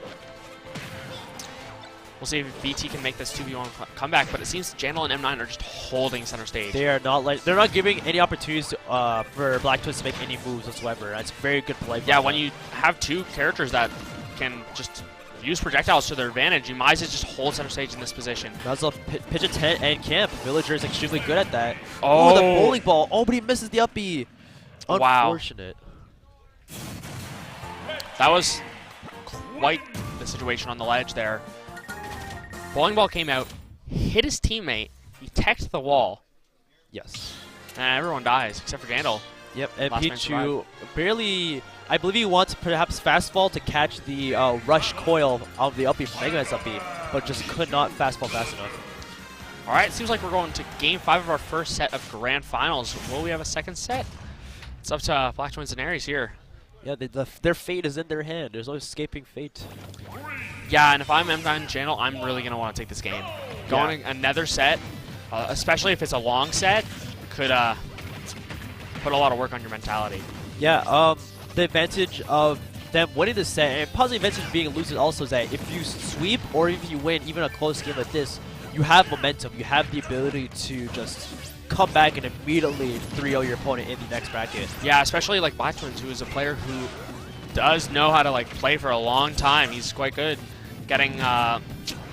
We'll see if BT can make this 2v1 comeback, but it seems Jandal and M9 are just holding center stage. They are not they're not giving any opportunities for Blacktwins to make any moves whatsoever. That's very good play. Yeah, when you have 2 characters that can just use projectiles to their advantage, you might as well just hold center stage in this position. That's a pitch a tent and camp. Villager is extremely good at that. Oh, the bowling ball. Oh, but he misses the up B. Wow. Unfortunate. That was quite the situation on the ledge there. Bowling ball came out, hit his teammate, he teched the wall. Yes. And everyone dies, except for Jandal. Yep, and Last man Pichu survived. barely... I believe he wants perhaps fastball to catch the rush coil of the up B from Mega Man's up B, but just could not fastball fast enough. All right, seems like we're going to Game 5 of our first set of Grand Finals. Will we have a second set? It's up to Blacktwins and Ares here. Yeah, their fate is in their hand. There's no escaping fate. Yeah, and if I'm M9 Channel, I'm really going to want to take this game. Going another set, especially if it's a long set, could put a lot of work on your mentality. Yeah, the advantage of them winning this set, and positive advantage of being a loser also, is that if you sweep or if you win even a close game like this, you have momentum. You have the ability to just come back and immediately 3-0 your opponent in the next bracket. Yeah, especially like Blacktwins, who is a player who does know how to like play for a long time. He's quite good getting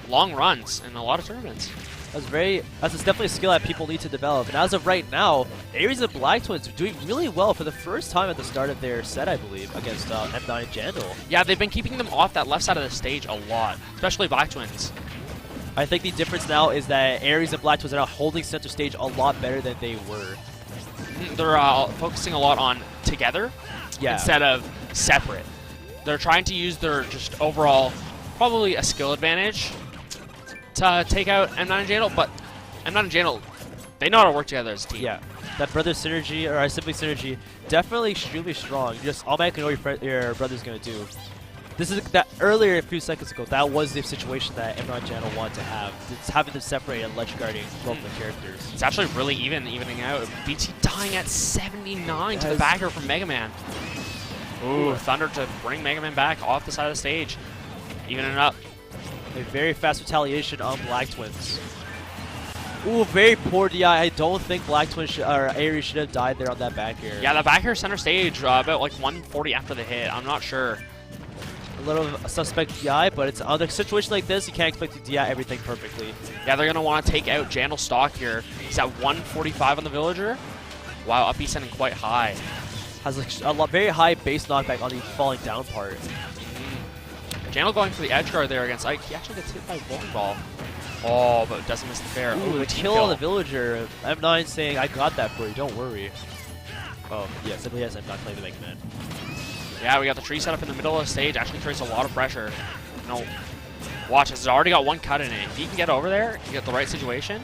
long runs in a lot of tournaments. That's definitely a skill that people need to develop. And as of right now, Aries and Blacktwins are doing really well for the first time at the start of their set, I believe, against M9 and Jandal. Yeah, they've been keeping them off that left side of the stage a lot, especially Blacktwins. I think the difference now is that Aries and Blacktwins are now holding center stage a lot better than they were. They're focusing a lot on together instead of separate. They're trying to use their just overall, probably a skill advantage to take out M9 and Jandal, but M9 and Jandal, they know how to work together as a team. Yeah, that brother synergy, or sibling synergy, definitely extremely strong. You just automatically know what your brother's going to do. This is that earlier, a few seconds ago, that was the situation that M9 and Jandal wanted to have. It's having them separate and ledge guarding both the characters. It's actually really evening out. BT dying at 79 to the backer from Mega Man. Ooh, Thunder to bring Mega Man back off the side of the stage. Evening it up. A very fast retaliation on Blacktwins. Ooh, very poor DI. I don't think Blacktwins or Aries should have died there on that back air. Yeah, the back air center stage, about like 140 after the hit. I'm not sure. A little suspect DI, but it's on a situation like this, you can't expect to DI everything perfectly. Yeah, they're going to want to take out Jandal stock here. He's at 145 on the Villager. Wow, up he's sending quite high. Has a very high base knockback on the falling down part. Jandal going for the edge guard there against Ike. He actually gets hit by a bowling ball. Oh, but doesn't miss the fair. Ooh, the kill on the Villager. M9 saying, I got that for you, don't worry. Oh, yeah, simply has M9 playing the Mega Man. Yeah, we got the tree set up in the middle of the stage. Actually creates a lot of pressure. No, watch, it's already got one cut in it. If he can get over there, you get the right situation.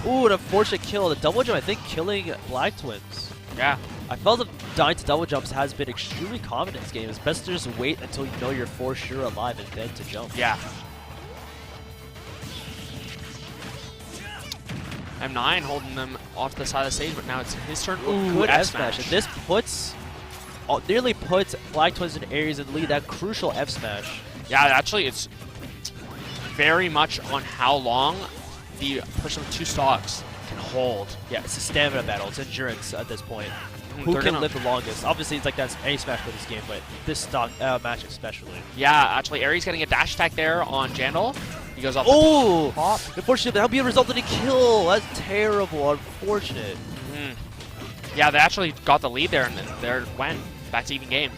Ooh, an unfortunate kill. The double jump, I think, killing Blacktwins. Yeah. I felt that dying to double jumps has been extremely common in this game. It's best to just wait until you know you're for sure alive and then to jump. Yeah. M9 holding them off the side of the stage, but now it's his turn. Ooh, good F smash. And this nearly puts Blacktwins and Aries in the lead. That crucial F smash. Yeah, actually, it's very much on how long the person with two stocks can hold. Yeah, it's a stamina battle. It's endurance at this point. Who can live the longest? Obviously, it's like that's any smash for this game, but this stock match especially. Yeah, actually, Aries getting a dash attack there on Jandal. He goes up. Oh! Unfortunately, that'll be a result in a kill. That's terrible. Unfortunate. Yeah, they actually got the lead there, and there it went. Back to even game.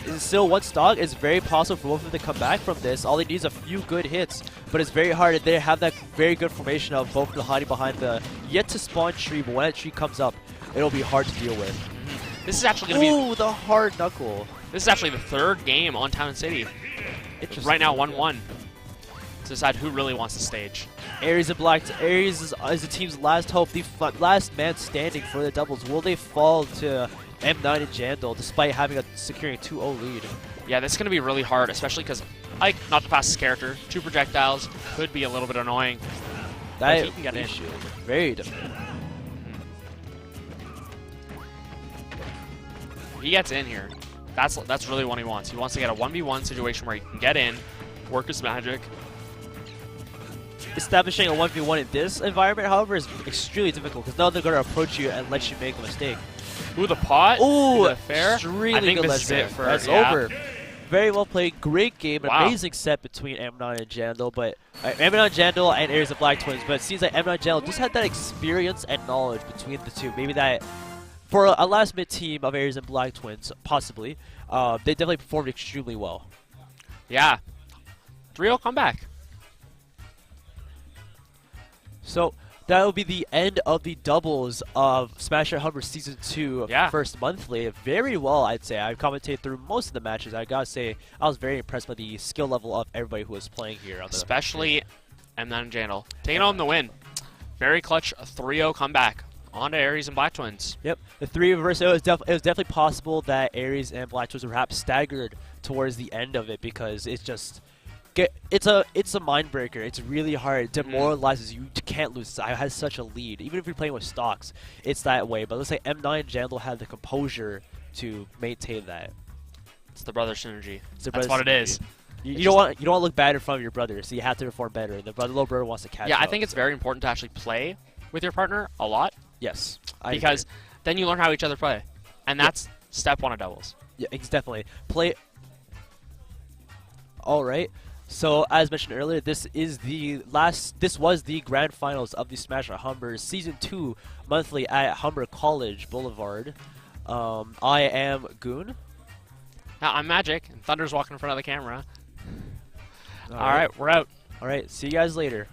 It's still one stock. It's very possible for both of them to come back from this. All they need is a few good hits, but it's very hard. They have that very good formation of both of them hiding behind the yet-to-spawn tree, but when that tree comes up, it'll be hard to deal with. This is actually going to be... Ooh, the hard knuckle. This is actually the third game on Town and City. Right now, 1-1. To decide who really wants the stage. Aries and Aries is the team's last hope, the last man standing for the doubles. Will they fall to M9 and Jandal despite securing a 2-0 lead? Yeah, this is going to be really hard, especially because Ike, not the fastest character, 2 projectiles, could be a little bit annoying. That he can get in. Very difficult. He gets in here. That's really what he wants. He wants to get a 1v1 situation where he can get in, work his magic. Establishing a 1v1 in this environment, however, is extremely difficult because now they're going to approach you and let you make a mistake. Ooh, the pot. Ooh, fair. Extremely I think good this is it for That's over. Very well played. Great game. An amazing set between M9 and Jandal, but M9 Jandal and Aries and Blacktwins. But it seems like M9 Jandal just had that experience and knowledge between the two. Maybe that for a last mid team of Aries and Blacktwins, possibly, they definitely performed extremely well. Yeah. 3-0 comeback. So that will be the end of the doubles of Smash Art Humber Season 2 First Monthly. Very well, I'd say. I've commentated through most of the matches. I gotta say, I was very impressed by the skill level of everybody who was playing here. Especially M9 and Jandal. Taking home the win. Very clutch 3-0 comeback. On to Aries and Blacktwins. Yep, the 3 versus it was definitely possible that Aries and Blacktwins were perhaps staggered towards the end of it because it's just it's a mind breaker. It's really hard. It demoralizes you. You can't lose. I had such a lead. Even if you're playing with stocks, it's that way. But let's say M9 and Jandal had the composure to maintain that. It's the brother synergy. That's what it is. You don't want to look bad in front of your brother, so you have to perform better. The little brother wants to catch up. Yeah, I think it's very important to actually play with your partner a lot. Yes. Because then you learn how each other play. And that's step 1 of doubles. Yeah, it's definitely. Play. All right. So, as mentioned earlier, this was the grand finals of the Smash at Humber Season 2 monthly at Humber College Boulevard. I am Goon. I'm Magic, and Thunder's walking in front of the camera. All All right, we're out. All right, see you guys later.